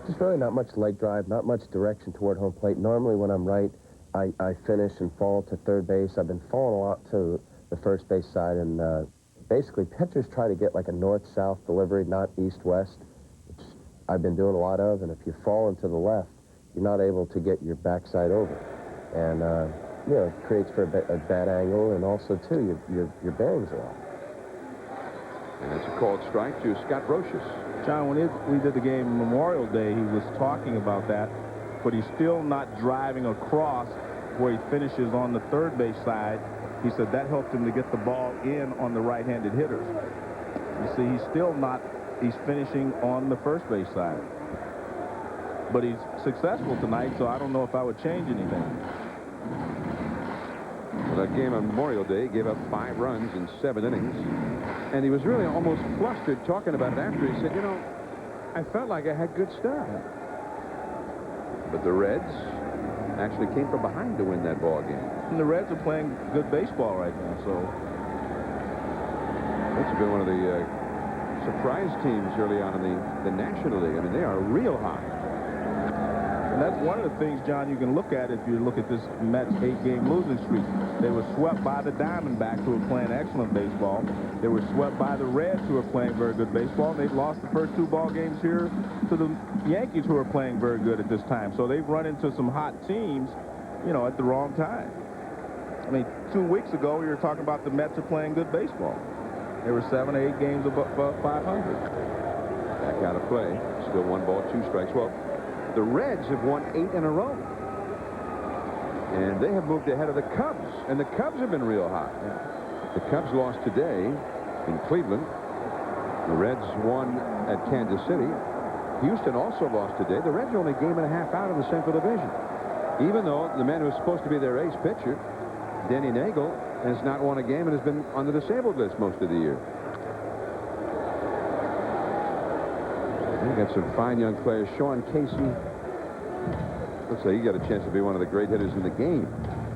Just really not much leg drive, not much direction toward home plate. Normally when I'm right, I finish and fall to third base. I've been falling a lot to the first base side, and basically pitchers try to get like a north-south delivery, not east-west, which I've been doing a lot of, and if you fall into the left, you're not able to get your backside over. And, you know, it creates for a bad angle, and also, too, your bearings are off. And it's a called strike to Scott Brocious. John, when we did the game Memorial Day, he was talking about that, but he's still not driving across where he finishes on the third base side. He said that helped him to get the ball in on the right-handed hitters. You see, he's still not, he's finishing on the first base side. But he's successful tonight, so I don't know if I would change anything. Well, that game on Memorial Day gave up 5 runs in 7 innings. And he was really almost flustered talking about it after. He said, you know, I felt like I had good stuff. But the Reds actually came from behind to win that ball game. And the Reds are playing good baseball right now, so. That's been one of the surprise teams early on in the National League. I mean, they are real hot. And that's one of the things, John, you can look at if you look at this Mets 8-game losing streak. They were swept by the Diamondbacks, who were playing excellent baseball. They were swept by the Reds, who are playing very good baseball. They've lost the first 2 ball games here to the Yankees, who are playing very good at this time. So they've run into some hot teams, you know, at the wrong time. I mean, 2 weeks ago, we were talking about the Mets are playing good baseball. They were 7 or 8 games above 500. Back out of play. Still 1 ball, 2 strikes. Well, the Reds have won 8 in a row. And they have moved ahead of the Cubs. And the Cubs have been real hot. The Cubs lost today in Cleveland. The Reds won at Kansas City. Houston also lost today. The Reds are only a game and a half out of the Central Division. Even though the man who's supposed to be their ace pitcher, Denny Nagel, has not won a game and has been on the disabled list most of the year. We got some fine young players. Sean Casey. Looks like he got a chance to be one of the great hitters in the game.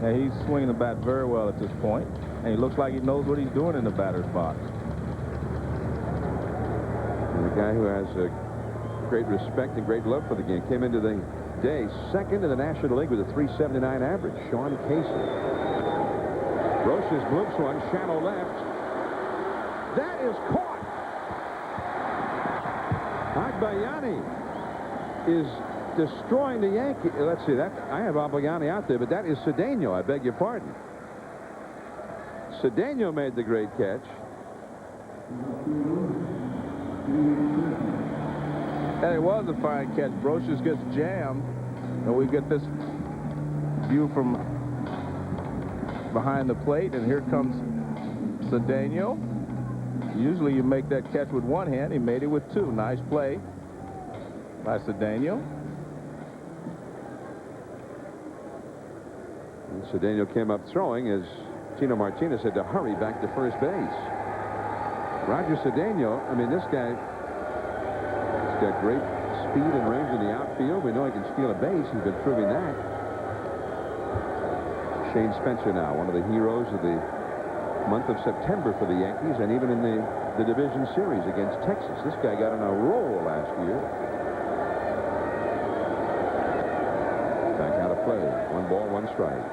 Yeah, he's swinging the bat very well at this point, and he looks like he knows what he's doing in the batter's box. And a guy who has a great respect and great love for the game. Came into the day second in the National League with a .379 average. Sean Casey. Brocious bloops one, shallow left. That is caught. Agbayani is destroying the Yankees. Let's see, that I have Agbayani out there, but that is Cedeno. I beg your pardon. Cedeno made the great catch. And it was a fine catch. Brocious gets jammed, and we get this view from behind the plate, and here comes Cedeno. Usually you make that catch with one hand. He made it with two. Nice play by Cedeno. Cedeno came up throwing as Tino Martinez had to hurry back to first base. Roger Cedeno, I mean, this guy's got great speed and range in the outfield. We know he can steal a base. He's been proving that. Shane Spencer now, one of the heroes of the month of September for the Yankees, and even in the division series against Texas. This guy got on a roll last year. Back out of play. 1 ball, 1 strike.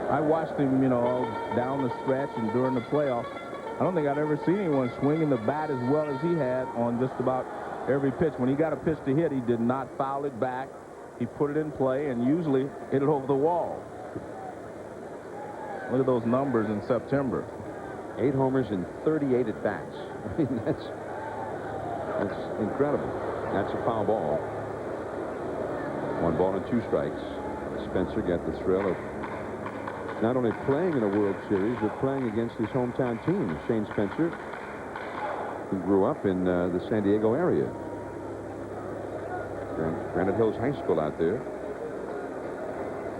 I watched him, you know, all down the stretch and during the playoffs. I don't think I've ever seen anyone swinging the bat as well as he had on just about every pitch. When he got a pitch to hit, he did not foul it back. He put it in play and usually hit it over the wall. Look at those numbers in September. 8 homers and 38 at-bats. I mean, that's incredible. That's a foul ball. 1 ball and 2 strikes. Spencer got the thrill of not only playing in a World Series, but playing against his hometown team. Shane Spencer, who grew up in the San Diego area. Granite Hills High School out there.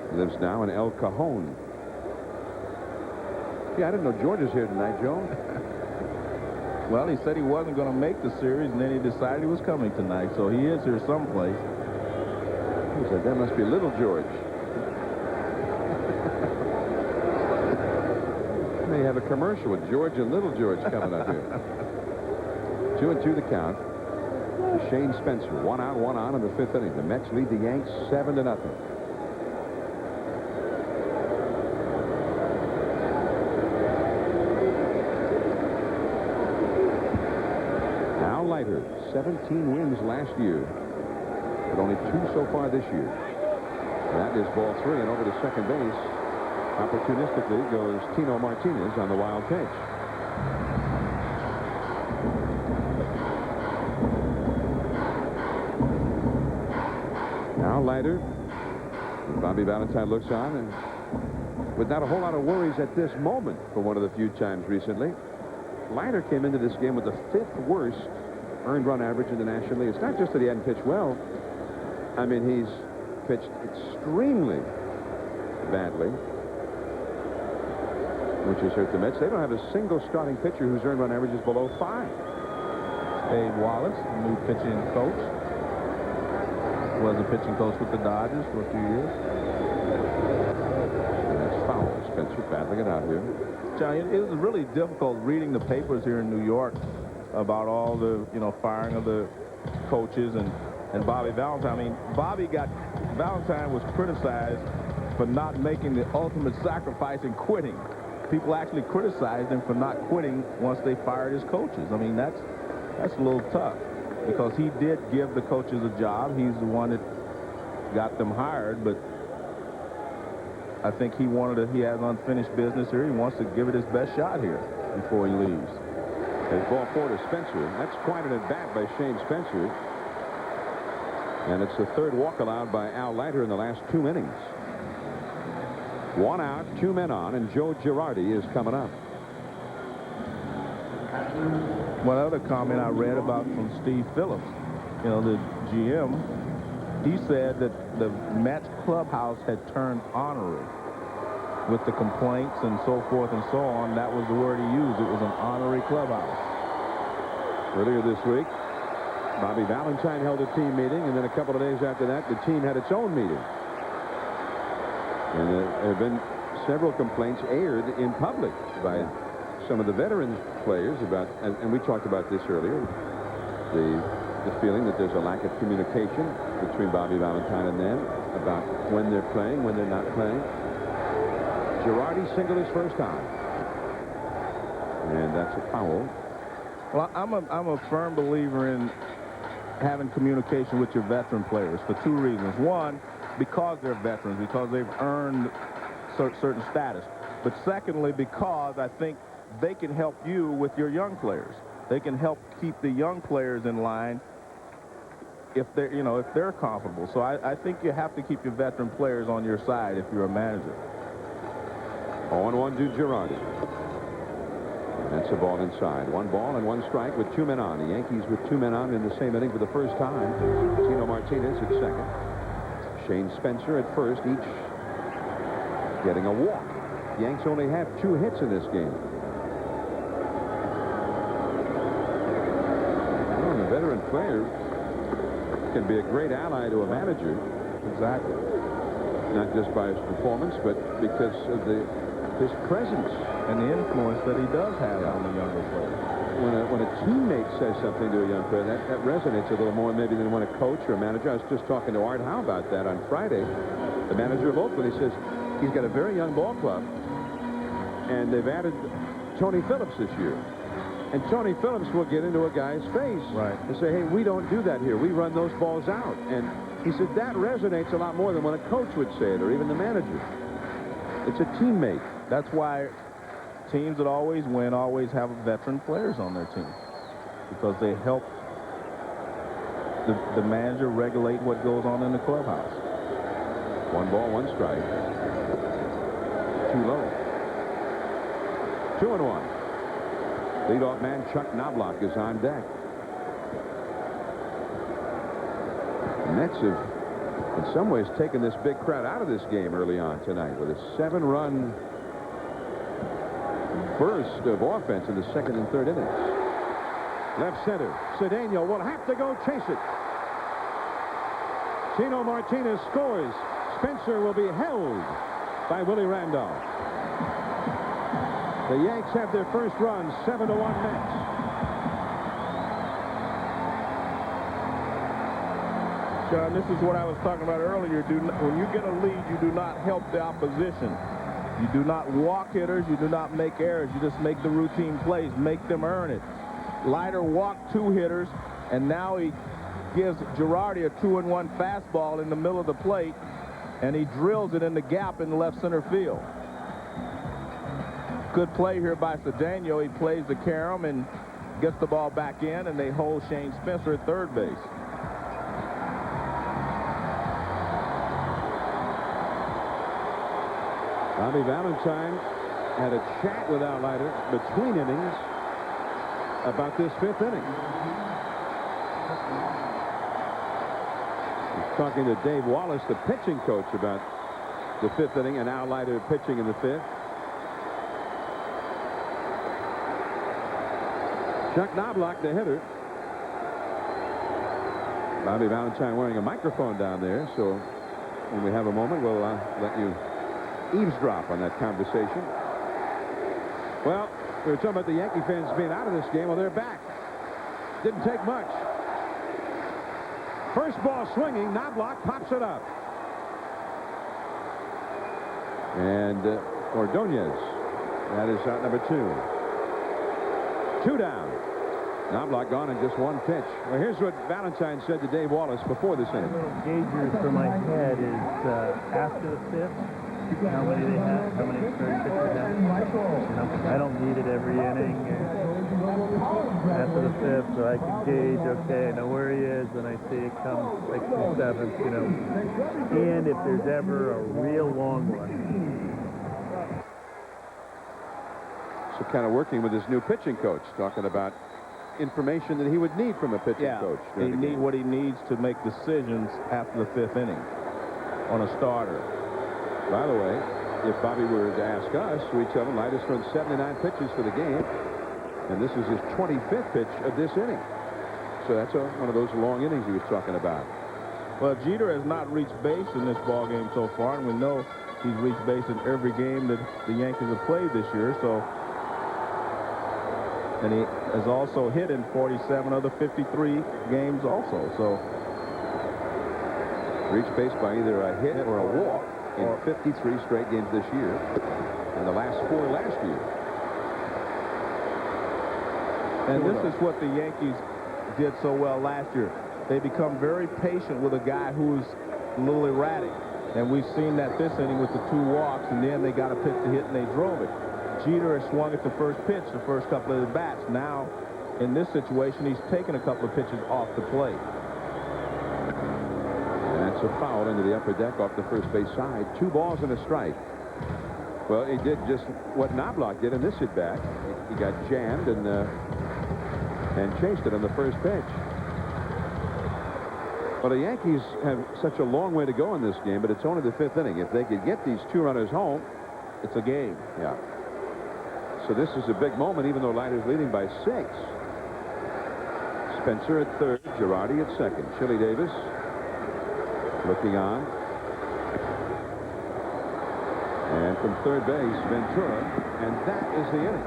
He lives now in El Cajon. Yeah, I didn't know George was here tonight, Joe. Well, he said he wasn't going to make the series, and then he decided he was coming tonight, so he is here someplace. He said, that must be Little George. May have a commercial with George and Little George coming up here. 2-2 the count. Shane Spencer, 1 out, 1 on in the 5th inning. The Mets lead the Yanks 7-0. Al Leiter, 17 wins last year, but only 2 so far this year. That is ball 3, and over to second base. Opportunistically goes Tino Martinez on the wild pitch. Now Leiter. Bobby Valentine looks on, and with not a whole lot of worries at this moment for one of the few times recently. Leiter came into this game with the 5th worst earned run average in the National League. It's not just that he hadn't pitched well. I mean, he's pitched extremely badly, which has hurt the Mets. They don't have a single starting pitcher whose earned run average is below 5. Dave Wallace, new pitching coach, was a pitching coach with the Dodgers for a few years. And that's foul. Spencer battling it out here. Johnny, it was really difficult reading the papers here in New York about all the, you know, firing of the coaches and Bobby Valentine. I mean, Valentine was criticized for not making the ultimate sacrifice and quitting. People actually criticized him for not quitting once they fired his coaches. I mean, that's a little tough, because he did give the coaches a job. He's the one that got them hired, but I think he has unfinished business here. He wants to give it his best shot here before he leaves. There's ball 4 to Spencer. That's quite an at-bat by Shane Spencer. And it's the 3rd walk allowed by Al Leiter in the last 2 innings. 1 out, 2 men on, and Joe Girardi is coming up. One other comment I read about from Steve Phillips, you know, the GM, he said that the Mets clubhouse had turned ornery with the complaints and so forth and so on. That was the word he used. It was an ornery clubhouse. Earlier this week, Bobby Valentine held a team meeting, and then a couple of days after that, the team had its own meeting. And there have been several complaints aired in public by some of the veteran players about, and we talked about this earlier, the feeling that there's a lack of communication between Bobby Valentine and them about when they're playing, when they're not playing. Girardi singled his first time, and that's a foul. Well, I'm a firm believer in having communication with your veteran players for 2 reasons. One, because they're veterans, because they've earned certain status. But secondly, because I think they can help you with your young players. They can help keep the young players in line if they're comfortable. So I think you have to keep your veteran players on your side if you're a manager. 0-1 to Girardi. That's a ball inside. 1 ball and 1 strike with 2 men on. The Yankees with 2 men on in the same inning for the first time. Tino Martinez at second. Shane Spencer at first, each getting a walk. The Yanks only have 2 hits in this game. Well, the veteran player can be a great ally to a manager. Exactly. Not just by his performance, but because of his presence and the influence that he does have on the younger players. When a teammate says something to a young player, that resonates a little more maybe than when a coach or a manager. I was just talking to Art Howe about that on Friday. The manager of Oakland, he says he's got a very young ball club, and they've added Tony Phillips this year. And Tony Phillips will get into a guy's face and say, hey, we don't do that here. We run those balls out. And he said that resonates a lot more than when a coach would say it, or even the manager. It's a teammate. That's why teams that always win always have veteran players on their team, because they help the manager regulate what goes on in the clubhouse. 1 ball, 1 strike. Too low. 2-1. Leadoff man Chuck Knobloch is on deck. The Mets have, in some ways, taken this big crowd out of this game early on tonight with a 7-run burst of offense in the 2nd and 3rd innings. Left center, Cedeno will have to go chase it. Tino Martinez scores. Spencer will be held by Willie Randolph. The Yanks have their first run, 7-1 Mets. John, this is what I was talking about earlier. When you get a lead, you do not help the opposition. You do not walk hitters. You do not make errors. You just make the routine plays. Make them earn it. Leiter walked 2 hitters, and now he gives Girardi a 2-1 fastball in the middle of the plate, and he drills it in the gap in left center field. Good play here by Cedeno. He plays the carom and gets the ball back in, and they hold Shane Spencer at third base. Bobby Valentine had a chat with Al Leiter between innings about this 5th inning. He's talking to Dave Wallace, the pitching coach, about the 5th inning and Al Leiter pitching in the 5th. Chuck Knobloch, the hitter. Bobby Valentine wearing a microphone down there, so when we have a moment, we'll let you eavesdrop on that conversation. Well, we were talking about the Yankee fans being out of this game. Well, they're back. Didn't take much. First ball swinging. Knobloch pops it up. And Ordonez. That is out number 2. 2 down. Knobloch gone in just 1 pitch. Well, here's what Valentine said to Dave Wallace before this inning. The little gauger for my head is after the 5th. How many they have, how many starting pitchers have. You know, I don't need it every inning. After the 5th, so I can gauge, okay, I know where he is, when I see it come 6th and 7th, you know. And if there's ever a real long one. So kind of working with his new pitching coach, talking about information that he would need from a pitching coach. He needs what he needs to make decisions after the 5th inning on a starter. By the way, if Bobby were to ask us, we tell him Leiter's thrown 79 pitches for the game, and this is his 25th pitch of this inning. So that's one of those long innings he was talking about. Well, Jeter has not reached base in this ball game so far, and we know he's reached base in every game that the Yankees have played this year. So, and he has also hit in 47 of the 53 games also. So, reached base by either a hit or a walk in 53 straight games this year, and the last 4 last year. And this is what the Yankees did so well last year. They become very patient with a guy who's a little erratic. And we've seen that this inning with the 2 walks, and then they got a pitch to hit and they drove it. Jeter has swung at the first pitch the first couple of at-bats. Now, in this situation, he's taken a couple of pitches off the plate. a foul into the upper deck off the first base side. 2 balls and a strike. Well, he did just what Knobloch did in this at-bat. He got jammed and chased it on the first pitch. Well, the Yankees have such a long way to go in this game, but it's only the 5th inning. If they could get these 2 runners home, it's a game. Yeah. So this is a big moment, even though Leiter's leading by 6. Spencer at third, Girardi at second. Chili Davis looking on. And from third base, Ventura. And that is the inning.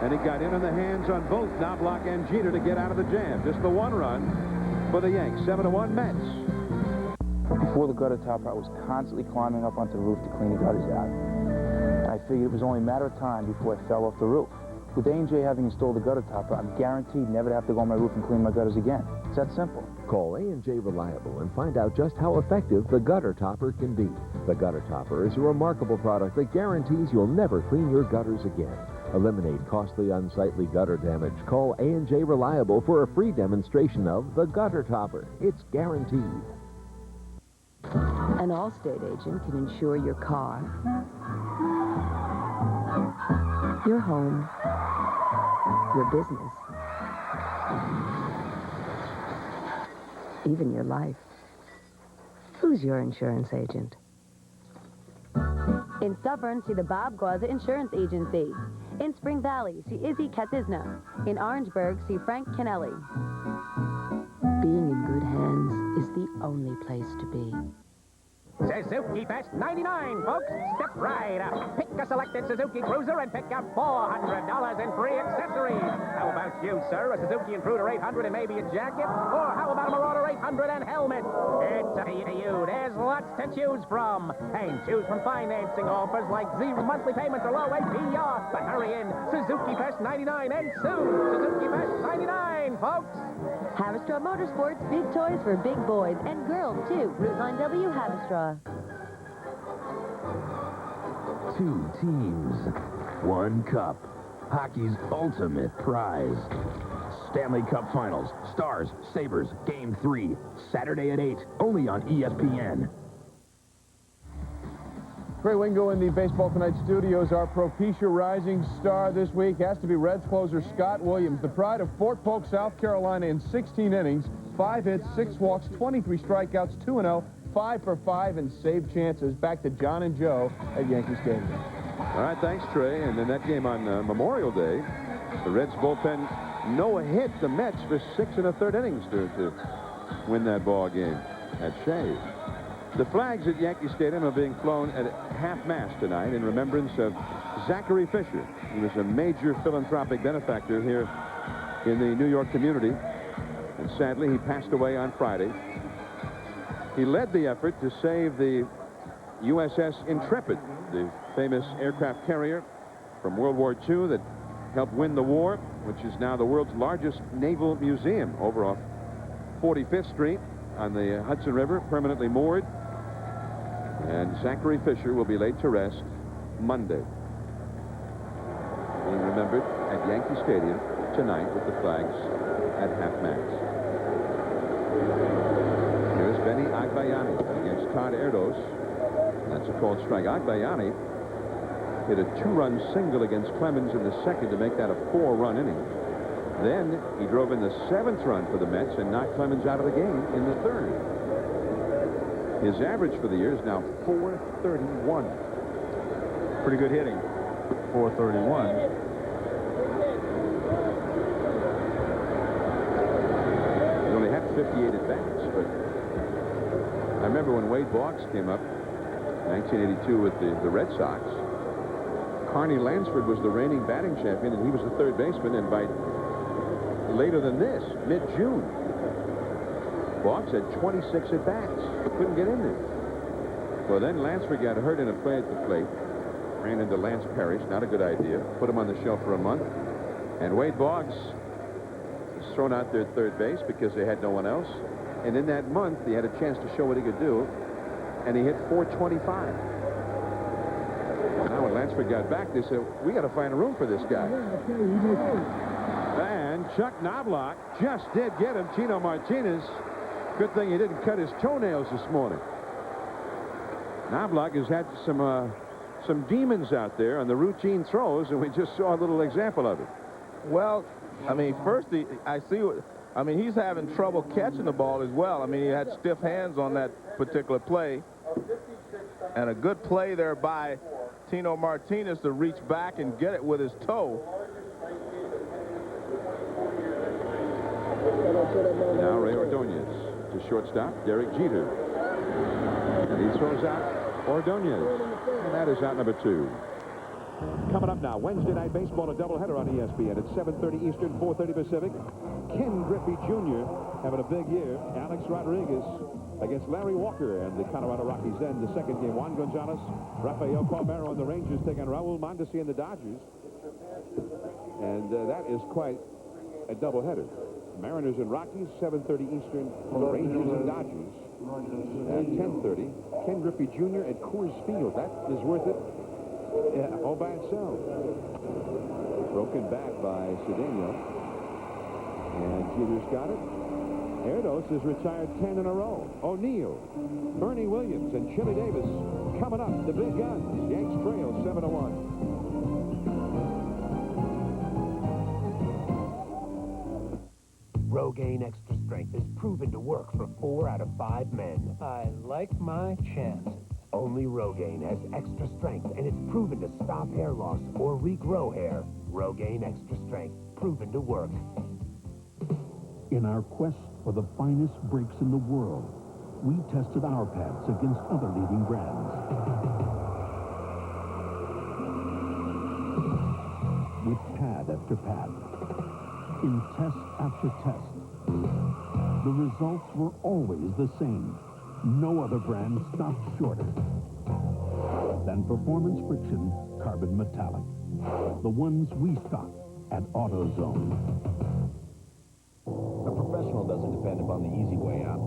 And he got in on the hands on both Knobloch and Jeter to get out of the jam. Just the 1 run for the Yanks. 7-1 Mets. Before the gutter topper, I was constantly climbing up onto the roof to clean the gutters out. And I figured it was only a matter of time before I fell off the roof. With A&J having installed the gutter topper, I'm guaranteed never to have to go on my roof and clean my gutters again. It's that simple. Call A&J Reliable and find out just how effective the gutter topper can be. The gutter topper is a remarkable product that guarantees you'll never clean your gutters again. Eliminate costly, unsightly gutter damage. Call A&J Reliable for a free demonstration of the gutter topper. It's guaranteed. An Allstate agent can insure your car, your home, your business, even your life. Who's your insurance agent? In Suffern, see the Bob Gauza Insurance Agency. In Spring Valley, see Izzy Katisna. In Orangeburg, see Frank Kennelly. Being in good hands is the only place to be. Suzuki Fest 99, folks. Step right up. Pick a selected Suzuki Cruiser and pick up $400 in free accessories. How about you, sir? A Suzuki Intruder 800 and maybe a jacket? Or how about a Marauder 800 and helmet? It's up to you. There's lots to choose from. And choose from financing offers like 0 monthly payments or low APR. But hurry in. Suzuki Fest 99 and soon. Suzuki Fest 99, folks. Haverstraw Motorsports, big toys for big boys and girls, too. Route 9W Haverstraw. 2 teams, 1 cup. Hockey's ultimate prize. Stanley Cup Finals, Stars, Sabres, Game 3. Saturday at 8, only on ESPN. Trey Wingo in the Baseball Tonight studios. Our Propecia rising star this week has to be Reds closer Scott Williams, the pride of Fort Polk, South Carolina, in 16 innings, 5 hits, 6 walks, 23 strikeouts, 2-0, 5 for 5, and saved chances. Back to John and Joe at Yankee Stadium. All right, thanks, Trey. And in that game on Memorial Day, the Reds bullpen no-hit the Mets for 6 1/3 innings to win that ball game at Shea. The flags at Yankee Stadium are being flown at half-mast tonight in remembrance of Zachary Fisher. He was a major philanthropic benefactor here in the New York community, and sadly he passed away on Friday. He led the effort to save the USS Intrepid, the famous aircraft carrier from World War II that helped win the war, which is now the world's largest naval museum over off 45th Street on the Hudson River, permanently moored. And Zachary Fisher will be laid to rest Monday. Being remembered at Yankee Stadium tonight with the flags at half-mast. Here's Benny Agbayani against Todd Erdos. That's a called strike. Agbayani hit a 2-run single against Clemens in the second to make that a 4-run inning. Then he drove in the 7th run for the Mets and knocked Clemens out of the game in the 3rd. His average for the year is now .431. Pretty good hitting. .431. He only had 58 at-bats, but I remember when Wade Boggs came up in 1982 with the Red Sox. Carney Lansford was the reigning batting champion, and he was the 3rd baseman, and by later than this, mid-June, Boggs had 26 at-bats. Couldn't get in there. Well, then Lansford got hurt in a play at the plate. Ran into Lance Parrish. Not a good idea. Put him on the shelf for a month. And Wade Boggs was thrown out there at 3rd base because they had no one else. And in that month, he had a chance to show what he could do. And he hit .425. Now, when Lansford got back, they said, we got to find a room for this guy. And Chuck Knobloch just did get him. Chino Martinez Good thing he didn't cut his toenails this morning. Knobloch has had some demons out there on the routine throws, and we just saw a little example of it. Well, I mean, first, he's having trouble catching the ball as well. I mean, he had stiff hands on that particular play. And a good play there by Tino Martinez to reach back and get it with his toe. Now Ray Ordonez to shortstop, Derek Jeter. And he throws out Ordonez. And that is out number 2. Coming up now, Wednesday Night Baseball, a doubleheader on ESPN at 7:30 Eastern, 4:30 Pacific. Ken Griffey Jr. having a big year. Alex Rodriguez against Larry Walker and the Colorado Rockies. Then the second game, Juan Gonzalez, Rafael Palmeiro and the Rangers take on Raul Mondesi and the Dodgers. And that is quite a doubleheader. Mariners and Rockies, 7:30 Eastern, Rangers and Dodgers. At 10:30, Ken Griffey Jr. at Coors Field. That is worth it. Yeah, all by itself. Broken back by Cedeno. And Jeter's got it. Erdos has retired 10 in a row. O'Neill, Bernie Williams, and Chili Davis coming up. The big guns. Yanks trail 7-1. Rogaine Extra Strength is proven to work for 4 out of 5 men. I like my chances. Only Rogaine has extra strength, and it's proven to stop hair loss or regrow hair. Rogaine Extra Strength, proven to work. In our quest for the finest brakes in the world, we tested our pads against other leading brands. With pad after pad, in test after test, the results were always the same. No other brand stopped shorter than Performance Friction Carbon Metallic. The ones we stock at AutoZone. A professional doesn't depend upon the easy way out.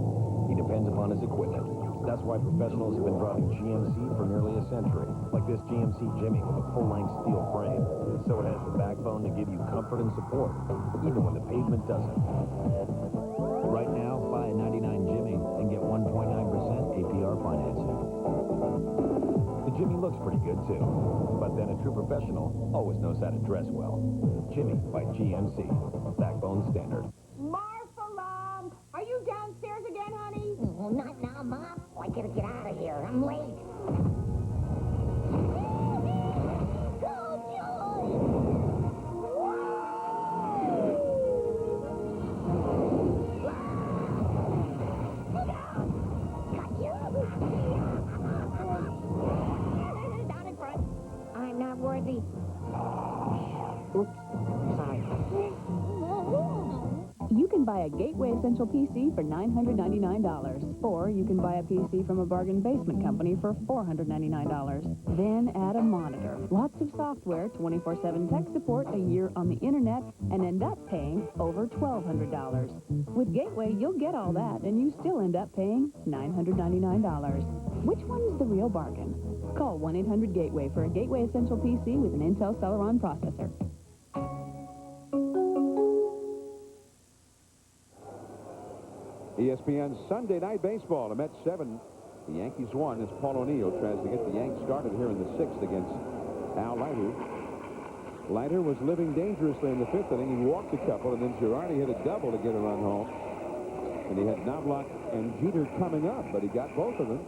He depends upon his equipment. That's why professionals have been driving GMC for nearly a century. Like this GMC Jimmy with a full-length steel frame. So it has the backbone to give you comfort and support, even when the pavement doesn't. Right now, buy a 99 Jimmy and get 1.9% APR financing. The Jimmy looks pretty good, too. But then a true professional always knows how to dress well. Jimmy by GMC. Backbone standard. Martha, are you downstairs again, honey? Oh, not now, Mom. I gotta get out of here. I'm late. Down in front. I'm not worthy. Oops. Sorry. You can buy a Gateway Essential PC for $999, or you can buy a PC from a bargain basement company for $499. Then add a monitor, lots of software, 24/7 tech support, a year on the internet, and end up paying over $1,200. With Gateway, you'll get all that, and you still end up paying $999. Which one is the real bargain? Call 1-800-GATEWAY for a Gateway Essential PC with an Intel Celeron processor. ESPN Sunday Night Baseball. The Mets 7, the Yankees 1 as Paul O'Neill tries to get the Yanks started here in the 6th against Al Leiter. Leiter was living dangerously in the 5th inning. He walked a couple, and then Girardi hit a double to get a run home. And he had Knobloch and Jeter coming up, but he got both of them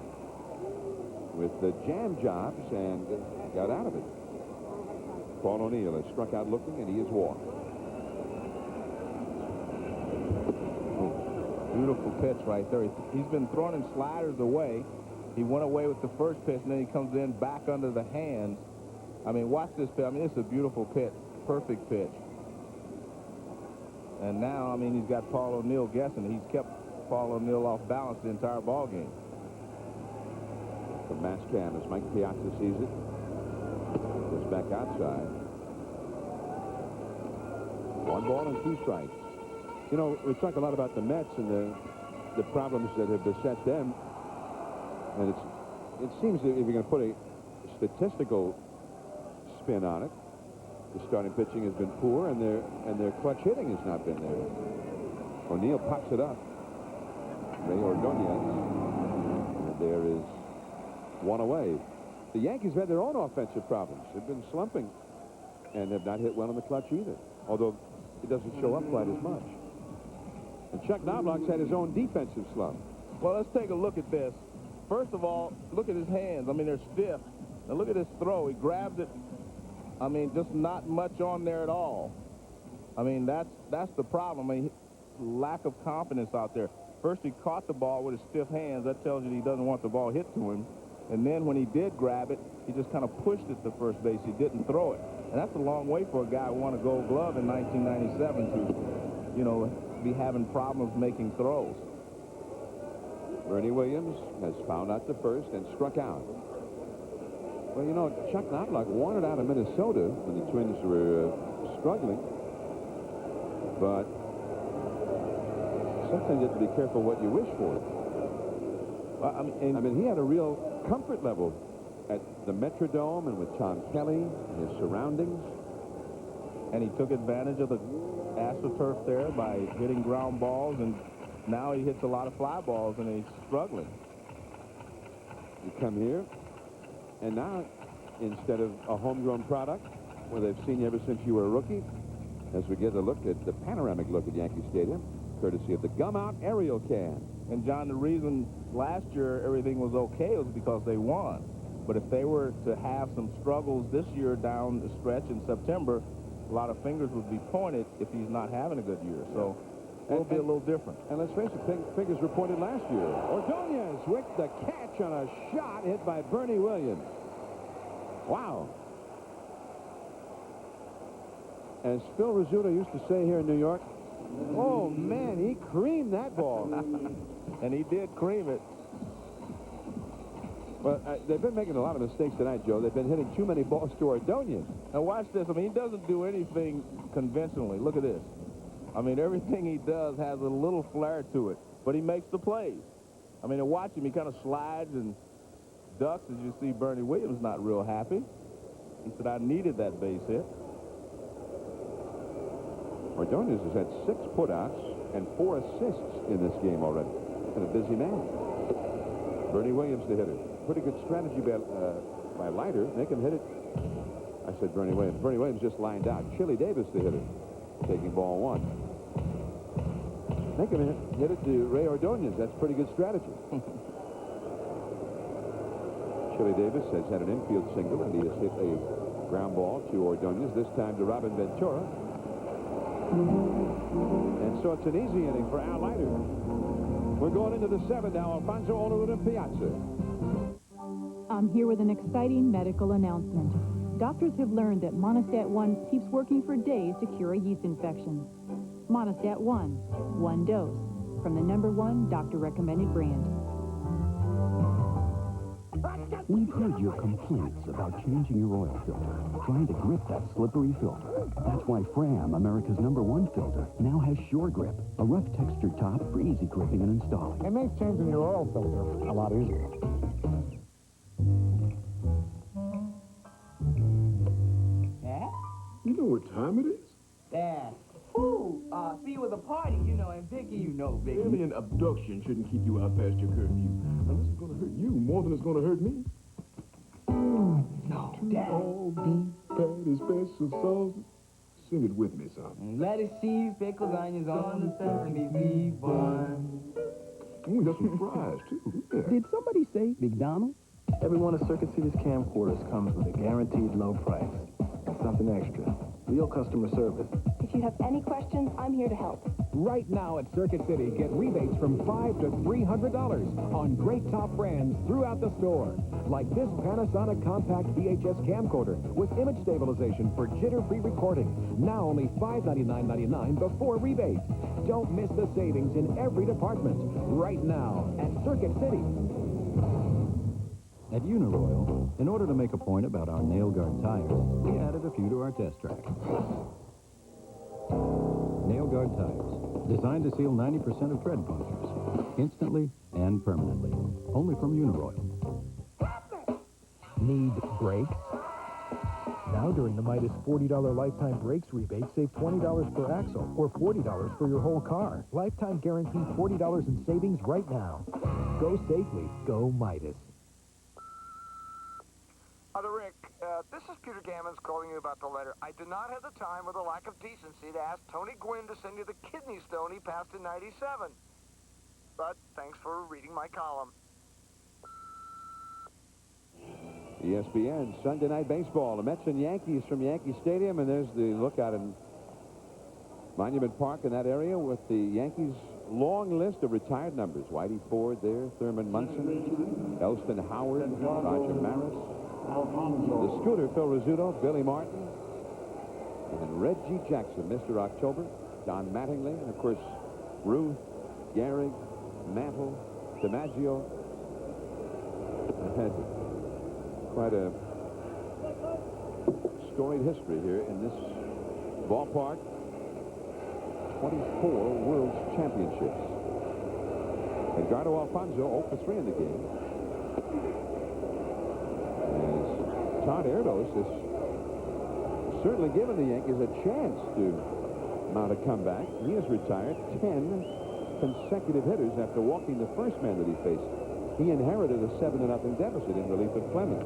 with the jam jobs and got out of it. Paul O'Neill has struck out looking, and he is walked. Beautiful pitch right there. He's been throwing sliders away. He went away with the first pitch, and then he comes in back under the hands. I mean, watch this pitch. I mean, it's a beautiful pitch. Perfect pitch. And now, I mean, he's got Paul O'Neill guessing. He's kept Paul O'Neill off balance the entire ball game. The match cam as Mike Piazza sees it. Goes back outside. 1 ball and 2 strikes. You know, we talk a lot about the Mets and the problems that have beset them. And it seems that if you're going to put a statistical spin on it, the starting pitching has been poor, and their clutch hitting has not been there. O'Neill pops it up. Ray Ordonez. And there is one away. The Yankees have had their own offensive problems. They've been slumping and have not hit well in the clutch either, although it doesn't show up quite as much. And Chuck Knobloch's had his own defensive slump. Well, let's take a look at this. First of all, look at his hands. I mean, they're stiff. Now look at his throw. He grabs it. I mean, just not much on there at all. I mean, that's the problem. I mean, lack of confidence out there. First, he caught the ball with his stiff hands. That tells you he doesn't want the ball hit to him. And then when he did grab it, he just kind of pushed it to first base. He didn't throw it. And that's a long way for a guy who won a Gold Glove in 1997 to, you know, be having problems making throws. Bernie Williams has fouled out the first and struck out. Well, you know, Chuck Knobloch wanted out of Minnesota when the Twins were struggling. But sometimes you have to be careful what you wish for. Well, I mean, he had a real comfort level at the Metrodome and with Tom Kelly and his surroundings. And he took advantage of the AstroTurf there by hitting ground balls, and now he hits a lot of fly balls, and he's struggling. You come here, and now, instead of a homegrown product, where they've seen you ever since you were a rookie, as we get a look at the panoramic look at Yankee Stadium, courtesy of the Gum-Out Aerial Can. And, John, the reason last year everything was okay was because they won. But if they were to have some struggles this year down the stretch in September, a lot of fingers would be pointed if he's not having a good year. So it'll be a little different. And let's face it, fingers were pointed last year. Ordonez with the catch on a shot hit by Bernie Williams. Wow. As Phil Rizzuto used to say here in New York, oh, man, he creamed that ball. And he did cream it. Well, they've been making a lot of mistakes tonight, Joe. They've been hitting too many balls to Ordonez. Now, watch this. I mean, he doesn't do anything conventionally. Look at this. I mean, everything he does has a little flair to it, but he makes the plays. I mean, to watch him, he kind of slides and ducks. As you see, Bernie Williams not real happy. He said, I needed that base hit. Ordonez has had 6 putouts and 4 assists in this game already. And a busy man. Bernie Williams, the hitter. Pretty good strategy by Leiter. Make him hit it. I said Bernie Williams. Bernie Williams just lined out. Chili Davis, the hitter, taking ball 1. Make him hit it to Ray Ordonez. That's pretty good strategy. Chili Davis has had an infield single, and he has hit a ground ball to Ordonez, this time to Robin Ventura. And so it's an easy inning for Al Leiter. We're going into the 7th now. Alfonso Olerud and Piazza. I'm here with an exciting medical announcement. Doctors have learned that Monistat 1 keeps working for days to cure a yeast infection. Monistat 1 dose, from the #1 doctor-recommended brand. We've heard your complaints about changing your oil filter, trying to grip that slippery filter. That's why Fram, America's #1 filter, now has Sure Grip, a rough textured top for easy gripping and installing. It makes changing your oil filter a lot easier. Yeah? You know what time it is? Dad. Ooh, see you at the party, you know, and Vicky, you know, Vicky. Maybe an abduction shouldn't keep you out past your curfew. Now, this is going to hurt you more than it's going to hurt me. No, Dad. All beef patty special sauce. Sing it with me, son. Lettuce, cheese, pickles, onions on the sesame seed bun. We got some fries, too. Yeah. Did somebody say McDonald's? Every one of Circuit City's camcorders comes with a guaranteed low price and something extra. Real customer service. If you have any questions, I'm here to help. Right now at Circuit City, get rebates from $500 to $300 on great top brands throughout the store. Like this Panasonic compact VHS camcorder with image stabilization for jitter-free recording. Now only $599.99 before rebate. Don't miss the savings in every department. Right now at Circuit City. At Uniroyal, in order to make a point about our nail guard tires, we added a few to our test track. Nail guard tires, designed to seal 90% of tread punctures, instantly and permanently. Only from Uniroyal. Need brakes? Now during the Midas $40 lifetime brakes rebate, save $20 per axle or $40 for your whole car. Lifetime guaranteed $40 in savings right now. Go safely. Go Midas. Rick, this is Peter Gammons calling you about the letter. I did not have the time or the lack of decency to ask Tony Gwynn to send you the kidney stone he passed in '97. But thanks for reading my column. ESPN Sunday Night Baseball. The Mets and Yankees from Yankee Stadium, and there's the lookout in Monument Park in that area with the Yankees' long list of retired numbers. Whitey Ford there, Thurman Munson, Elston Howard, Roger Maris, the Scooter, Phil Rizzuto, Billy Martin, and Reggie Jackson, Mr. October, Don Mattingly, and of course Ruth, Gehrig, Mantle, DiMaggio. I've had quite a storied history here in this ballpark. 24 World Championships. Edgardo Alfonso 0 for 3 in the game. As Todd Erdos has certainly given the Yankees a chance to mount a comeback. He has retired 10 consecutive hitters after walking the first man that he faced. He inherited a 7-0 deficit in relief of Clemens.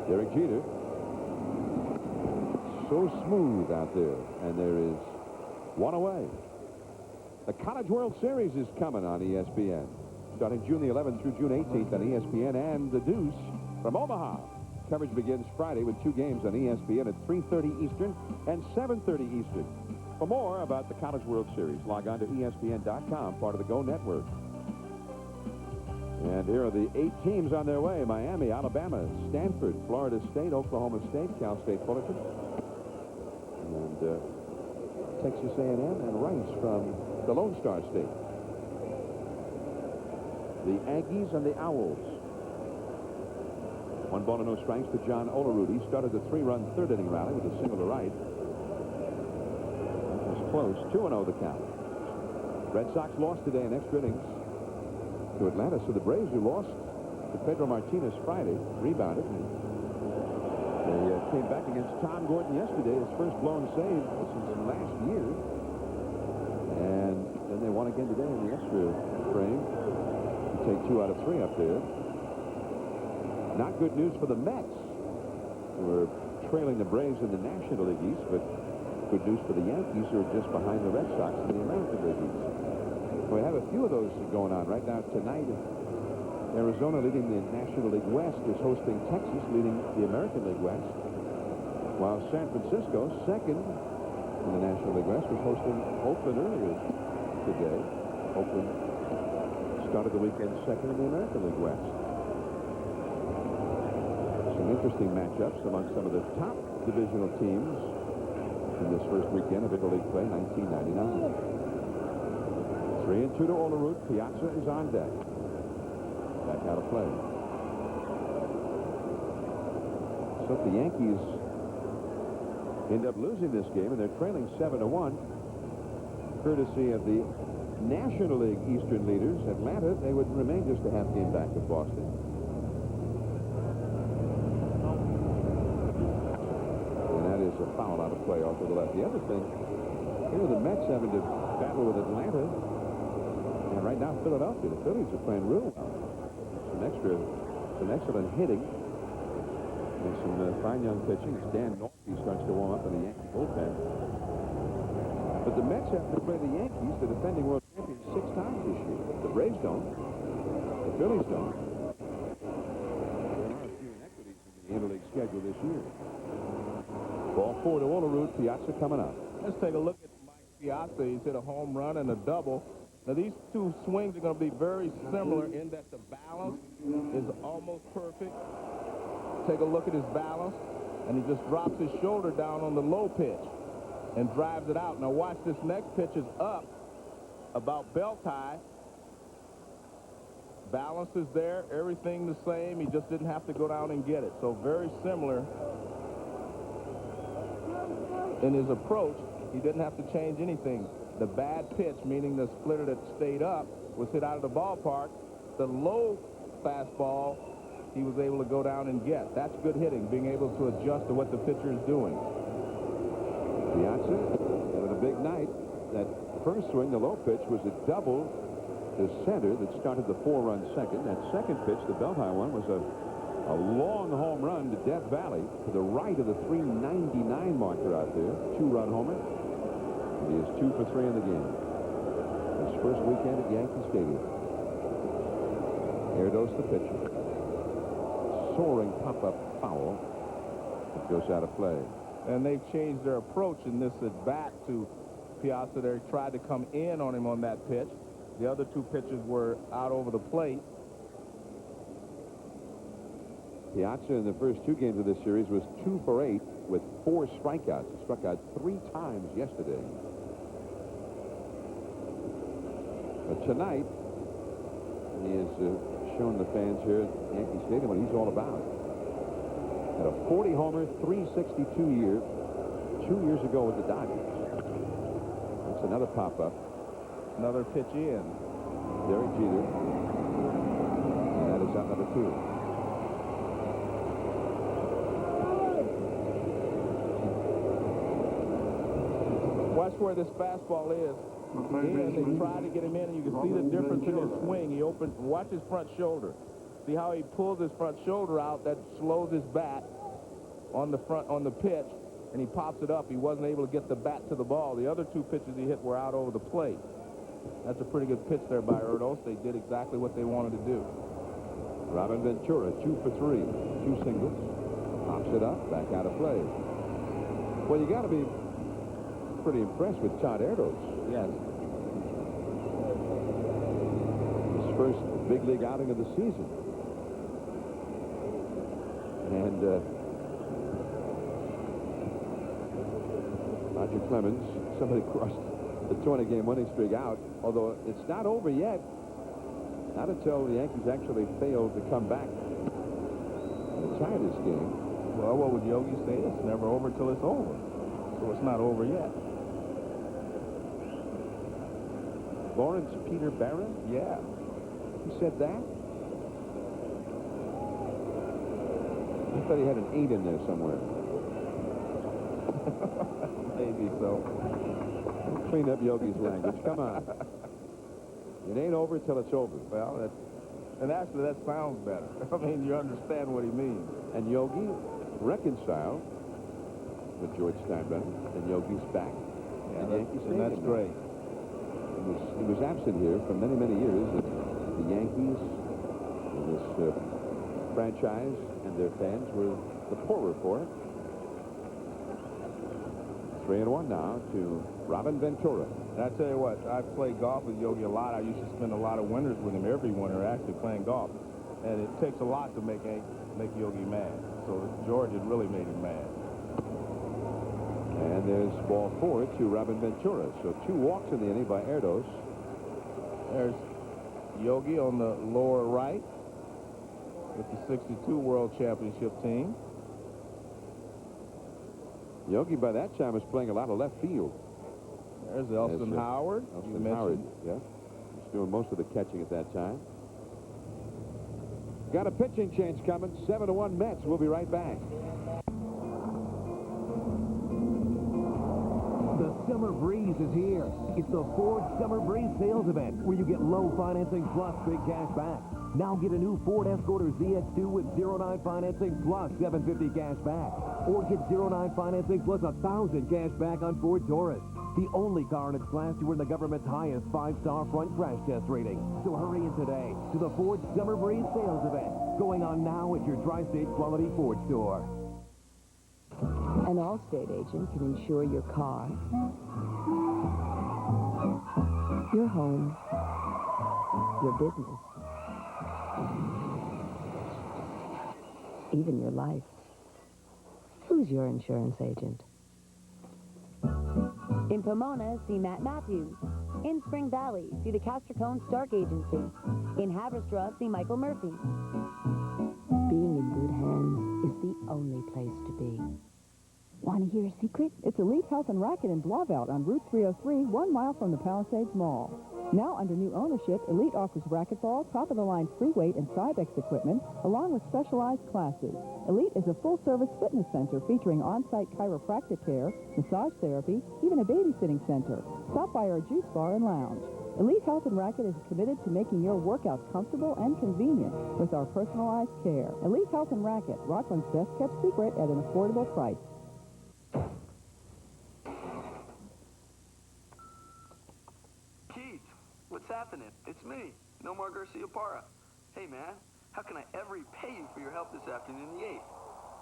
Derek Jeter, so smooth out there, and there is one away. The College World Series is coming on ESPN, starting June the 11th through June 18th on ESPN and the Deuce from Omaha. Coverage begins Friday with 2 games on ESPN at 3:30 Eastern and 7:30 Eastern. For more about the College World Series, log on to ESPN.com, part of the Go Network. And here are the 8 teams on their way: Miami, Alabama, Stanford, Florida State, Oklahoma State, Cal State Fullerton, and Texas A&M, and Rice from the Lone Star State. The Aggies and the Owls. 1 ball and no strikes to John Olerud. He started the 3-run third-inning rally with a single to right. That was close. 2-0 the count. Red Sox lost today in extra innings to Atlanta, so the Braves, who lost to Pedro Martinez Friday, rebounded. They came back against Tom Gordon yesterday, his first blown save since last year. And then they won again today in the extra frame to take 2 out of 3 up there. Not good news for the Mets, who are trailing the Braves in the National League East, but good news for the Yankees, who are just behind the Red Sox in the American League East. We have a few of those going on right now. Tonight, Arizona, leading the National League West, is hosting Texas, leading the American League West, while San Francisco, second in the National League West, was hosting Oakland earlier today. Oakland started the weekend second in the American League West. Some interesting matchups among some of the top divisional teams in this first weekend of interleague play, 1999. 3-2 to Olerud. Piazza is on deck. Back out of play. So if the Yankees end up losing this game, and they're trailing 7-1, courtesy of the National League Eastern leaders, Atlanta, they would remain just a half game back of Boston. And that is a foul out of play off to the left. The other thing, here are the Mets having to battle with Atlanta. And right now, Philadelphia, the Phillies are playing real well. Some excellent hitting. And some fine young pitching. Dan Norton starts to warm up in the Yankee bullpen. But the Mets have to play the Yankees, the defending world champions, 6 times this year. The Braves don't. The Phillies don't. There are a few inequities in the interleague schedule this year. Ball 4 to Olerud. Piazza coming up. Let's take a look at Mike Piazza. He's hit a home run and a double. Now, these 2 swings are going to be very similar in that the balance is almost perfect. Take a look at his balance, and he just drops his shoulder down on the low pitch and drives it out. Now, watch this next pitch is up about belt high. Balance is there, everything the same. He just didn't have to go down and get it. So very similar in his approach. He didn't have to change anything. The bad pitch, meaning the splitter that stayed up, was hit out of the ballpark. The low fastball he was able to go down and get. That's good hitting, being able to adjust to what the pitcher is doing. Piazza with a big night. That first swing, the low pitch, was a double to center that started the 4-run second. That second pitch, the belt high one, was a long home run to Death Valley to the right of the 399 marker out there. 2-run homer. And he is 2 for 3 in the game. His first weekend at Yankee Stadium. Erdos the pitcher. Soaring pop-up foul. It goes out of play. And they've changed their approach in this at-bat to Piazza. They tried to come in on him on that pitch. The other 2 pitches were out over the plate. Piazza in the first 2 games of this series was 2 for 8 with 4 strikeouts. He struck out 3 times yesterday. But tonight, he has shown the fans here at Yankee Stadium what he's all about. Had a 40-homer, 362 year 2 years ago with the Dodgers. That's another pop-up. Another pitch in. Derek Jeter. And that is out number 2. Watch where this fastball is. And they try to get him in, and you can see the difference in his swing. He opens. Watch his front shoulder. See how he pulls his front shoulder out? That slows his bat on the pitch, and he pops it up. He wasn't able to get the bat to the ball. The other 2 pitches he hit were out over the plate. That's a pretty good pitch there by Erdos. They did exactly what they wanted to do. Robin Ventura, 2 for 3. 2 singles. Pops it up, back out of play. Well, you got to be pretty impressed with Todd Erdos. Yes. His first big league outing of the season. And Roger Clemens, somebody crossed the 20-game winning streak out, although it's not over yet. Not until the Yankees actually failed to come back and tie this game. Well, what would Yogi say? It's never over till it's over. So it's not over yet. Lawrence Peter Barron? Yeah. He said that? I thought he had an 8 in there somewhere. Maybe so. Clean up Yogi's language. Come on. It ain't over till it's over. Well, and actually that sounds better. I mean, you understand what he means. And Yogi reconciled with George Steinbrenner, and Yogi's back. Yeah, and that's great. He was absent here for many, many years. The Yankees, and this franchise, and their fans were the poorer for it. 3-1 now to Robin Ventura. And I tell you what, I've played golf with Yogi a lot. I used to spend a lot of winters with him, every winter actually playing golf. And it takes a lot to make Yogi mad. So George had really made him mad. And there's ball 4 to Robin Ventura. So 2 walks in the inning by Erdos. There's Yogi on the lower right with the '62 World Championship team. Yogi, by that time, was playing a lot of left field. There's Elston Howard. Elston Howard, yeah. He's doing most of the catching at that time. Got a pitching change coming. 7-1 Mets. We'll be right back. The summer breeze is here. It's the Ford Summer Breeze sales event where you get low financing plus big cash back. Now get a new Ford Escort or ZX2 with 0-9 financing plus $750 cash back. Or get 0-9 financing plus $1,000 cash back on Ford Taurus. The only car in its class to earn the government's highest 5-star front crash test rating. So hurry in today to the Ford Summer Breeze sales event. Going on now at your Tri-State Quality Ford store. An Allstate agent can insure your car, your home, your business, even your life. Who's your insurance agent? In Pomona, see Matt Matthews. In Spring Valley, see the Castricone Stark Agency. In Haverstraw, see Michael Murphy. Being in good hands is the only place to be. Want to hear a secret? It's Elite Health and Racket in Blauvelt on Route 303, 1 mile from the Palisades Mall. Now, under new ownership, Elite offers racquetball, top-of-the-line free weight and Cybex equipment, along with specialized classes. Elite is a full-service fitness center featuring on-site chiropractic care, massage therapy, even a babysitting center. Stop by our juice bar and lounge. Elite Health and Racket is committed to making your workouts comfortable and convenient with our personalized care. Elite Health and Racket, Rockland's best-kept secret at an affordable price. What's happening? It's me, Nomar Garcia-Parra. Hey, man, how can I ever repay you for your help this afternoon in the 8th?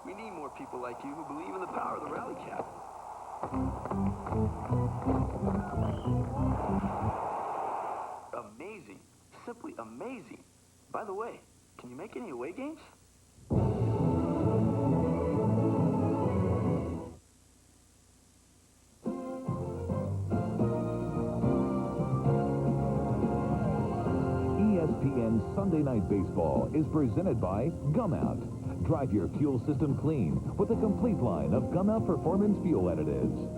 We need more people like you who believe in the power of the rally cap. Amazing. Simply amazing. By the way, can you make any away games? ESPN Sunday Night Baseball is presented by Gum Out. Drive your fuel system clean with a complete line of Gum Out Performance Fuel Additives.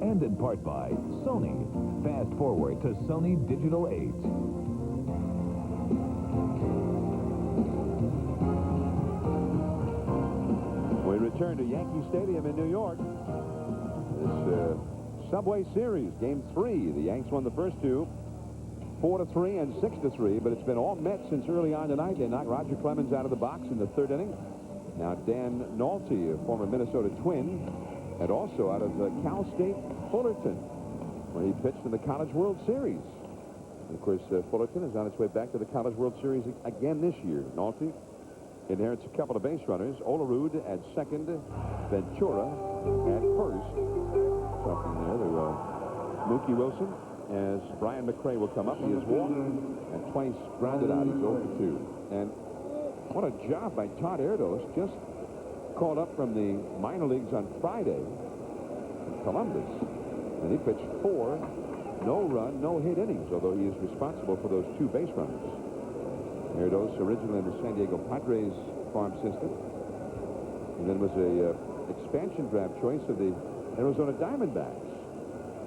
And in part by Sony. Fast forward to Sony Digital 8. We return to Yankee Stadium in New York. This Subway Series, Game 3. The Yanks won the first two, 4-3 and 6-3, but it's been all Mets since early on tonight. They knocked Roger Clemens out of the box in the 3rd inning. Now Dan Nolte, a former Minnesota Twin, and also out of Cal State Fullerton, where he pitched in the College World Series. And of course, Fullerton is on its way back to the College World Series again this year. Nolte inherits a couple of base runners, Olerud at second, Ventura at first. Talking there to Mookie Wilson, as Brian McRae will come up. He has walked and twice grounded out. He's 0 for 2. And what a job by Todd Erdos, just called up from the minor leagues on Friday in Columbus. And he pitched 4 no-run, no-hit innings, although he is responsible for those 2 base runners. Erdos originally in the San Diego Padres farm system, and then was a expansion draft choice of the Arizona Diamondbacks,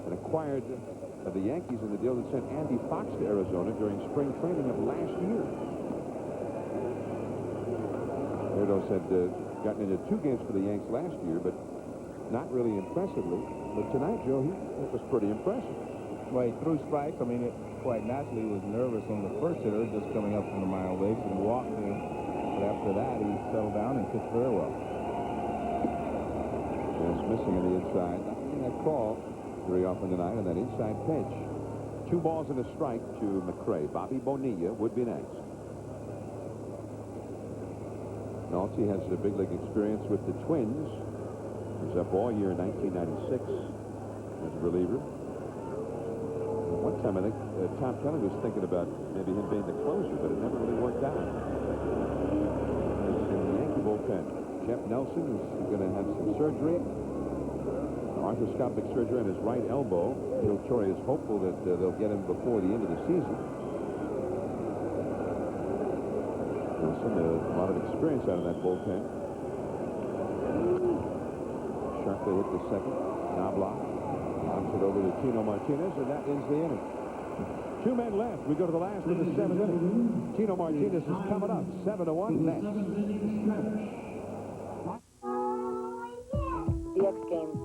and acquired the Yankees in the deal that sent Andy Fox to Arizona during spring training of last year. Erdos had gotten into 2 games for the Yanks last year, but not really impressively. But tonight, Joe, it was pretty impressive. Well, he threw strikes. I mean, quite naturally, he was nervous on the first hitter, just coming up from the minor leagues, and walked in. But after that, he settled down and pitched very well. Just missing on the inside. Not getting that call very often tonight on that inside pitch. 2 balls and a strike to McRae. Bobby Bonilla would be next. Nolte has a big league experience with the Twins. He was up all year in 1996 as a reliever. One time, I think Tom Kelly was thinking about maybe him being the closer, but it never really worked out. It's in the Yankee bullpen. Jeff Nelson is going to have some surgery. Arthroscopic surgery on his right elbow. Joe Torre is hopeful that they'll get him before the end of the season. Nelson, a lot of experience out of that bullpen. Sharply hit the second. Knobloch knocks it over to Tino Martinez, and that ends the inning. 2 men left. We go to the last of the 7th inning. Tino Martinez is coming up. 7-1 next. The X Games.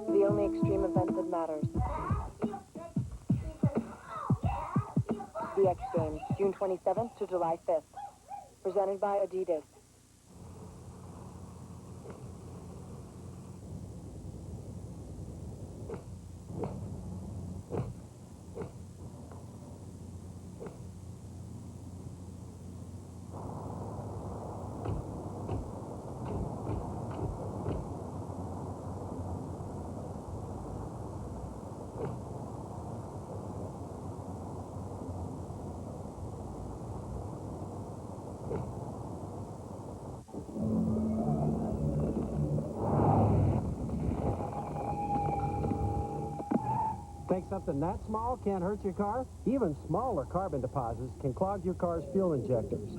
The only extreme event that matters. The X Games, June 27th to July 5th. Presented by Adidas. Think something that small can't hurt your car? Even smaller carbon deposits can clog your car's fuel injectors.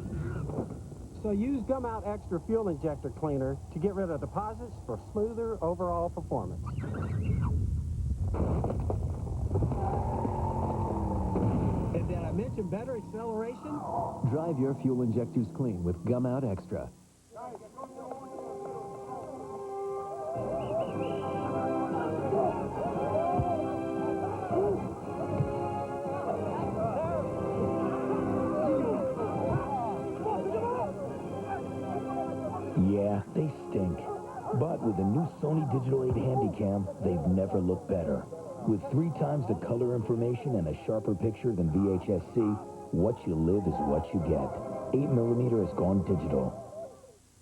So use Gum Out Extra Fuel Injector Cleaner to get rid of deposits for smoother overall performance. mention better acceleration? Drive your fuel injectors clean with Gum Out Extra. Yeah, they stink. But with the new Sony Digital 8 Handycam, they've never looked better. With 3 times the color information and a sharper picture than VHS-C, what you live is what you get. 8mm has gone digital.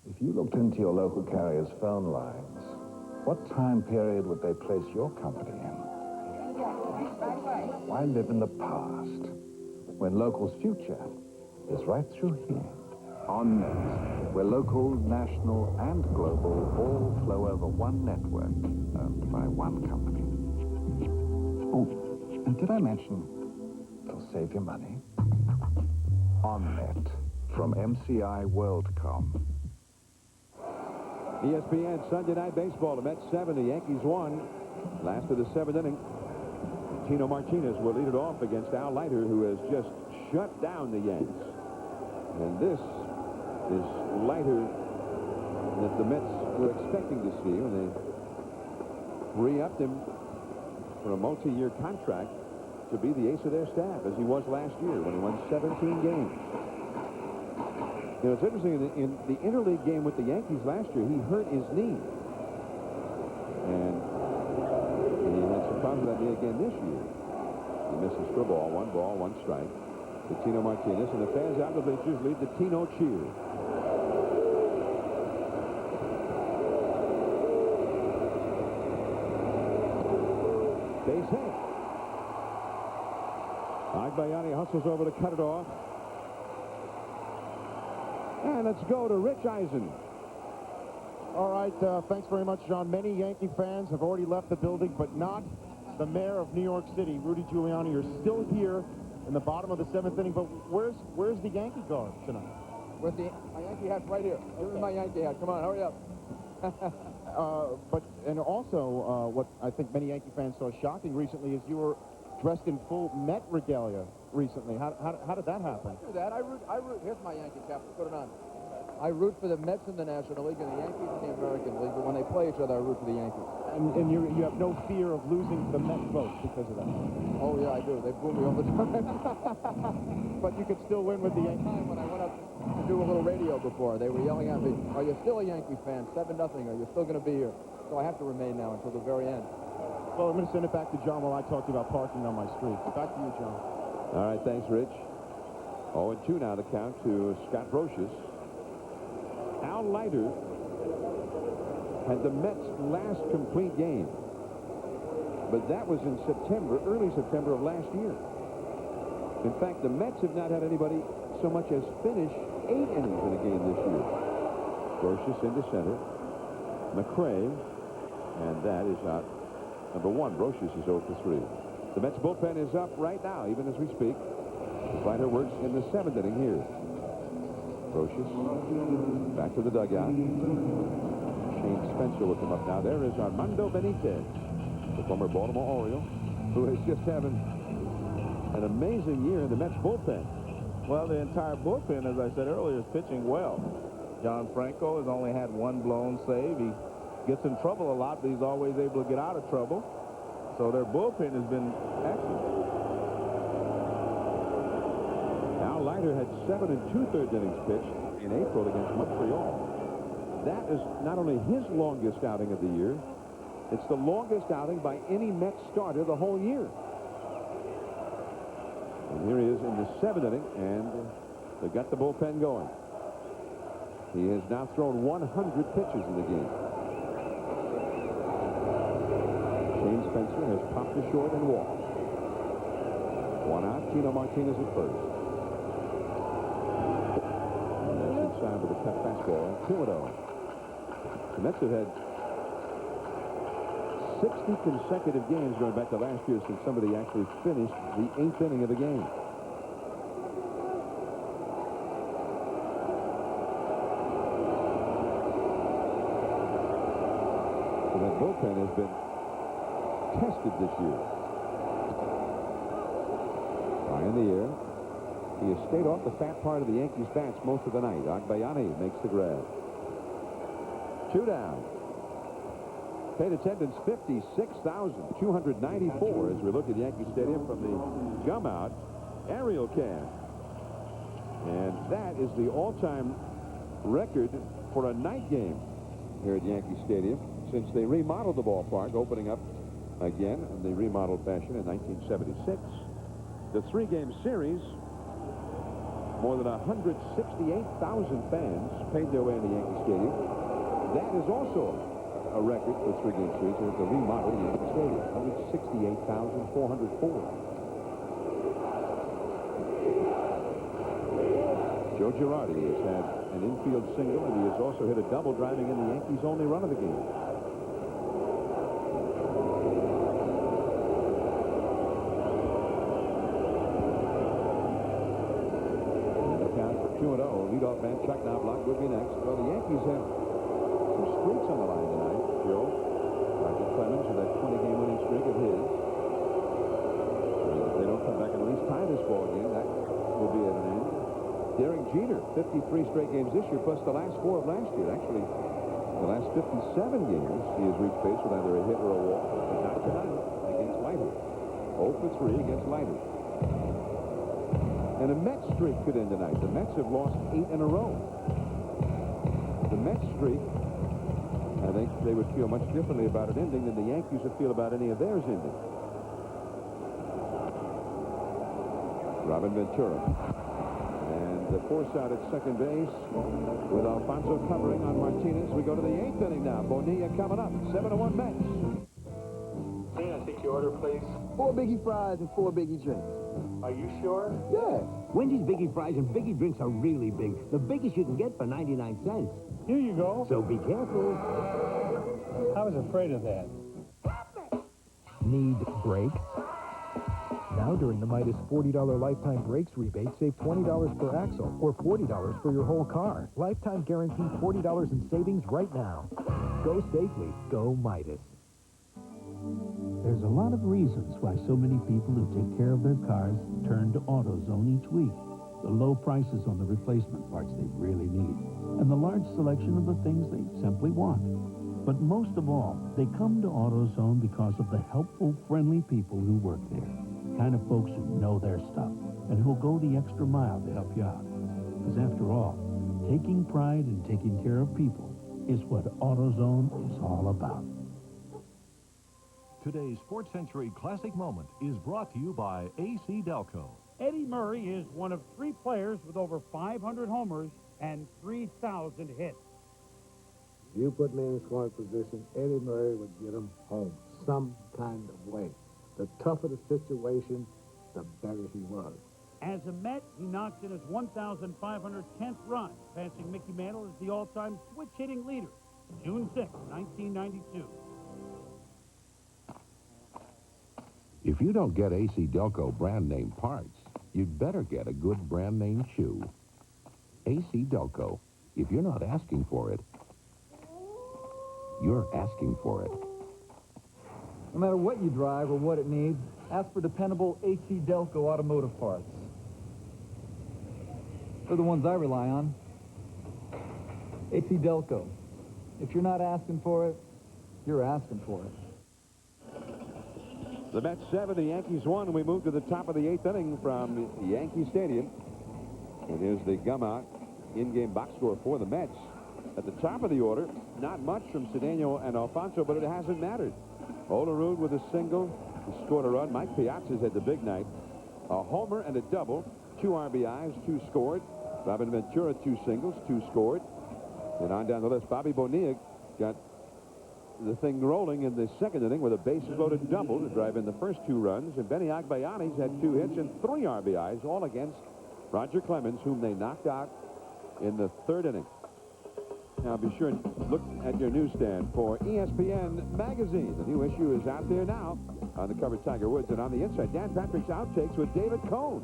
If you looked into your local carrier's phone lines, what time period would they place your company in? Why live in the past when local's future is right through here? On Net, where local, national, and global all flow over one network owned by one company. Oh, and did I mention it'll save you money? On Net from MCI WorldCom. ESPN Sunday Night Baseball. The Mets 7, the Yankees 1. Last of the 7th inning. Tino Martinez will lead it off against Al Leiter, who has just shut down the Yanks. And this is Leiter that the Mets were expecting to see when they re-upped him for a multi-year contract to be the ace of their staff, as he was last year when he won 17 games. You know, it's interesting, in the interleague game with the Yankees last year, he hurt his knee. And he had some problems with that knee again this year. He misses for a ball, 1 ball, 1 strike to Tino Martinez, and the fans out of the bleachers lead the Tino cheer. Base hit. Agbayani hustles over to cut it off. And let's go to Rich Eisen. All right, thanks very much, John. Many Yankee fans have already left the building, but not the mayor of New York City, Rudy Giuliani. You're still here in the bottom of the 7th inning, but where's the Yankee guard tonight? With my Yankee hat's right here. Give me my Yankee hat. Come on, hurry up. And also, what I think many Yankee fans saw shocking recently is you were dressed in full Met regalia recently. How did that happen? I do that. I root. Here's my Yankee cap. Put it on. I root for the Mets in the National League and the Yankees in the American League, but when they play each other, I root for the Yankees. And you have no fear of losing the Mets vote because of that? Oh, yeah, I do. They boo me all the time. But you could still win with the Yankees. When I went up to do a little radio before, they were yelling at me, "Are you still a Yankee fan? 7-0. Are you still going to be here?" So I have to remain now until the very end. Well, I'm going to send it back to John while I talk to you about parking on my street. Back to you, John. All right, thanks, Rich. 0-2 now to count to Scott Brocious. Al Leiter had the Mets' last complete game, but that was in September, early September of last year. In fact, the Mets have not had anybody so much as finish 8 innings in a game this year. Brocious into center. McRae, and that is out. Number 1, Brocious is 0 for 3. The Mets bullpen is up right now, even as we speak. Leiter works in the 7th inning here. Brocious back to the dugout. Shane Spencer will come up now. There is Armando Benitez, the former Baltimore Oriole, who is just having an amazing year in the Mets bullpen. Well, the entire bullpen, as I said earlier, is pitching well. John Franco has only had 1 blown save. He gets in trouble a lot, but he's always able to get out of trouble. So their bullpen has been excellent. Al Leiter had 7 2/3 innings pitched in April against Montreal. That is not only his longest outing of the year, it's the longest outing by any Mets starter the whole year. And here he is in the 7th inning, and they've got the bullpen going. He has now thrown 100 pitches in the game. Shane Spencer has popped to short and walked. 1 out, Tino Martinez at first. And that's inside with a cut fastball, 2-0. The Mets have had 60 consecutive games going back to last year since somebody actually finished the 8th inning of the game. So that bullpen has been tested this year. High in the air. He has stayed off the fat part of the Yankees' bats most of the night. Agbayani makes the grab. 2 down. Paid attendance 56,294 as we look at Yankee Stadium from the gum out aerial cam. And that is the all-time record for a night game here at Yankee Stadium since they remodeled the ballpark, opening up again in the remodeled fashion in 1976. The 3-game series, more than 168,000 fans paid their way into Yankee Stadium. That is also a record for 3-game series here at the remodeled Yankee Stadium, 168,404. Joe Girardi has had an infield single, and he has also hit a double, driving in the Yankees' only run of the game. And the count for 2-0. Leadoff man Chuck Knobloch would be next. Well, the Yankees have some streaks on the line tonight, Joe. Roger Clemens with that 20-game winning streak of his. And if they don't come back and at least tie this ball game, that will be at an end. Derek Jeter, 53 straight games this year, plus the last 4 of last year. Actually, the last 57 games, he has reached base with either a hit or a walk, but not tonight against Leiter. 0 for 3 against Leiter. And a Mets streak could end tonight. The Mets have lost 8 in a row. The Mets streak, I think they would feel much differently about it ending than the Yankees would feel about any of theirs ending. Robin Ventura. The force out at second base with Alfonso covering on Martinez. We go to the 8th inning now. Bonilla coming up. 7-1 Mets. May I take your order, please? 4 Biggie Fries and 4 Biggie Drinks. Are you sure? Yeah. Wendy's Biggie Fries and Biggie Drinks are really big. The biggest you can get for 99 cents. Here you go. So be careful. I was afraid of that. Need brakes? Now during the Midas $40 lifetime brakes rebate, save $20 per axle or $40 for your whole car. Lifetime guaranteed $40 in savings right now. Go safely. Go Midas. There's a lot of reasons why so many people who take care of their cars turn to AutoZone each week. The low prices on the replacement parts they really need, and the large selection of the things they simply want. But most of all, they come to AutoZone because of the helpful, friendly people who work there. Kind of folks who know their stuff and who'll go the extra mile to help you out. Because after all, taking pride in taking care of people is what AutoZone is all about. Today's Sports Century Classic Moment is brought to you by AC Delco. Eddie Murray is one of 3 players with over 500 homers and 3,000 hits. If you put me in scoring position, Eddie Murray would get him home some kind of way. The tougher the situation, the better he was. As a Met, he knocks in his 1,510th run, passing Mickey Mantle as the all-time switch-hitting leader, June 6, 1992. If you don't get AC Delco brand name parts, you'd better get a good brand name shoe. AC Delco. If you're not asking for it, you're asking for it. No matter what you drive or what it needs, ask for dependable AC Delco automotive parts. They're the ones I rely on. AC Delco. If you're not asking for it, you're asking for it. The Mets 7, the Yankees 1. We move to the top of the 8th inning from Yankee Stadium. And here's the gum out in-game box score for the Mets. At the top of the order, not much from Cedeno and Alfonso, but it hasn't mattered. Olerud with a single. He scored a run. Mike Piazza's had the big night. A homer and a double. 2 RBIs, 2 scored. Robin Ventura, 2 singles, 2 scored. And on down the list, Bobby Bonilla got the thing rolling in the second inning with a bases-loaded double to drive in the first 2 runs. And Benny Agbayani's had 2 hits and 3 RBIs, all against Roger Clemens, whom they knocked out in the 3rd inning. Now, be sure and look at your newsstand for ESPN Magazine. The new issue is out there now. On the cover, Tiger Woods, and on the inside, Dan Patrick's outtakes with David Cohn.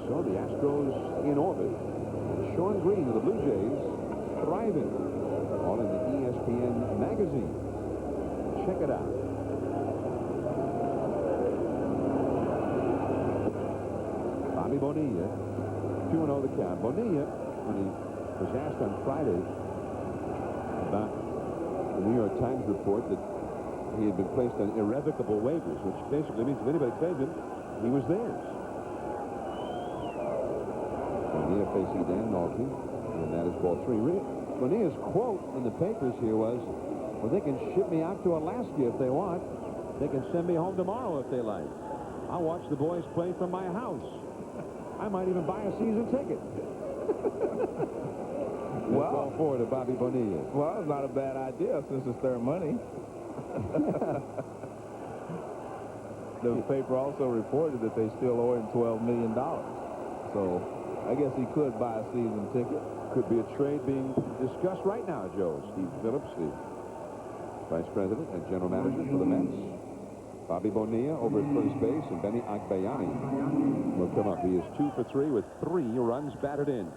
So the Astros in orbit, and Sean Green of the Blue Jays thriving. All in the ESPN Magazine. Check it out. Bobby Bobby Bonilla. 2-0 the count. Bonilla, when he was asked on Friday about the New York Times report that he had been placed on irrevocable waivers, which basically means if anybody claimed him, he was theirs. Bonilla facing Dan Nolte, and that is ball 3. Bonilla's quote in the papers here was, well, they can ship me out to Alaska if they want. They can send me home tomorrow if they like. I'll watch the boys play from my house. I might even buy a season ticket. Well, ball 4 to Bobby Bonilla. Well, it's not a bad idea since it's their money. The paper also reported that they still owe him $12 million. So I guess he could buy a season ticket. Could be a trade being discussed right now, Joe. Steve Phillips, the vice president and general manager for the Mets. Bobby Bonilla over at first base, and Benny Agbayani will come up. He is 2 for 3 with 3 runs batted in.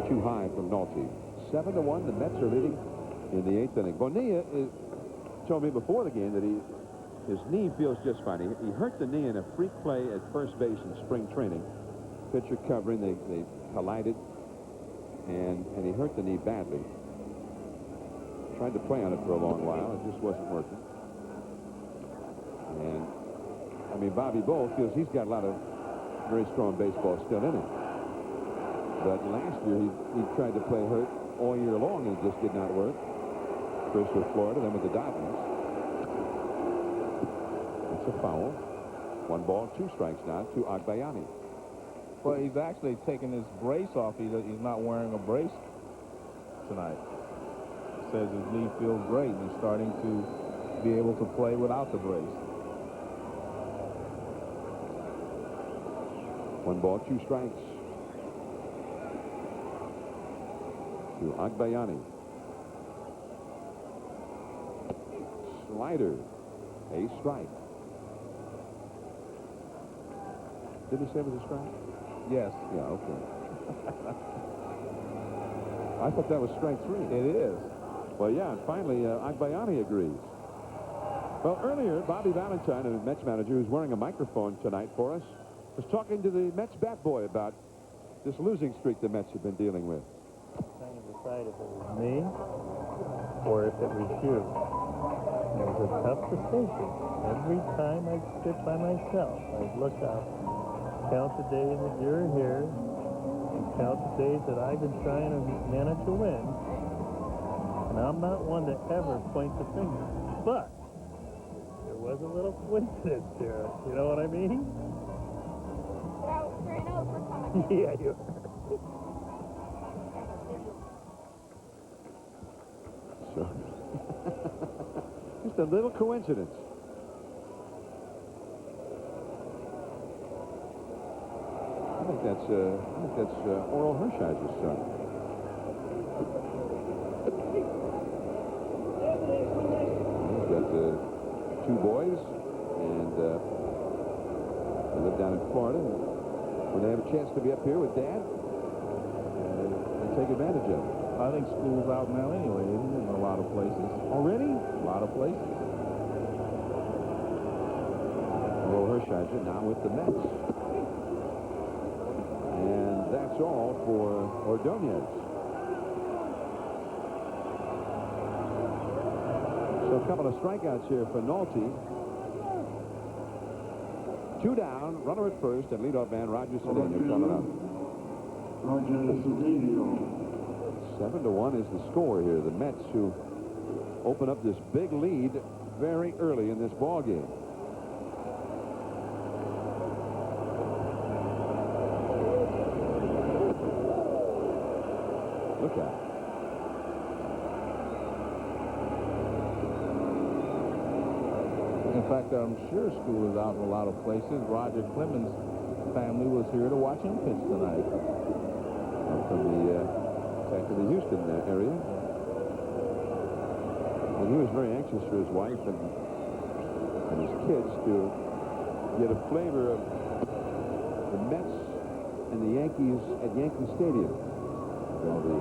Too high from Nolte. 7-1. The Mets are leading in the 8th inning. Bonilla told me before the game that his knee feels just fine. He hurt the knee in a freak play at first base in spring training. Pitcher covering, they collided, and he hurt the knee badly. Tried to play on it for a long while. It just wasn't working. And, I mean, Bobby Bo feels he's got a lot of very strong baseball still in him. But last year, he tried to play hurt all year long, and it just did not work. First with Florida, then with the Dodgers. It's a foul. 1 ball, 2 strikes now to Agbayani. Well, he's actually taking his brace off. He's not wearing a brace tonight. Says his knee feels great, and he's starting to be able to play without the brace. 1 ball, 2 strikes to Agbayani. Slider, a strike. Did he say it was a strike? Yes. Yeah, okay. I thought that was strike 3. It is. Well, yeah, and finally, Agbayani agrees. Well, earlier, Bobby Valentine, a Mets manager who's wearing a microphone tonight for us, was talking to the Mets bat boy about this losing streak the Mets have been dealing with. Trying to decide if it was me or if it was you. It was a tough decision. Every time I'd sit by myself, I'd look up, count the days that you're here, and count the days that I've been trying to manage to win. And I'm not one to ever point the finger, but there was a little coincidence there. You know what I mean? Yeah, you. So, just a little coincidence. I think that's Oral Hershiser's son. He's got 2 boys, and they live down in Florida. When they have a chance to be up here with Dad, they take advantage of it. I think school's out now anyway, isn't it? In a lot of places. Already? A lot of places. Oral Hershiser now with the Mets. And that's all for Ordonez. So a couple of strikeouts here for Nolte. 2 down, runner at first, and leadoff man Roger Clemens coming up. 7-1 is the score here. The Mets, who open up this big lead very early in this ball game. Look at it. In fact, I'm sure school is out in a lot of places. Roger Clemens' family was here to watch him pitch tonight. From the Houston area. And he was very anxious for his wife and his kids to get a flavor of the Mets and the Yankees at Yankee Stadium. All the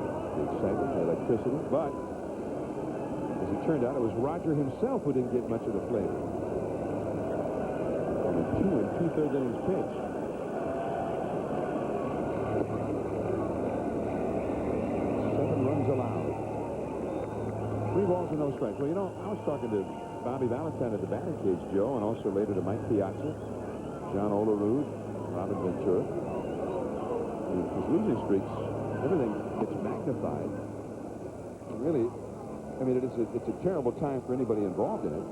excitement, the electricity. But as it turned out, it was Roger himself who didn't get much of the flavor. on a 2 2/3 innings pitch. Runs allowed. 3 balls and no strikes. Well, you know, I was talking to Bobby Valentine at the batting cage, Joe, and also later to Mike Piazza, John Olerud, Robin Ventura. His losing streaks, everything gets magnified. Really, I mean, it's a terrible time for anybody involved in it.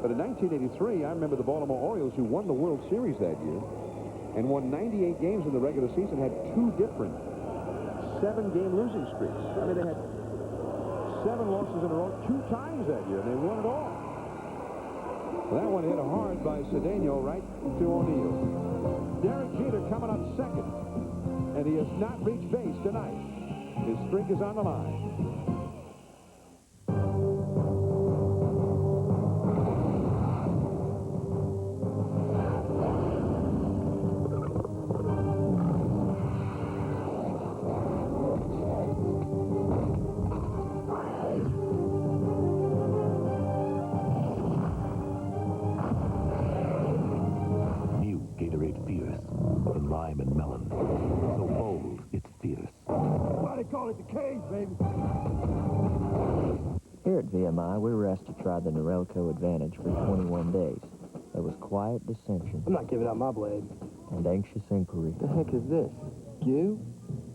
But in 1983, I remember the Baltimore Orioles, who won the World Series that year and won 98 games in the regular season, had 2 different 7-game losing streaks. I mean, they had 7 losses in a row 2 times that year, and they won it all. That one hit hard by Cedeno right to O'Neill. Derek Jeter coming up second, and he has not reached base tonight. His streak is on the line. And melon. So bold, it's fierce. Somebody call it the cage, baby. Here at VMI, we were asked to try the Norelco Advantage for 21 days. There was quiet dissension. I'm not giving up my blade. And anxious inquiry. The heck is this? Goo?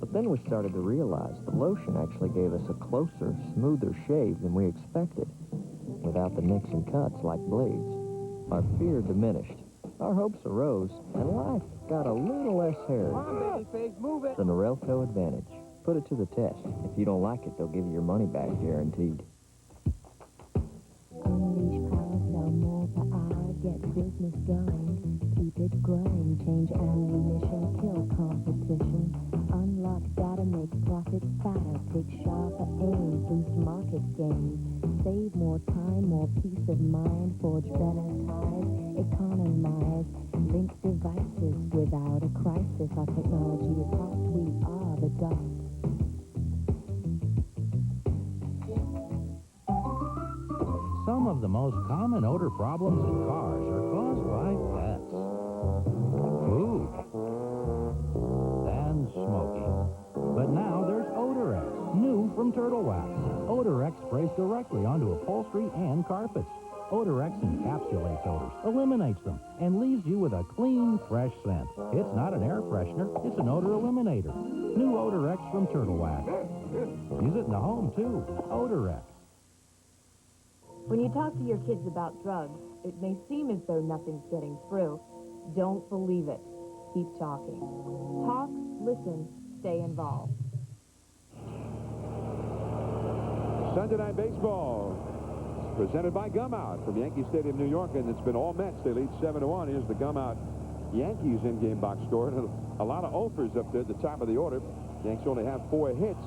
But then we started to realize the lotion actually gave us a closer, smoother shave than we expected, without the nicks and cuts like blades. Our fear diminished. Our hopes arose, and life got a little less hairy. Come on, babyface, move it. The Norelco Advantage. Put it to the test. If you don't like it, they'll give you your money back guaranteed. Unleash power, sell more per hour, get business going, keep it growing, change ammunition, kill competition, unlock data, make profits fatter, take sharper aim, boost market gains, save more time, more peace of mind, forge better ties, economize, link devices without a crisis. Our technology is hot, we are the dust. Some of the most common odor problems in cars are caused by pets, food, and smoking. But now there's Odorex, new from Turtle Wax. Odorex sprays directly onto upholstery and carpets. Odorex encapsulates odors, eliminates them, and leaves you with a clean, fresh scent. It's not an air freshener, it's an odor eliminator. New Odorex from Turtle Wax. Use it in the home, too. Odorex. When you talk to your kids about drugs, it may seem as though nothing's getting through. Don't believe it. Keep talking. Talk, listen, stay involved. Sunday Night Baseball presented by Gum Out from Yankee Stadium, New York, and it's been all Mets. They lead 7-1. Here's the Gum Out Yankees in-game box score. And a lot of offers up there at the top of the order. Yankees only have 4 hits.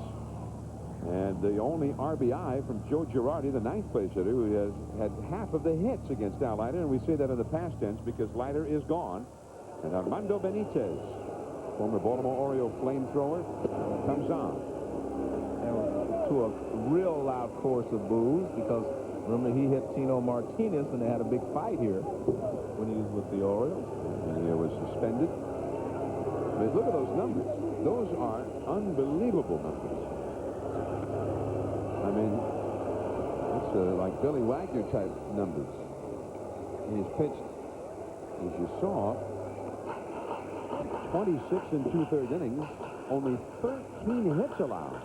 And the only RBI from Joe Girardi, the 9th place hitter, who has had half of the hits against Al Leiter. And we say that in the past tense because Leiter is gone. And Armando Benitez, former Baltimore Oriole flamethrower, comes on. And to a real loud chorus of boos because remember he hit Tino Martinez and they had a big fight here when he was with the Orioles. And he was suspended. I mean, look at those numbers. Those are unbelievable numbers. I mean, it's like Billy Wagner type numbers. He's pitched, as you saw, 26 2/3 innings, only 13 hits allowed.